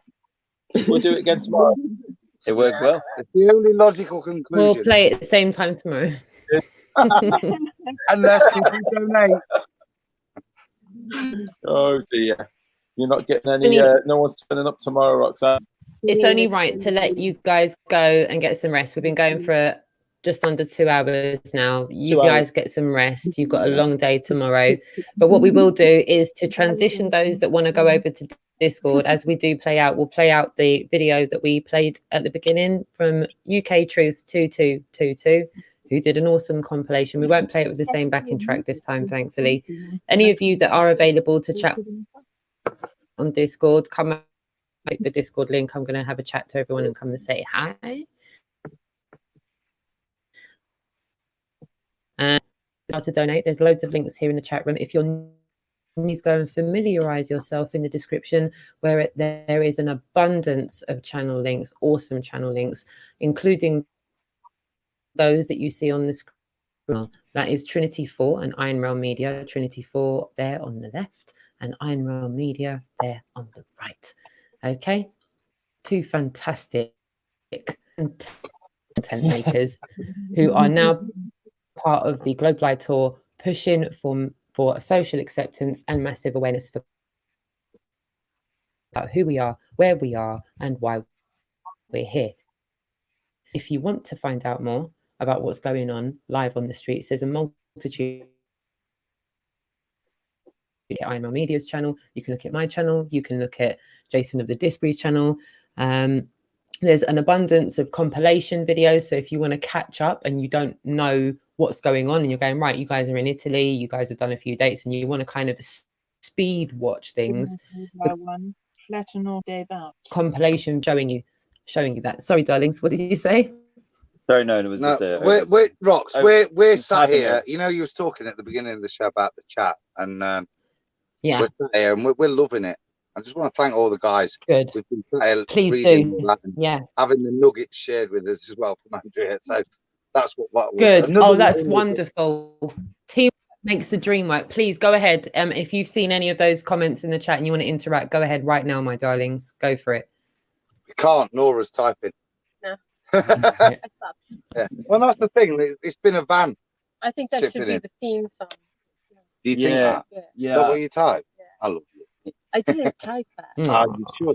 We'll do it again tomorrow. It worked well. It's the only logical conclusion. We'll play it at the same time tomorrow. Unless people donate. Oh dear. You're not getting any, no one's turning up tomorrow, Roxanne. It's only right to let you guys go and get some rest. We've been going for just under 2 hours now. You guys get some rest. You've got a long day tomorrow. But what we will do is to transition those that want to go over to Discord. As we do play out, we'll play out the video that we played at the beginning from UK Truth 2222, who did an awesome compilation. We won't play it with the same backing track this time, thankfully. Any of you that are available to chat on Discord, come out the Discord link. I'm going to have a chat to everyone and come and say hi. How to donate. There's loads of links here in the chat room. If you're please go and familiarize yourself in the description, where there is an abundance of channel links, awesome channel links, including those that you see on the screen. That is Trinity 4 and Iron Realm Media. Trinity 4 there on the left and Iron Realm Media there on the right. Okay, two fantastic content makers who are now part of the Global Eye Tour, pushing for social acceptance and massive awareness for about who we are, where we are, and why we're here. If you want to find out more about what's going on live on the streets, there's a multitude. You can look at IML Media's channel, you can look at my channel, you can look at Jason of the Disbury's channel. There's an abundance of compilation videos. So if you want to catch up and you don't know what's going on and you're going, right, you guys are in Italy, you guys have done a few dates and you want to kind of speed watch things. Flatten all day about. Compilation showing you that. Sorry, darlings, what did you say? Sorry, no, it was just we're Rox, we're sat here. You know, you was talking at the beginning of the show about the chat, and yeah, we're sat here and we're loving it. I just want to thank all the guys. Good. We've been sat here please do. Yeah, having the nuggets shared with us as well from Andrea. So that's what that was. Good. Oh, that's wonderful. Team makes the dream work. Please go ahead. If you've seen any of those comments in the chat and you want to interact, go ahead right now, my darlings. Go for it. You can't. Nora's typing. No. Yeah. Well, that's the thing. It's been a van. I think that should be the theme song. Do you think that? Yeah. Is that what you type? Yeah. I love you. I didn't type that. Are you sure?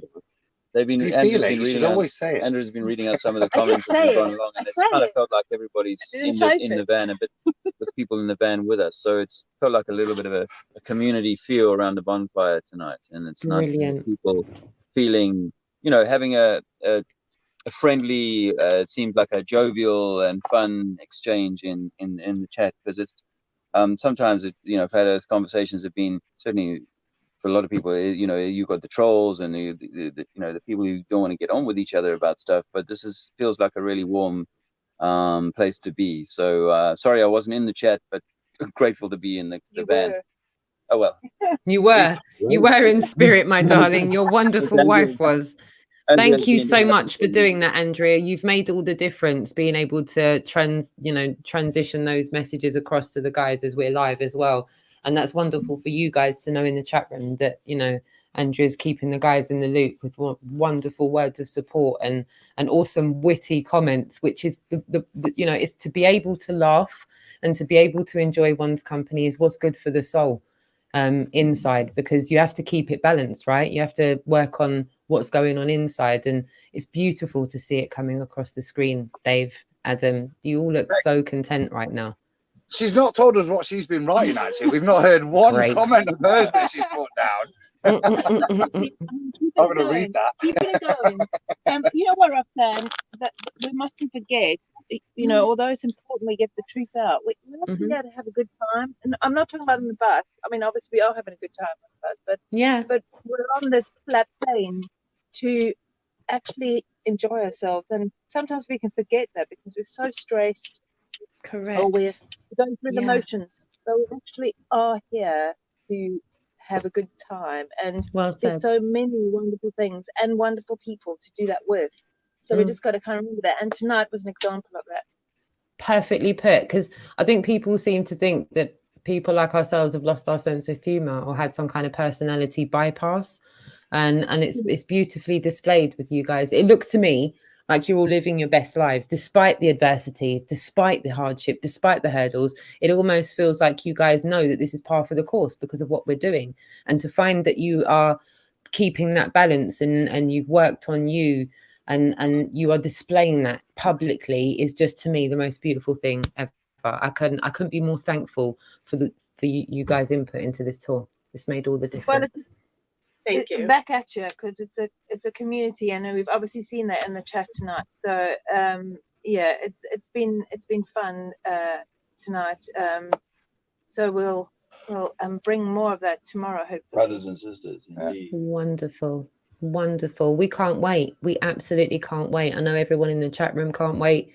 They've been. You should always say it. Andrew's been reading out some of the comments as we've gone along, and it's kind of felt like everybody's in the van, a bit with people in the van with us. So it's felt like a little bit of a community feel around the bonfire tonight, and it's nice people feeling, you know, having a friendly, it seems like a jovial and fun exchange in the chat, because it's sometimes I've had those conversations have been certainly. For a lot of people, you know, you've got the trolls and the people who don't want to get on with each other about stuff. But this feels like a really warm place to be. So sorry I wasn't in the chat, but grateful to be in the van. Oh well, you were in spirit, my darling. Your wonderful wife was. Thank you so much for doing that, Andrea. You've made all the difference, being able to transition those messages across to the guys as we're live as well. And that's wonderful for you guys to know in the chat room that, you know, Andrea's keeping the guys in the loop with wonderful words of support and awesome witty comments, which is the is to be able to laugh and to be able to enjoy one's company is what's good for the soul inside, because you have to keep it balanced, right? You have to work on what's going on inside, and it's beautiful to see it coming across the screen. Dave, Adam, you all look so content right now. She's not told us what she's been writing, actually. We've not heard one comment of hers that she's put down. I'm going to read that. Keep it going. You know what, Roxanne? That we mustn't forget, you know, although it's important we get the truth out, we have to be able to have a good time. And I'm not talking about on the bus. I mean, obviously we are having a good time on the bus, but we're on this flat plane to actually enjoy ourselves. And sometimes we can forget that because we're so stressed. Correct. Or we're going through the motions. So we actually are here to have a good time. And there's so many wonderful things and wonderful people to do that with. So we just got to kind of remember that. And tonight was an example of that. Perfectly put, because I think people seem to think that people like ourselves have lost our sense of humor or had some kind of personality bypass. and it's beautifully displayed with you guys. It looks to me like you're all living your best lives, despite the adversities, despite the hardship, despite the hurdles. It almost feels like you guys know that this is par for the course because of what we're doing. And to find that you are keeping that balance and you've worked on you and you are displaying that publicly is just, to me, the most beautiful thing ever. I couldn't be more thankful for you guys' input into this tour. It's made all the difference. Thank you. Back at you, because it's a community, and we've obviously seen that in the chat tonight. So yeah, it's been fun tonight. So we'll bring more of that tomorrow, hopefully. Brothers and sisters, indeed. Wonderful. We can't wait. We absolutely can't wait. I know everyone in the chat room can't wait.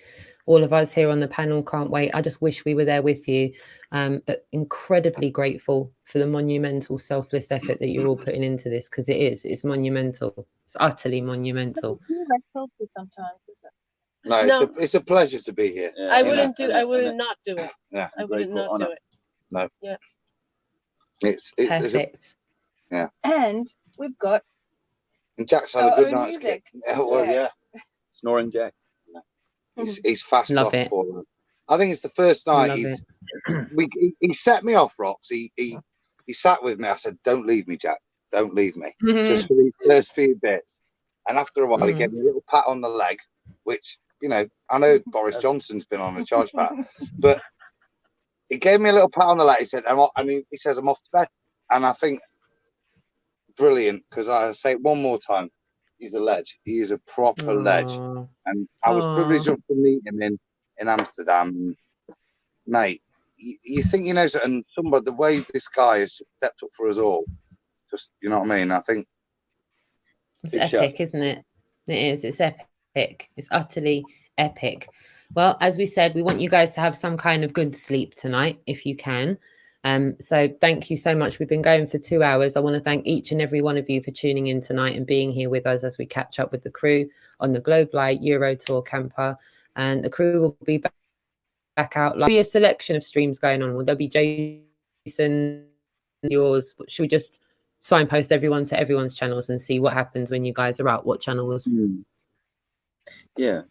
All of us here on the panel can't wait. I just wish we were there with you. But incredibly grateful for the monumental selfless effort that you're all putting into this, because it's monumental. It's utterly monumental. Sometimes, is it? No, it's a pleasure to be here. Yeah, I wouldn't not do it. Yeah, I wouldn't not do it. No. Yeah. It's perfect. Yeah. And we've got. And Jack's had a good night's music. Yeah. Snoring Jack. He's fast Love off. it. I think it's the first night he set me off, Rox. He sat with me. I said, "Don't leave me, Jack. Don't leave me." Just for these first few bits. And after a while, he gave me a little pat on the leg, which, you know, I know Boris Johnson's been on a charge pat, but he gave me a little pat on the leg. He said, he said, "I'm off to bed." And I think brilliant, because I say it one more time. He's a ledge. He is a proper ledge. And I was privileged enough to meet him in Amsterdam. Mate, you think you know, and somebody, the way this guy has stepped up for us all, just, you know what I mean? I think it's epic, isn't it? It is. It's epic. It's utterly epic. Well, as we said, we want you guys to have some kind of good sleep tonight, if you can. So thank you so much. We've been going for 2 hours. I want to thank each and every one of you for tuning in tonight and being here with us as we catch up with the crew on the Globe Light Euro Tour camper. And the crew will be back out. There'll be a selection of streams going on. Will there be Jason, yours? Should we just signpost everyone to everyone's channels and see what happens when you guys are out? What channel was? Yeah.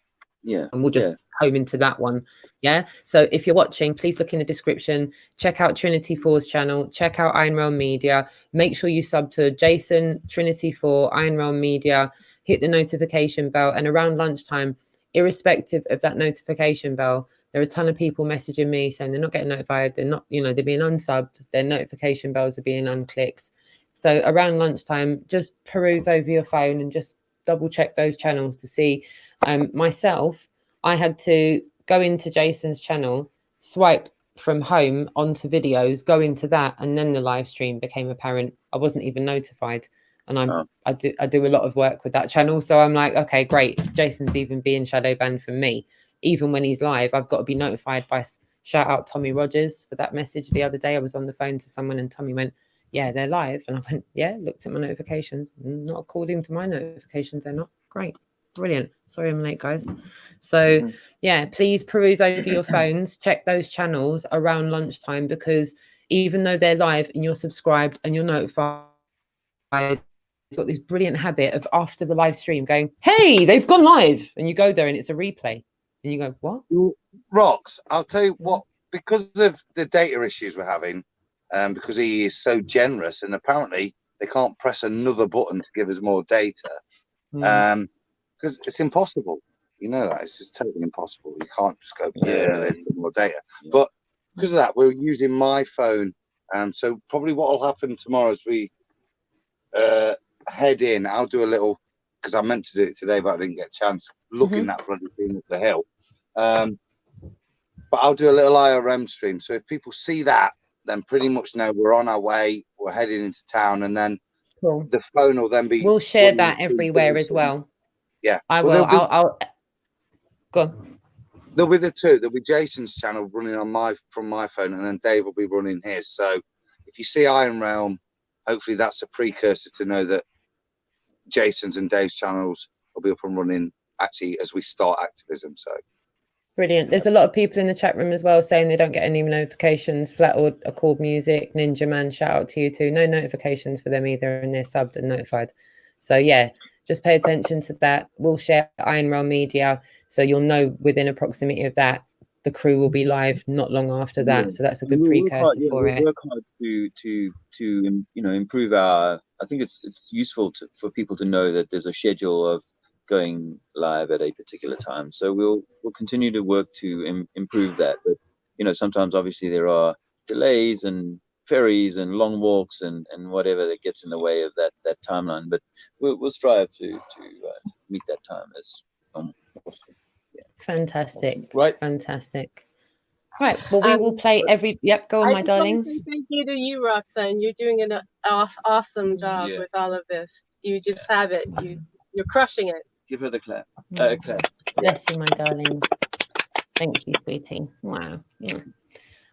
And we'll just home into that one. Yeah. So if you're watching, please look in the description, check out Trinity 4's channel, check out Iron Realm Media. Make sure you sub to Jason, Trinity 4, Iron Realm Media, hit the notification bell. And around lunchtime, irrespective of that notification bell, there are a ton of people messaging me saying they're not getting notified. They're not, they're being unsubbed. Their notification bells are being unclicked. So around lunchtime, just peruse over your phone and just double check those channels to see. Myself, I had to go into Jason's channel, swipe from home onto videos, go into that, and then the live stream became apparent. I wasn't even notified, and I do a lot of work with that channel, so I'm like, okay, great. Jason's even being shadow banned from me, even when he's live. I've got to be notified by. Shout out Tommy Rogers for that message the other day. I was on the phone to someone, and Tommy went, "Yeah, they're live," and I went, "Yeah." Looked at my notifications. Not according to my notifications, they're not. Great. Brilliant. Sorry I'm late, guys. So yeah, please peruse over your phones, check those channels around lunchtime, because even though they're live and you're subscribed and you're notified, it's got this brilliant habit of after the live stream going, "Hey, they've gone live," and you go there and it's a replay and you go, "What?" Rox, I'll tell you what, because of the data issues we're having, because he is so generous, and apparently they can't press another button to give us more data. Because it's impossible, you know that it's just totally impossible. You can't just go more data. But because of that, we're using my phone. So probably what will happen tomorrow as we head in, I'll do a little, because I meant to do it today, but I didn't get a chance. Looking that bloody thing up the hill. But I'll do a little IRM stream. So if people see that, then pretty much know we're on our way. We're heading into town, and then the phone will then be. We'll share that everywhere as well. Yeah, I will. I'll go on. There'll be the two. There'll be Jason's channel running on from my phone, and then Dave will be running his. So if you see Iron Realm, hopefully that's a precursor to know that Jason's and Dave's channels will be up and running actually as we start Activism. So Brilliant. There's a lot of people in the chat room as well saying they don't get any notifications. Flat or Accord Music, Ninja Man, shout out to you too. No notifications for them either, and they're subbed and notified. So yeah, just pay attention to that. We'll share Iron Rail Media, so you'll know within a proximity of that, the crew will be live not long after that. Yeah. So that's a good precursor for it. We'll work hard to improve our. I think it's useful for people to know that there's a schedule of going live at a particular time. So we'll continue to work to improve that. But sometimes obviously there are delays and ferries and long walks and whatever that gets in the way of that timeline. But we'll strive to meet that time as normal. Fantastic. Right. Fantastic. Right. Well, we will play every. Yep. Go on, my darlings. Thank you to you, Roxanne. You're doing an awesome job with all of this. You just have it. You're crushing it. Give her the clap. Clap. Bless you, my darlings. Thank you, sweetie. Wow. Yeah.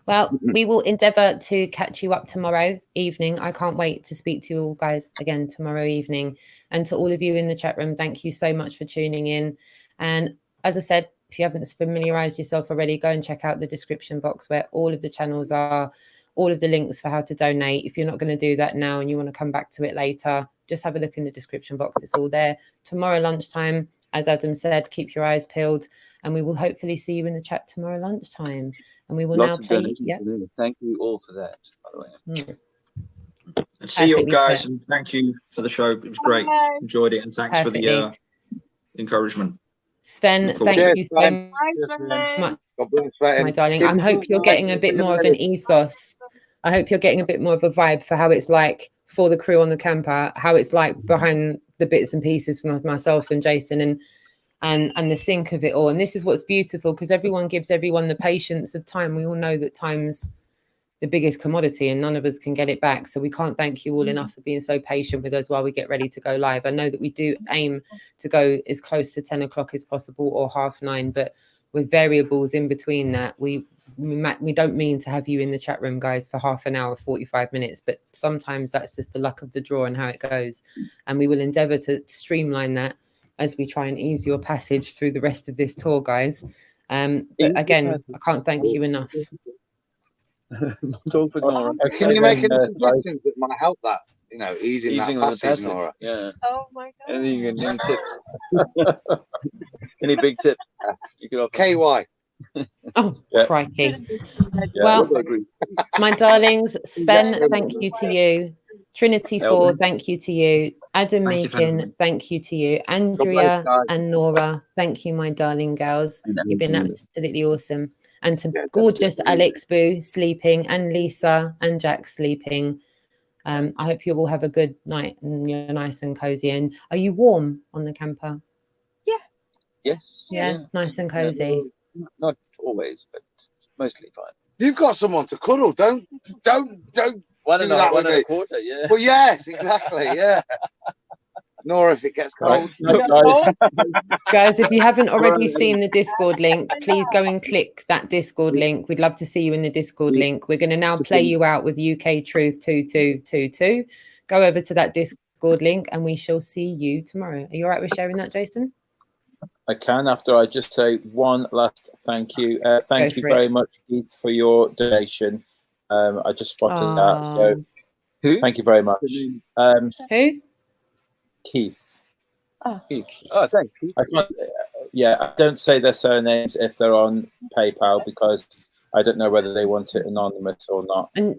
Well, we will endeavour to catch you up tomorrow evening. I can't wait to speak to you all guys again tomorrow evening. And to all of you in the chat room, thank you so much for tuning in. And as I said, if you haven't familiarised yourself already, go and check out the description box where all of the channels are, all of the links for how to donate. If you're not going to do that now and you want to come back to it later, just have a look in the description box. It's all there. Tomorrow lunchtime, as Adam said, keep your eyes peeled, and we will hopefully see you in the chat tomorrow lunchtime. And we will now play. Yeah. Thank you all for that, by the way. And see you all, guys, and thank you for the show. It was great. Enjoyed it, and thanks for the encouragement. Sven, thank you so much, my darling. I hope you're getting a bit more of an ethos. I hope you're getting a bit more of a vibe for how it's like for the crew on the camper, how it's like behind the bits and pieces from myself and Jason and the sync of it all. And this is what's beautiful, because everyone gives everyone the patience of time. We all know that time's the biggest commodity and none of us can get it back. So we can't thank you all enough for being so patient with us while we get ready to go live. I know that we do aim to go as close to 10 o'clock as possible or 9:30, but with variables in between that, we don't mean to have you in the chat room, guys, for half an hour, 45 minutes, but sometimes that's just the luck of the draw and how it goes. And we will endeavour to streamline that as we try and ease your passage through the rest of this tour, guys. But again, I can't thank you enough. Can you make any suggestions that might help that? Easing that passage, Nora. Yeah. Oh my God. Any tips? Any big tips you could offer? KY. Oh, crikey. Well, my darlings, Sven, thank you to you. Trinity 4, thank you to you. Adam Meakin, thank you to you. Andrea and Nora, thank you, my darling girls. You've been absolutely awesome. And to gorgeous Alex Boo sleeping, and Lisa and Jack sleeping. I hope you all have a good night and you're nice and cozy. And are you warm on the camper? Yeah. Yes. Yeah, nice and cozy. Not always, but mostly fine. You've got someone to cuddle. Don't one do and that one with and me. a quarter, yeah. Well, yes, exactly, yeah. Nor if it gets cold. Guys, if you haven't already seen the Discord link, please go and click that Discord link. We'd love to see you in the Discord link. We're going to now play you out with UK Truth 2222. Go over to that Discord link and we shall see you tomorrow. Are you all right with sharing that, Jason? I can, after I just say one last thank you. Thank you very much, Keith, for your donation. I just spotted that. So thank you very much. Who? Keith. Oh, thanks. I don't say their surnames if they're on PayPal because I don't know whether they want it anonymous or not. On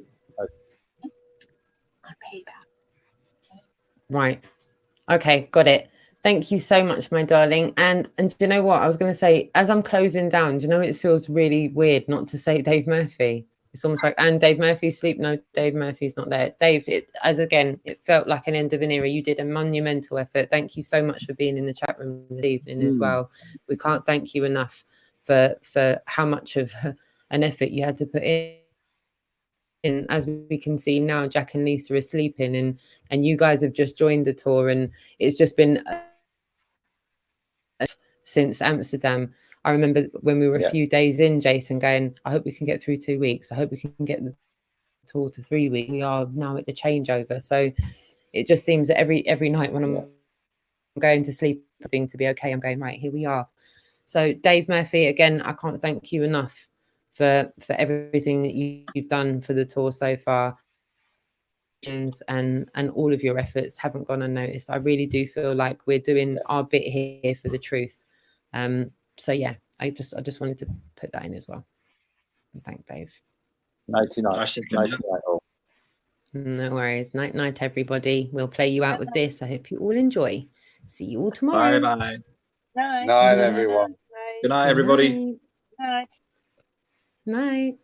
PayPal. Right. Okay, got it. Thank you so much, my darling. And do you know what I was going to say? As I'm closing down, do you know it feels really weird not to say Dave Murphy? It's almost like, and Dave Murphy sleep. No, Dave Murphy's not there. Dave, it felt like an end of an era. You did a monumental effort. Thank you so much for being in the chat room this evening as well. We can't thank you enough for how much of an effort you had to put in. As we can see now, Jack and Lisa are sleeping, and you guys have just joined the tour, and it's just been since Amsterdam. I remember when we were a few days in, Jason going, I hope we can get through 2 weeks. I hope we can get the tour to 3 weeks. We are now at the changeover. So it just seems that every night when I'm going to sleep, everything to be okay, I'm going, right, here we are. So Dave Murphy, again, I can't thank you enough for everything that you've done for the tour so far. And all of your efforts haven't gone unnoticed. I really do feel like we're doing our bit here for the truth. So yeah, I just wanted to put that in as well. And thank Dave. 99. No worries. Night, everybody. We'll play you out with this. I hope you all enjoy. See you all tomorrow. Bye. Night, everyone. Good night, everybody. Night.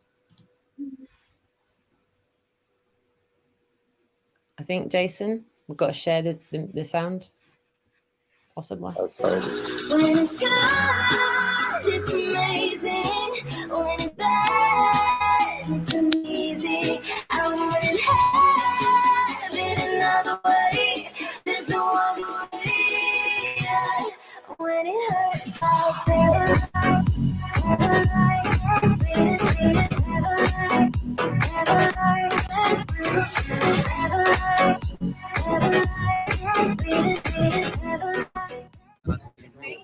I think, Jason, we've got to share the sound. Possibly. Oh, sorry. When it's good, it's amazing. When it's bad, it's uneasy. I wouldn't have it another way. There's no other way. When it hurts, I'll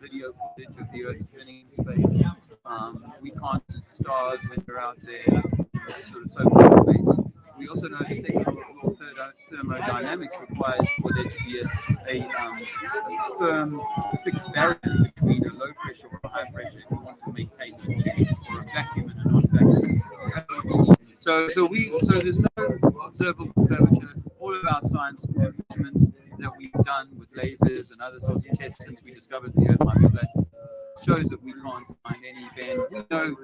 video footage of the Earth spinning in space. We can't see stars when they're out there, sort of so-called space. We also know the second law of thermodynamics requires for there to be a firm, fixed barrier between a low pressure or a high pressure if you want to maintain those changes, or a vacuum and a non-vacuum. So there's no observable curvature. All of our science measurements that we've done with lasers and other sorts of tests since we discovered the Earth might be flat shows that we can't find any bend. We know,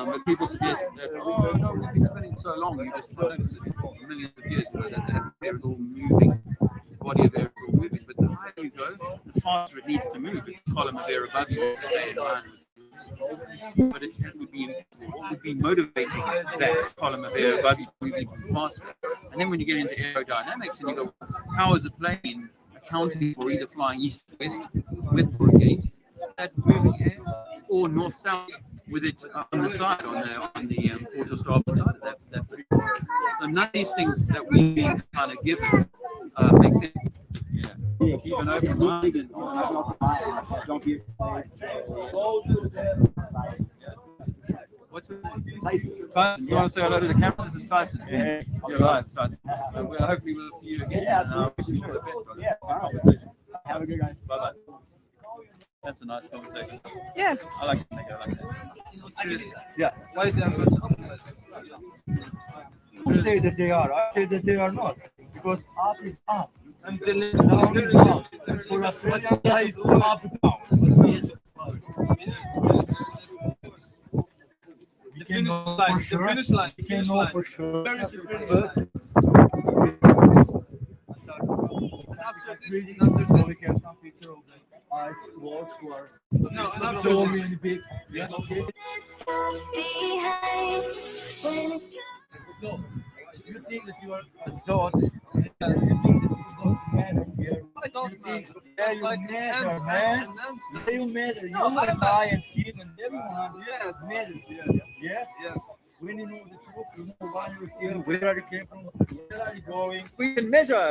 but people suggest that, oh no, we've been spinning so long, you just can't notice it for millions of years. That the atmosphere is all moving, this body of air is all moving. But the higher you go, the faster it needs to move. The column of air above you needs to stay in line. But it would be impossible. What would be motivating that column of air above you to move even faster? And then when you get into aerodynamics and you go, how is a plane accounting for either flying east to west, with or against that moving air, or north south with it on the side, on the port or starboard side of that. So none of these things that we've been kind of given make sense. Yeah. Keep an open mind and don't be afraid. What's your name? Tyson. You want to say hello to the camera? This is Tyson. Yeah. You're live, Tyson. Hopefully we'll see you again. Yeah. Wish you all the best, brother. Yeah. Conversation. Have a good night. Bye bye. That's a nice conversation. Yeah. I like to think I like that. Yeah. Why did You say that they are. I say that they are not. Because up is up. And down is down. And for Australia, that is up down. You can know for sure. You can know for sure. Reading after so we can some picture of the ice walls who are so many big. Yeah, okay. So, you think that you are a dot, you think that you don't matter here. You think, yeah, you matter, man. Yeah, you matter. You and I and him and everyone. Yes, matters. Yeah? Yes. When you know the truth, you know why you're here, where you came from, where are you going. We can measure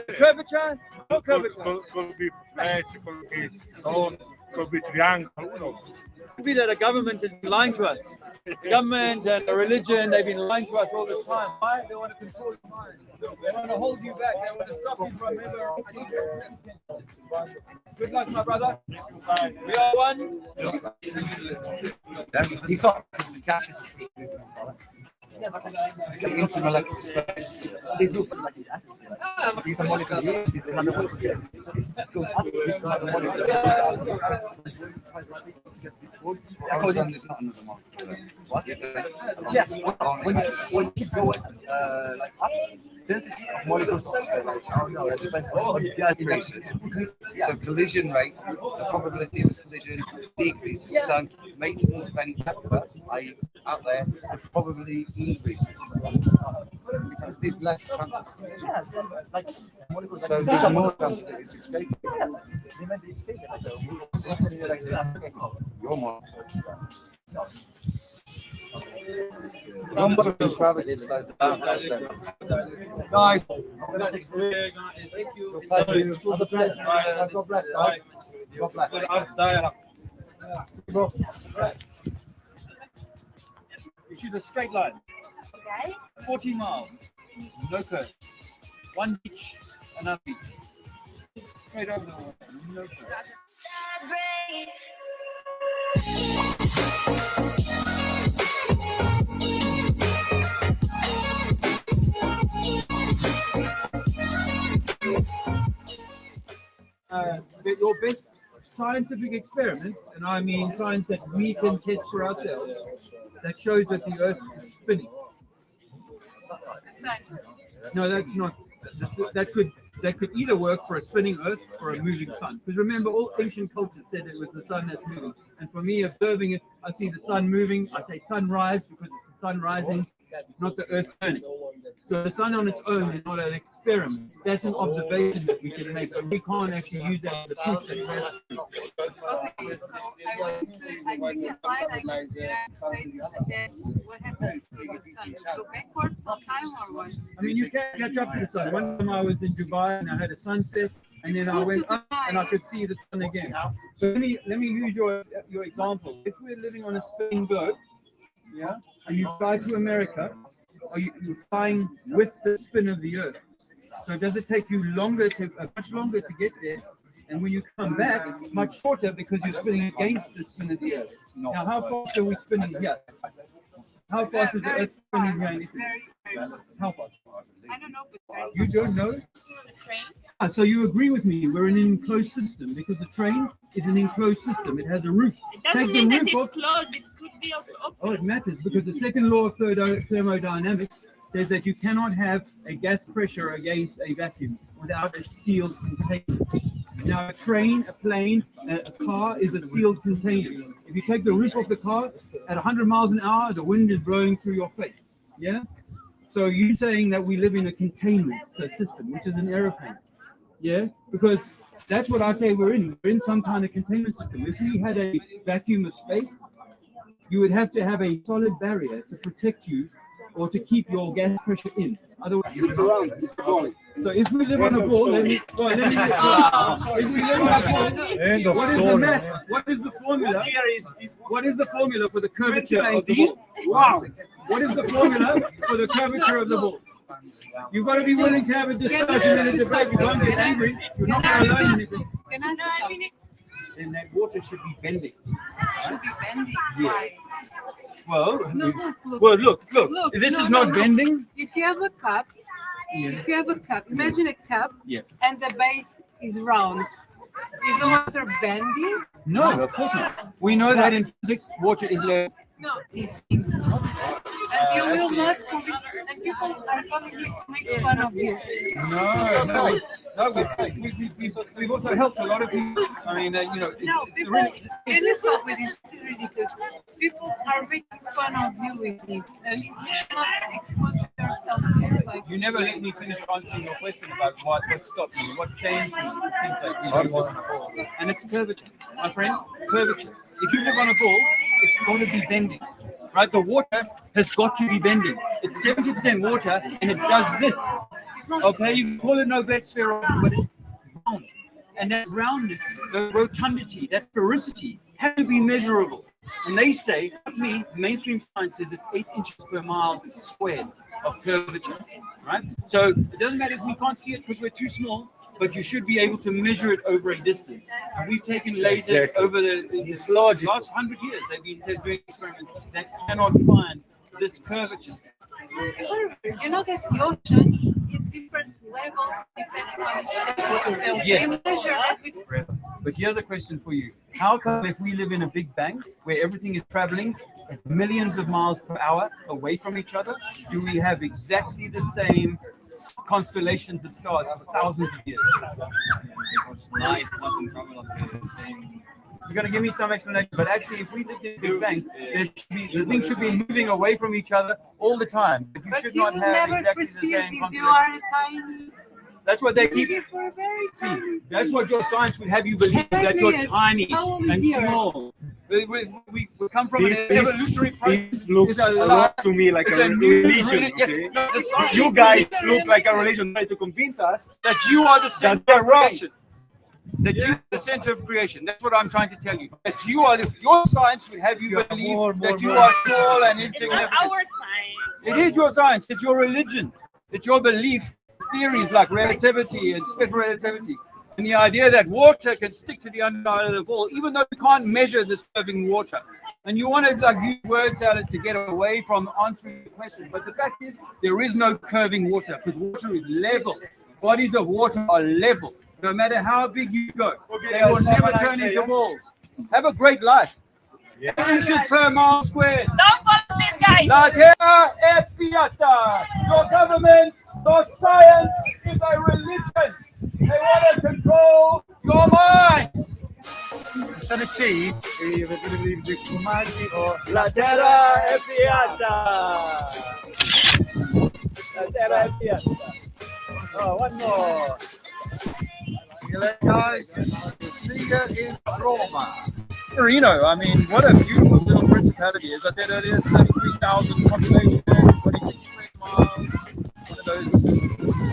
curvature, no curvature. Could be flat, could be stone, could be triangle, who knows? Could be that a government has been lying to us. The government and the religion, they've been lying to us all this time. Why? They want to control your mind. They want to hold you back. They want to stop you from ever. Good luck, my brother. We are one. You can't, because the gases are getting into molecular space. There's no like atmosphere. These are molecules here, these are another molecule here. So if it goes up, this is another molecule. According, it's not another molecule. What? Yes. When you keep going like up, density of molecules like I don't know, it depends on the gas increases. So collision rate, the probability of collision decreases. So maintenance of any factor, i.e. out there, probably increases. Because there's less chance. So there's more chance that it's escaping. You're more. Number of gravity slows down. Guys, thank you. God bless. God bless. God bless. You choose a straight line. Okay. 40 miles. No curve. One beach, another beach. Straight over the water. No curve. Your best scientific experiment, and I mean science that we can test for ourselves, that shows that the Earth is spinning. No, that's not. That could either work for a spinning Earth or a moving sun. Because remember, all ancient cultures said it was the sun that's moving. And for me, observing it, I see the sun moving. I say sunrise because it's the sun rising, not the Earth turning. So the sun on its own is not an experiment. That's an observation that we can make, but we can't actually use that as a proof that that's true. Okay, so I can apply like the United States, and then what happens to the sun? Go backwards in time or what? I mean, you can't catch up to the sun. One time I was in Dubai and I had a sunset, and then I went up and I could see the sun again. So let me use your example. If we're living on a spinning globe, yeah, and you fly to America, or you're flying with the spin of the Earth. So does it take you much longer to get there? And when you come back, much shorter because you're spinning against the spin of the Earth. Now, how fast are we spinning here? How fast is the Earth spinning here? How fast? I don't know, but you don't know? The train? So you agree with me? We're in an enclosed system because a train is an enclosed system. It has a roof. It doesn't mean that it's closed. It could be also open. Oh, it matters because the second law of thermodynamics says that you cannot have a gas pressure against a vacuum without a sealed container. Now, a train, a plane, a car is a sealed container. If you take the roof off the car at 100 miles an hour, the wind is blowing through your face. Yeah? So you're saying that we live in a containment system, which is an aeroplane. Yeah? Because that's what I say we're in. We're in some kind of containment system. If we had a vacuum of space, you would have to have a solid barrier to protect you or to keep your gas pressure in. Otherwise, it's around. It's going. So if we live on a ball, if we live on a ball, what is the math? What is the formula? What is the formula for the curvature of the ball? Wow. What is the formula for the curvature of the ball? You've got to be willing to have a discussion and a debate. You don't get angry. You're not going to learn anything. Can I say something? And that water should be bending. Should be bending. Yeah. Why? Well, Look. This is not bending. If you have a cup, imagine a cup, and the base is round. Is the water bending? No, of course not. We know that in physics, water is level. No, these things. And you will not convince, and people are coming here to make fun of you. No. We've also helped a lot of people. I mean, No, people, can you stop with this? This is ridiculous. People are making fun of you with this, and you should not expose yourself to it. Like you never let me finish answering your question about what stopped me, what changed me to think that we live on a ball. And it's curvature, my friend, curvature. If you live on a ball, it's got to be bending, right? The water has got to be bending. It's 70% water, and it does this. Okay, you can call it no bet sphere, but it's round. And that roundness, the rotundity, that sphericity, has to be measurable. And they say, not me, mainstream science says it's 8 inches per mile squared of curvature, right? So it doesn't matter if we can't see it because we're too small, but you should be able to measure it over a distance. And we've taken lasers over the last 100 years. They've been doing experiments that cannot find this curvature. You know that the ocean is different levels depending on its depth. Yes. They measure that with... But here's a question for you. How come if we live in a big bang where everything is traveling at millions of miles per hour away from each other, do we have exactly the same constellations of stars for thousands of years? Light doesn't travel at the same. You're going to give me some explanation, but actually, if we did the Big Bang, the things should be moving away from each other all the time. But you should not have exactly the same this. You are tiny. That's what they keep. See, that's what your science would have you believe, is that you're tiny and small. We come from an evolutionary process. This looks a lot to me like a religion. Okay? You guys look like a religion trying to convince us that you are the center of creation. That you are the center of creation. That's what I'm trying to tell you. That you are your science will have you believe that you are small and insignificant. It's not our science. It is your science. It's your religion. It's your belief. Theories like relativity and special relativity. And the idea that water can stick to the underside of the ball, even though you can't measure this curving water. And you want to use word salad to get away from answering the question. But the fact is, there is no curving water because water is level. Bodies of water are level. No matter how big you go, they will never turn into balls. Have a great life. Inches per mile squared. Don't follow this guy. La terra è piatta. Your government, your science is a religion. They want to control your mind. Instead of cheese, we're going to leave the formaggi or La terra è piatta. La terra è piatta. Oh, one more. Guys, see you in Roma. Marino, I mean, what a beautiful little principality. As I said earlier, 33,000 population, 26 square miles. One of those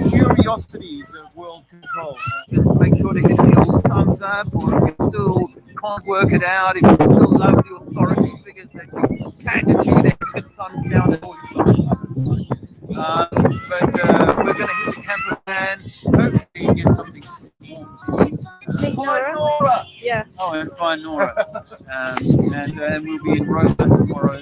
curiosities of world control. Just make sure to hit the old thumbs up, or if you still can't work it out, if you still love the authority figures that you handed to you, then hit thumbs down for you. But we're going to hit the camper van. Hopefully, get something Find Nora. Yeah. Oh, and find Nora. And we'll be in Rome tomorrow.